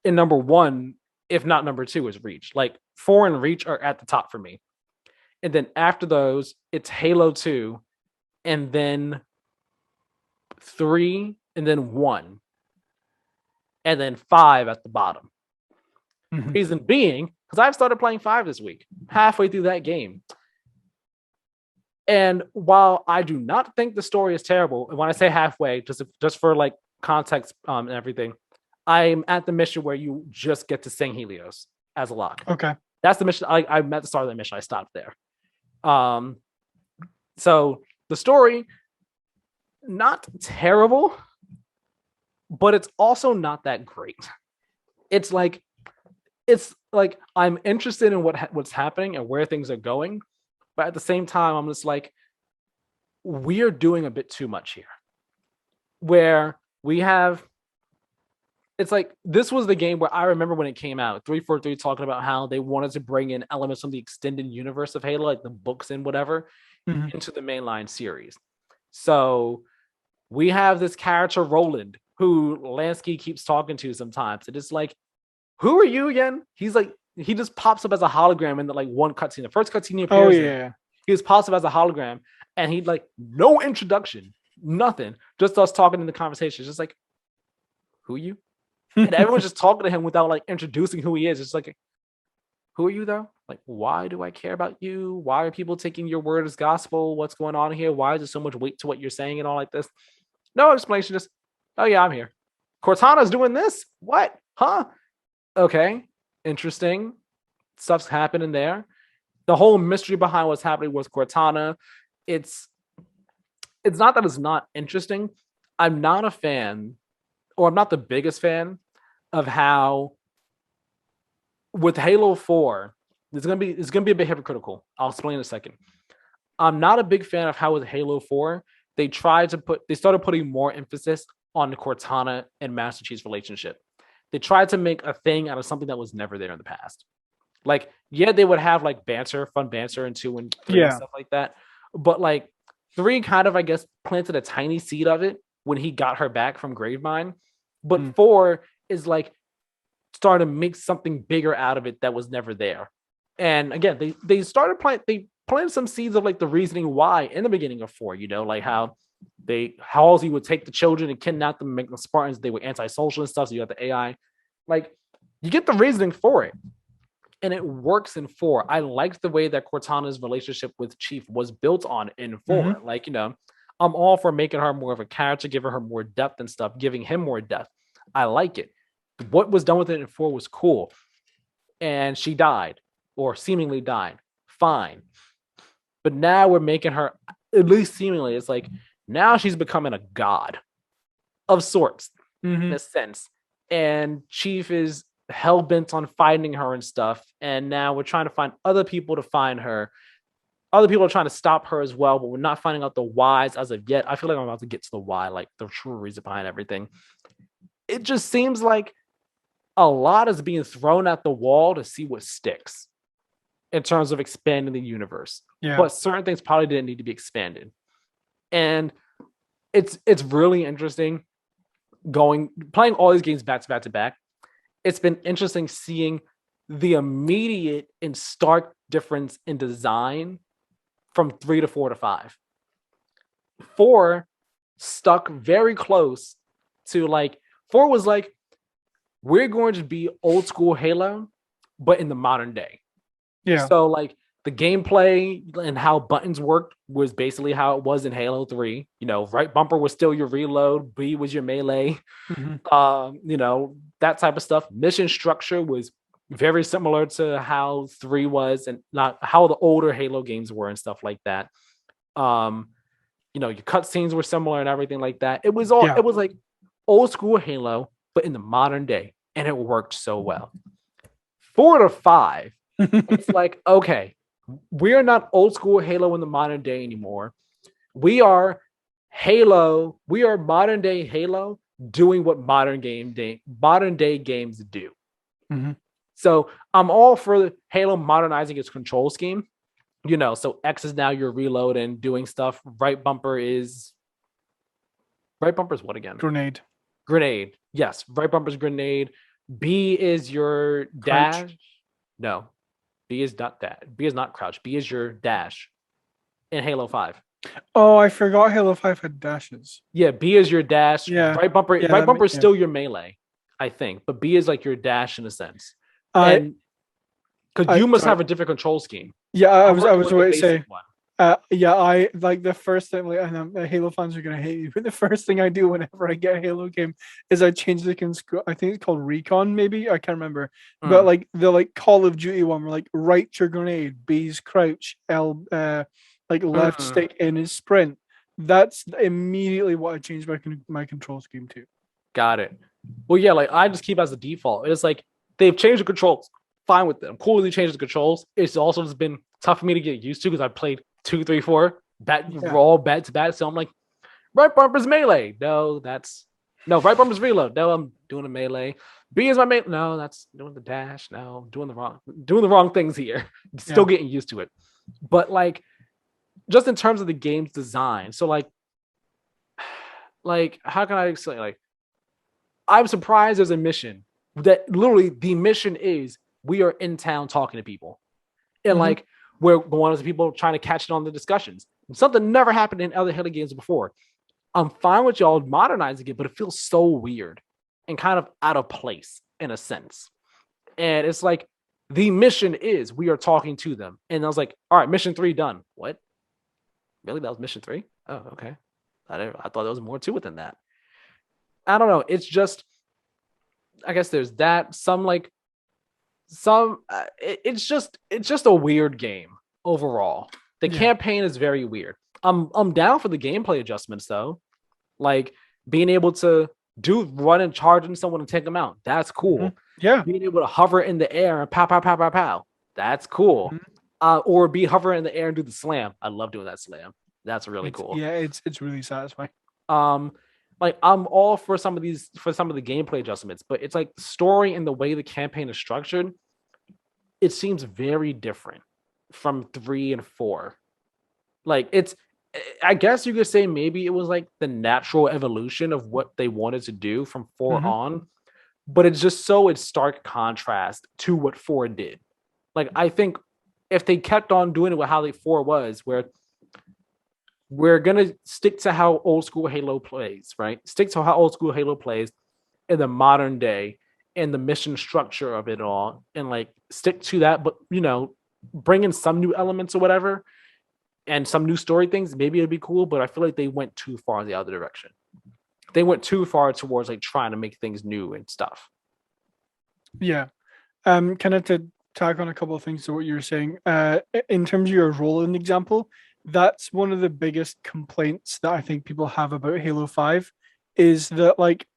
And number 1, if not number 2, is Reach. Like 4 and Reach are at the top for me. And then after those, it's Halo 2, and then 3, and then 1. And then 5 at the bottom. Reason being, because I've started playing 5 this week, halfway through that game. And while I do not think the story is terrible, and when I say halfway, just for like context and everything, I'm at the mission where you just get to sing Helios as a lock. Okay. That's the mission. I'm at the start of the mission. I stopped there. So the story, not terrible, but it's also not that great. It's like I'm interested in what's happening and where things are going, but at the same time, I'm just like, we're doing a bit too much here. Where we have, it's like this was the game where I remember when it came out, 343 talking about how they wanted to bring in elements from the extended universe of Halo, like the books and whatever, into the mainline series. So we have this character Roland who Lansky keeps talking to sometimes. It is like, who are you again? He's like, he just pops up as a hologram in the like one cutscene. The first cutscene he appears in, he just pops up as a hologram, and he like no introduction, nothing, just us talking in the conversation. It's just like, who are you? And everyone's just talking to him without like introducing who he is. It's like, who are you though? Like, why do I care about you? Why are people taking your word as gospel? What's going on here? Why is there so much weight to what you're saying and all like this? No explanation. Just, oh yeah, I'm here. Cortana's doing this. What? Huh? Okay, interesting. Stuff's happening there. The whole mystery behind what's happening with Cortana, it's not that it's not interesting. I'm not a fan, or I'm not the biggest fan of how with Halo 4, it's gonna be a bit hypocritical. I'll explain in a second. I'm not a big fan of how with Halo 4 they started putting more emphasis on Cortana and Master Chief's relationship. They tried to make a thing out of something that was never there in the past. Like, yeah, they would have like fun banter in 2 and 3 and stuff like that. But like 3 kind of, I guess, planted a tiny seed of it when he got her back from Gravemind. But 4 is like starting to make something bigger out of it that was never there. And again, they started planted some seeds of like the reasoning why in the beginning of 4, like how Halsey would take the children and kidnap them and make them Spartans. They were antisocial and stuff. So you got the AI. Like, you get the reasoning for it. And it works in 4. I liked the way that Cortana's relationship with Chief was built on in 4. Like, I'm all for making her more of a character, giving her more depth and stuff, giving him more depth. I like it. What was done with it in 4 was cool. And she died, or seemingly died. Fine. But now we're making her, at least seemingly, it's like, now she's becoming a god of sorts, in a sense. And Chief is hell-bent on finding her and stuff. And now we're trying to find other people to find her. Other people are trying to stop her as well, but we're not finding out the whys as of yet. I feel like I'm about to get to the why, like the true reason behind everything. It just seems like a lot is being thrown at the wall to see what sticks in terms of expanding the universe. But certain things probably didn't need to be expanded. And it's really interesting playing all these games back to back. It's been interesting seeing the immediate and stark difference in design from 3 to 4 to 5. 4 stuck very close to like 4 was like, we're going to be old school Halo, but in the modern day. Yeah. So like the gameplay and how buttons worked was basically how it was in Halo 3. Right bumper was still your reload, B was your melee. That type of stuff. Mission structure was very similar to how 3 was and not how the older Halo games were and stuff like that. Your cutscenes were similar and everything like that. It was it was like old school Halo, but in the modern day, and it worked so well. 4 to 5, it's like, okay, we are not old school Halo in the modern day anymore. We are Halo. We are modern day Halo doing what modern day games do. So I'm all for Halo modernizing its control scheme. So X is now your reload and doing stuff. Right bumper is what again? Grenade. Yes. Right bumper is grenade. B is your dash. Crouch. No. B is not that. B is not crouch. B is your dash in Halo 5. Oh, I forgot Halo 5 had dashes. Yeah, B is your dash. Yeah. Right bumper is still your melee, I think. But B is like your dash in a sense. Because you must have a different control scheme. Yeah, I was going to say. I like the first thing, like, and Halo fans are gonna hate me, but the first thing I do whenever I get a Halo game is I change the I think it's called Recon, maybe I can't remember, but like the Call of Duty one, where like right's your grenade, B's crouch, L left stick in his sprint. That's immediately what I changed my control scheme to. Got it. Well, yeah, like I just keep as the default. It's like they've changed the controls. Fine with them. Cool, they changed the controls. It's also just been tough for me to get used to because I played 2, 3, 4 raw back to back. So I'm like, right bumper's melee. No, right bumper's reload. No, I'm doing a melee. B is my melee. No, that's doing the dash. No, doing the wrong things here. Still getting used to it. But like, just in terms of the game's design. So like how can I explain? Like, I'm surprised there's a mission that literally the mission is we are in town talking to people. And like, we're going to people trying to catch it on the discussions. Something never happened in other Halo games before. I'm fine with y'all modernizing it, but it feels so weird and kind of out of place in a sense. And it's like, the mission is we are talking to them. And I was like, all right, mission 3 done. What? Really? That was mission 3? Oh, okay. I thought there was more to it than that. I don't know. It's just, I guess there's that. It's just a weird game overall. The campaign is very weird. I'm down for the gameplay adjustments though, like being able to run and charge in someone and take them out. That's cool. Yeah, being able to hover in the air and pow pow pow pow pow. That's cool. Or be hovering in the air and do the slam. I love doing that slam. That's really cool. Yeah, it's really satisfying. like I'm all for some of the gameplay adjustments, but it's like story and the way the campaign is structured, it seems very different from 3 and 4. Like it's, I guess you could say maybe it was like the natural evolution of what they wanted to do from 4 on, but it's just so it's stark contrast to what 4 did. Like I think if they kept on doing it with how 4 was, where we're gonna stick to how old school Halo plays, right? Stick to how old school Halo plays in the modern day and the mission structure of it all, and like stick to that, but bring in some new elements or whatever, and some new story things. Maybe it'd be cool, but I feel like they went too far in the other direction. They went too far towards like trying to make things new and stuff. Yeah. Kind of to tag on a couple of things to what you were saying. In terms of your role-in example, that's one of the biggest complaints that I think people have about Halo 5 is that, like,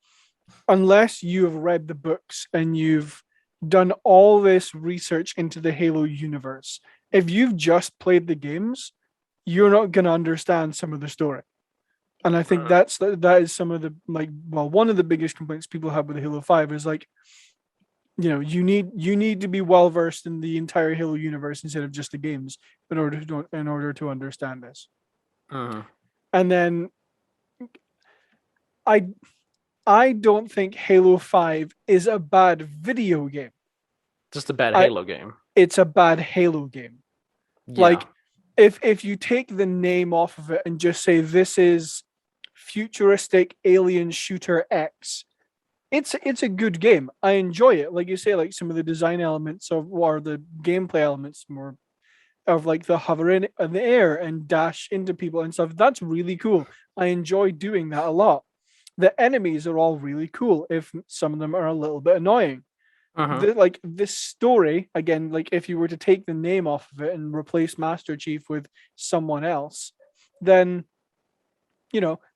unless you have read the books and you've done all this research into the Halo universe, if you've just played the games, you're not going to understand some of the story. And I think that is some of the, like, well, one of the biggest complaints people have with Halo 5 is like, you need to be well versed in the entire Halo universe instead of just the games in order to understand this. And then I don't think Halo 5 is a bad video game. Just a bad Halo game. It's a bad Halo game. Yeah. Like if you take the name off of it and just say this is futuristic alien shooter X, it's a good game. I enjoy it. Like you say, like some of the design elements or the gameplay elements more of like the hovering in the air and dash into people and stuff. That's really cool. I enjoy doing that a lot. The enemies are all really cool, if some of them are a little bit annoying. Like this story, again, like if you were to take the name off of it and replace Master Chief with someone else, then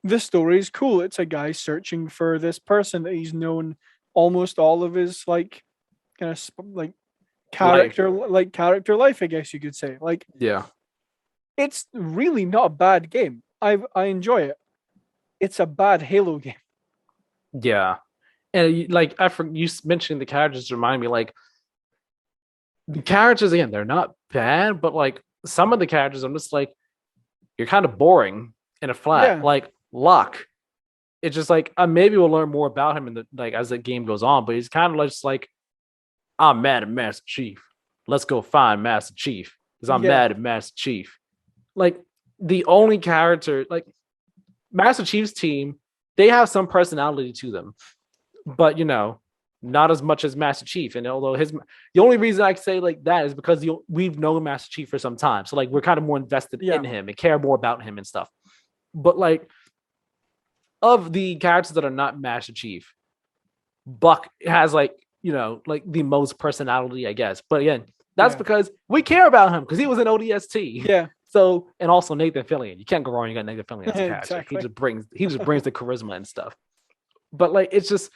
this story is cool. It's a guy searching for this person that he's known almost all of his like kind of like character life, I guess you could say. Like, yeah, it's really not a bad game. I enjoy it. It's a bad Halo game. Yeah, and like you mentioned the characters remind me, like the characters again, they're not bad, but like some of the characters, I'm just like, you're kind of boring in a flat. Yeah. Like Locke, it's just like maybe we'll learn more about him in the like as the game goes on, but he's kind of just like, I'm mad at Master Chief. Let's go find Master Chief because I'm mad at Master Chief. Like the only character, like Master Chief's team, they have some personality to them, but not as much as Master Chief. And although the only reason I can say like that is because we've known Master Chief for some time, so like we're kind of more invested in him and care more about him and stuff. But like of the characters that are not Master Chief, Buck has like like the most personality, I guess. But again, that's because we care about him because he was an ODST. Yeah. So, and also Nathan Fillion. You can't go wrong. You got Nathan Fillion as a character. Exactly. He just brings the charisma and stuff. But like, it's just,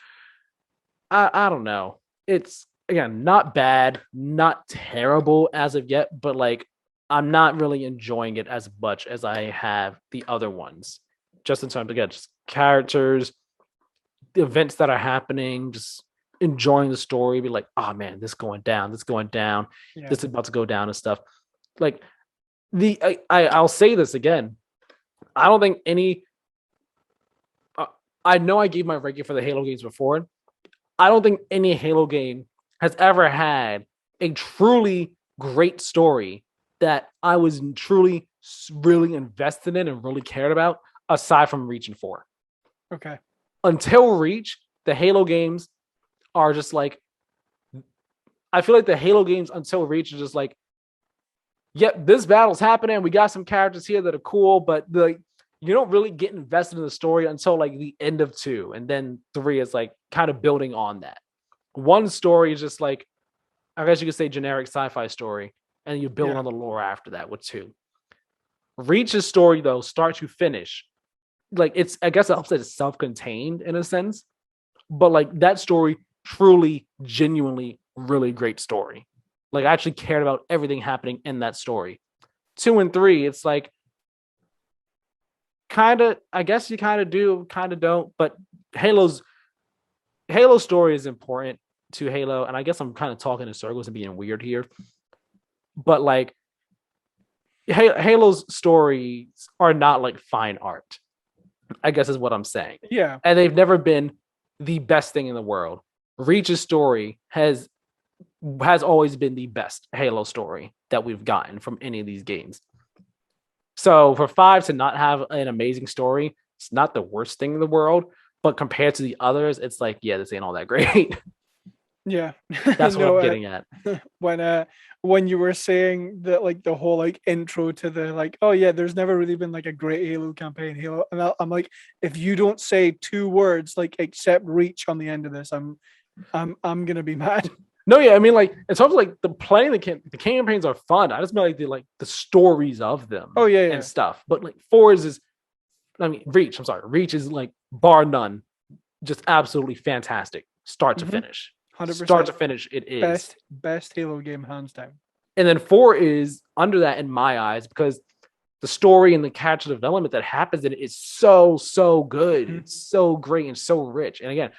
I don't know. It's again not bad, not terrible as of yet, but like I'm not really enjoying it as much as I have the other ones. Just in terms of again, just characters, the events that are happening, just enjoying the story. Be like, oh man, this going down, this is about to go down and stuff. Like I'll say this again. I don't think any. I know I gave my ranking for the Halo games before. I don't think any Halo game has ever had a truly great story that I was truly really invested in and really cared about, aside from Reach and 4. Okay. Until Reach, the Halo games are just like, I feel like the Halo games until Reach are just like, yep, this battle's happening. We got some characters here that are cool, but you don't really get invested in the story until like the end of 2. And then 3 is like kind of building on that. 1 story is just like, I guess you could say generic sci-fi story. And you build on the lore after that with 2. Reach's story though, start to finish, like it's, I guess I'll say it's self-contained in a sense, but like that story truly, genuinely, really great story. Like I actually cared about everything happening in that story. 2 and 3, it's like kind of, I guess you kind of do, kind of don't. But Halo's story is important to Halo, and I guess I'm kind of talking in circles and being weird here. But like Halo's stories are not like fine art, I guess is what I'm saying. Yeah. And they've never been the best thing in the world. Reach's story has always been the best Halo story that we've gotten from any of these games. So for 5 to not have an amazing story, it's not the worst thing in the world. But compared to the others, it's like, yeah, this ain't all that great. Yeah. That's what I'm getting at. When you were saying that, like the whole like intro to the like, oh yeah, there's never really been like a great Halo campaign. Halo, and I'm like, if you don't say 2 words like except Reach on the end of this, I'm gonna be mad. No, yeah, I mean, like in terms of like the playing the campaigns are fun. I just mean like the stories of them. Oh yeah, and stuff. But like Reach is like bar none, just absolutely fantastic, start to finish. 100%. Start to finish, it is best Halo game hands down. And then 4 is under that in my eyes because the story and the character development that happens in it is so good. Mm-hmm. It's so great and so rich. And again,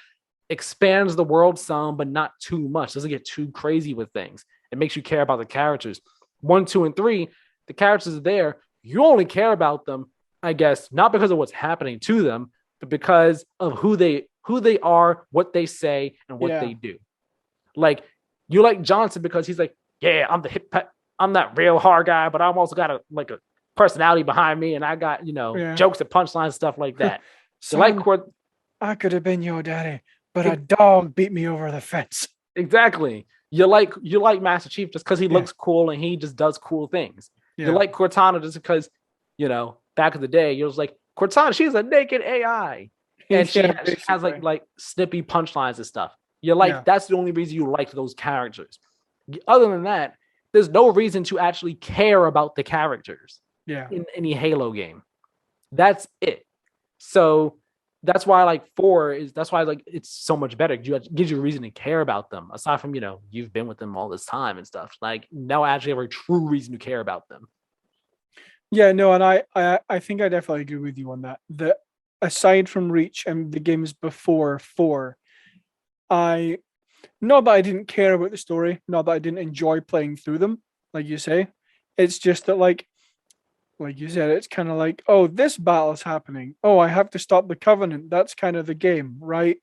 expands the world some, but not too much. Doesn't get too crazy with things. It makes you care about the characters. 1, 2, and 3, the characters are there. You only care about them, I guess, not because of what's happening to them, but because of who they are, what they say, and what they do. Like, you like Johnson because he's like, yeah, I'm the I'm that real hard guy, but I'm also got a personality behind me, and I got jokes and punchlines, stuff like that. So like, I could have been your daddy, but a dog beat me over the fence. Exactly. You like Master Chief just because he looks cool and he just does cool things. Yeah. You like Cortana just because back in the day you're just like, Cortana, she's a naked AI, and she has like snippy punchlines and stuff. You're like, that's the only reason you like those characters. Other than that, there's no reason to actually care about the characters in any Halo game. That's it. So that's why 4 is, that's why it's so much better. It gives you a reason to care about them. Aside from, you've been with them all this time and stuff. Like, now actually have a true reason to care about them. Yeah, no, and I think I definitely agree with you on that. That aside from Reach and the games before 4, not that I didn't care about the story, not that I didn't enjoy playing through them, like you say. It's just that like you said, it's kind of like, oh, this battle is happening. Oh, I have to stop the Covenant. That's kind of the game, right?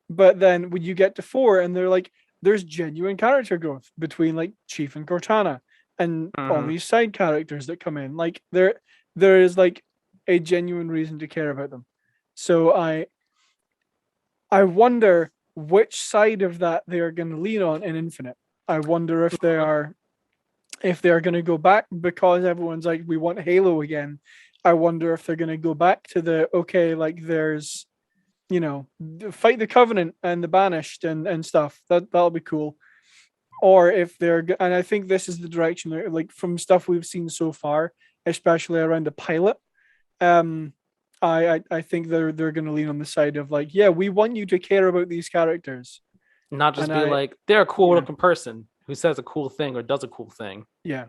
But then when you get to 4 and they're like, there's genuine character growth between like Chief and Cortana and all these side characters that come in. Like there is like a genuine reason to care about them. So I wonder which side of that they are going to lean on in Infinite. I wonder if they are going to go back because everyone's like, we want Halo again. I wonder if they're going to go back to there's, fight the Covenant and the Banished and stuff. That'll be cool. Or if and I think this is the direction, like from stuff we've seen so far, especially around the pilot. I think they're going to lean on the side of like, yeah, we want you to care about these characters, not just like they're a cool looking person who says a cool thing or does a cool thing. Yeah.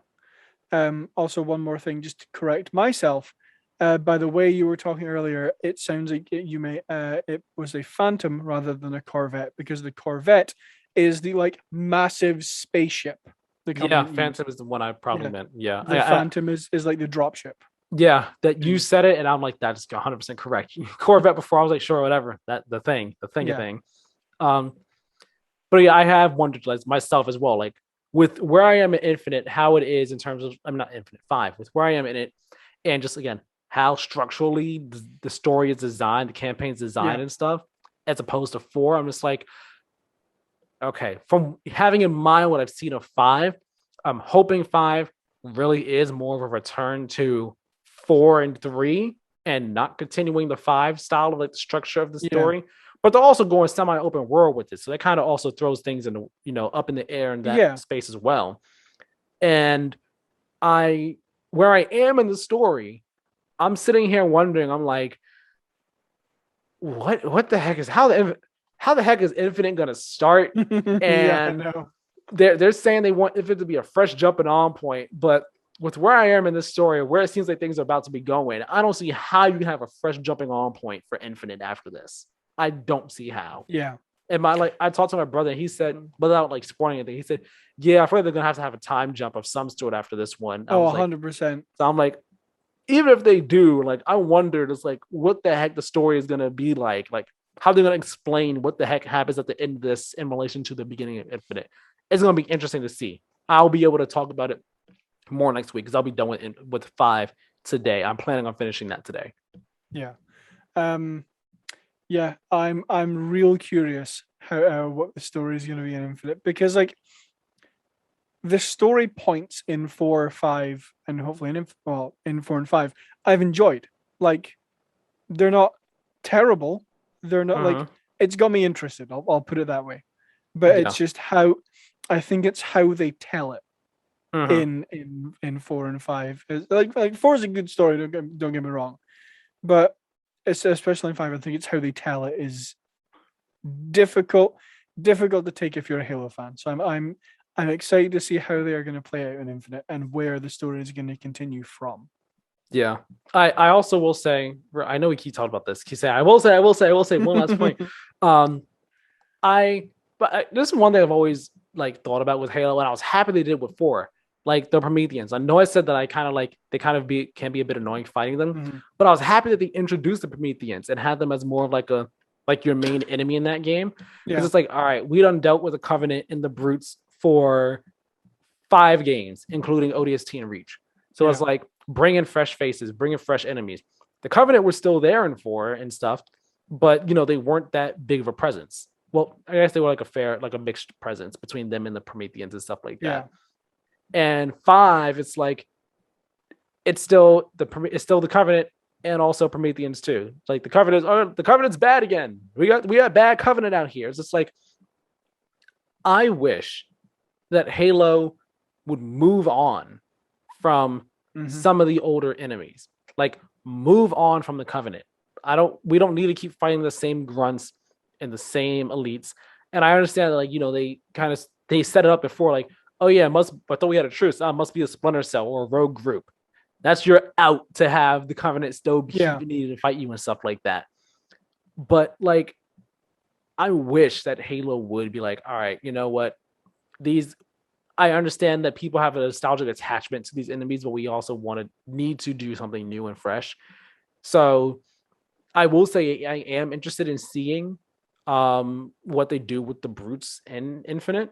Also, one more thing, just to correct myself. By the way you were talking earlier, it sounds like it was a Phantom rather than a Corvette, because the Corvette is the like massive spaceship. Phantom is the one I probably meant. Yeah, the Phantom is like the dropship. Yeah, that you said it, and I'm like, that's 100% correct. Corvette before, I was like, sure, whatever. That the thing. But yeah, I have wondered like myself as well, like with where I am in Infinite, how it is in terms of, I'm not Infinite 5, with where I am in it, and just again how structurally the story is designed, the campaign's designed and stuff, as opposed to 4. I'm just like, okay, from having in mind what I've seen of 5, I'm hoping 5 really is more of a return to 4 and 3 and not continuing the 5 style of like the structure of the story. But they're also going semi-open world with it, so that kind of also throws things in the up in the air in that space as well. And where I am in the story, I'm sitting here wondering, I'm like, what the heck is how the heck is Infinite gonna start? And I know. They're saying they want Infinite to be a fresh jumping on point, but with where I am in this story, where it seems like things are about to be going, I don't see how you can have a fresh jumping on point for Infinite after this. I don't see how. Yeah. And I talked to my brother, and he said, without like spoiling anything, he said, yeah, I feel like they're gonna have a time jump of some sort after this one. I Oh, was like, 100%. so I'm like, even if they do, like, I wondered, it's like, what the heck the story is gonna be like how they're gonna explain what the heck happens at the end of this in relation to the beginning of Infinite. It's gonna be interesting to see. I'll be able to talk about it more next week because I'll be done with 5 today. I'm planning on finishing that today. Yeah. Yeah, I'm real curious how what the story is going to be in Infinite, because like the story points in 4 or 5 and hopefully in 4 and 5 I've enjoyed. Like they're not terrible. They're not like, it's got me interested. I'll put it that way. But it's just how I think it's how they tell it in 4 and 5. It's like 4 is a good story, don't get me wrong. But it's especially in 5, I think it's how they tell it is difficult to take if you're a Halo fan. So I'm excited to see how they are going to play out in Infinite and where the story is going to continue from. Yeah. I also will say, I know we keep talking about this. Keep saying, I will say one last point. This is one thing I've always like thought about with Halo, and I was happy they did with 4. Like the Prometheans. I know I said that I kind of like they kind of can be a bit annoying fighting them, but I was happy that they introduced the Prometheans and had them as more of like your main enemy in that game. Because it's like, all right, we done dealt with the Covenant and the Brutes for 5 games, including ODST and Reach. So it's like bringing fresh faces, bringing fresh enemies. The Covenant were still there in 4 and stuff, but they weren't that big of a presence. Well, I guess they were like a mixed presence between them and the Prometheans and stuff like that. And 5, it's like it's still the Covenant and also Prometheans too. Like the Covenant's bad again. We got bad Covenant out here. It's just like, I wish that Halo would move on from some of the older enemies. Like move on from the Covenant. We don't need to keep fighting the same grunts and the same elites. And I understand that they set it up before, like, oh yeah, I thought we had a truce. Must be a Splinter Cell or a rogue group. That's your out to have the Covenant still be needed to fight you and stuff like that. But like, I wish that Halo would be like, all right, you know what? I understand that people have a nostalgic attachment to these enemies, but we also need to do something new and fresh. So I will say I am interested in seeing what they do with the Brutes in Infinite,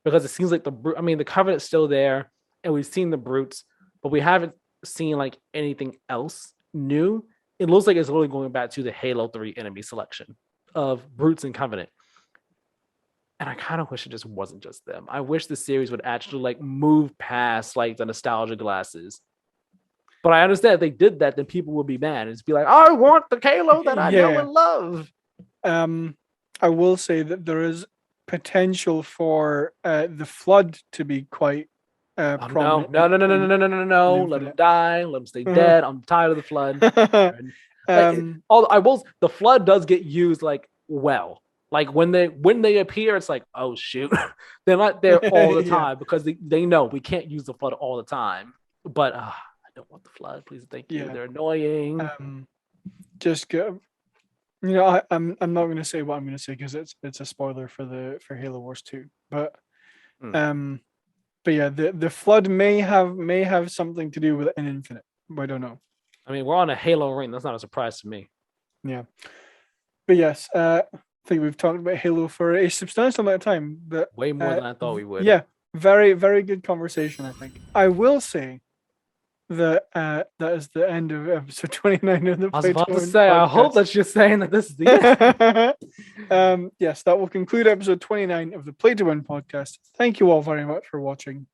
because it seems like the Covenant's still there and we've seen the Brutes, but we haven't seen like anything else new. It looks like it's really going back to the Halo 3 enemy selection of Brutes and Covenant. And I kind of wish it just wasn't just them. I wish the series would actually like move past like the nostalgia glasses. But I understand if they did that, then people would be mad and just be like, I want the Halo that I know and love. I will say that there is potential for the Flood to be quite prominent. No. Let him die. Let him stay dead. I'm tired of the Flood. The Flood does get used like well. Like when they appear, it's like, oh shoot, they're not there all the time because they know we can't use the Flood all the time. But I don't want the Flood. Please, thank you. They're annoying. Just go. I'm not going to say what I'm going to say because it's a spoiler for Halo Wars 2. But yeah, the Flood may have something to do with an Infinite. I don't know. I mean, we're on a Halo ring. That's not a surprise to me. Yeah, but yes, I think we've talked about Halo for a substantial amount of time. But way more than I thought we would. Yeah, very, very good conversation, I think. I will say that that is the end of episode 29 of the I was about to podcast. say, I hope that you're saying that this is the end. Yes, that will conclude episode 29 of the Play to Win podcast. Thank you all very much for watching.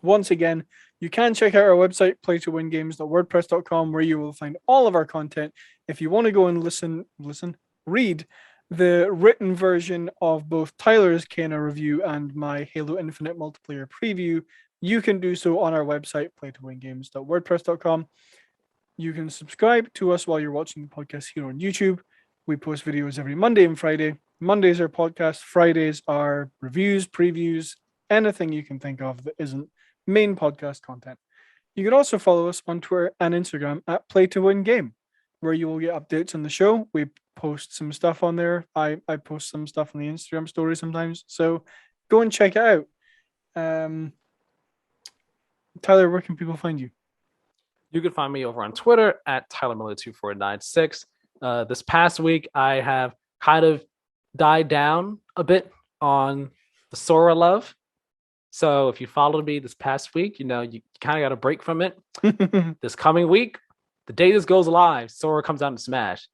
Once again, you can check out our website, playtowingames.wordpress.com, where you will find all of our content. If you want to go and read the written version of both Tyler's Kena review and my Halo Infinite multiplayer preview, you can do so on our website, playtowingames.wordpress.com. You can subscribe to us while you're watching the podcast here on YouTube. We post videos every Monday and Friday. Mondays are podcasts. Fridays are reviews, previews, anything you can think of that isn't main podcast content. You can also follow us on Twitter and Instagram at Play to Win Game, where you will get updates on the show. We post some stuff on there. I post some stuff on the Instagram story sometimes. So go and check it out. Tyler, where can people find you? You can find me over on Twitter at TylerMiller2496. This past week, I have kind of died down a bit on the Sora love. So if you followed me this past week, you kind of got a break from it. This coming week, the day this goes live, Sora comes out and Smash.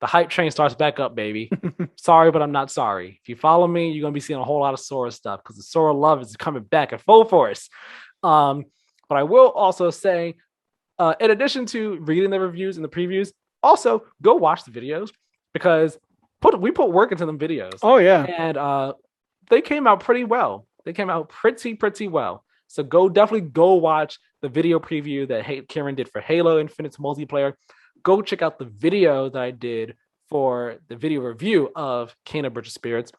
The hype train starts back up, baby. Sorry, but I'm not sorry. If you follow me, you're going to be seeing a whole lot of Sora stuff because the Sora love is coming back at full force. But I will also say, in addition to reading the reviews and the previews, also go watch the videos because we put work into them videos. Oh, yeah. And they came out pretty well. They came out pretty well. So definitely go watch the video preview that Keiran did for Halo Infinite's multiplayer. Go check out the video that I did for the video review of Kena Bridge of Spirits.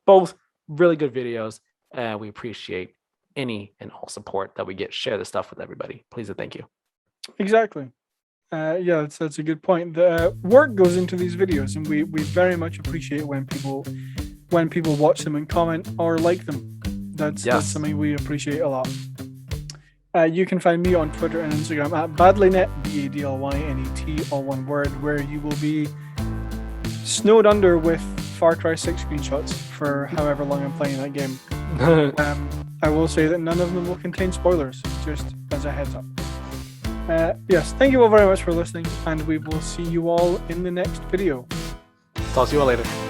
Both really good videos, and we appreciate any and all support that we get. Share this stuff with everybody. Please and thank you. Exactly. Yeah, that's a good point. The work goes into these videos, and we very much appreciate when people watch them and comment or like them. That's something we appreciate a lot. You can find me on Twitter and Instagram at badlynet, BADLYNET, all one word, where you will be snowed under with Far Cry 6 screenshots for however long I'm playing that game. I will say that none of them will contain spoilers, just as a heads up. Yes, thank you all very much for listening, and we will see you all in the next video. Talk to you all later.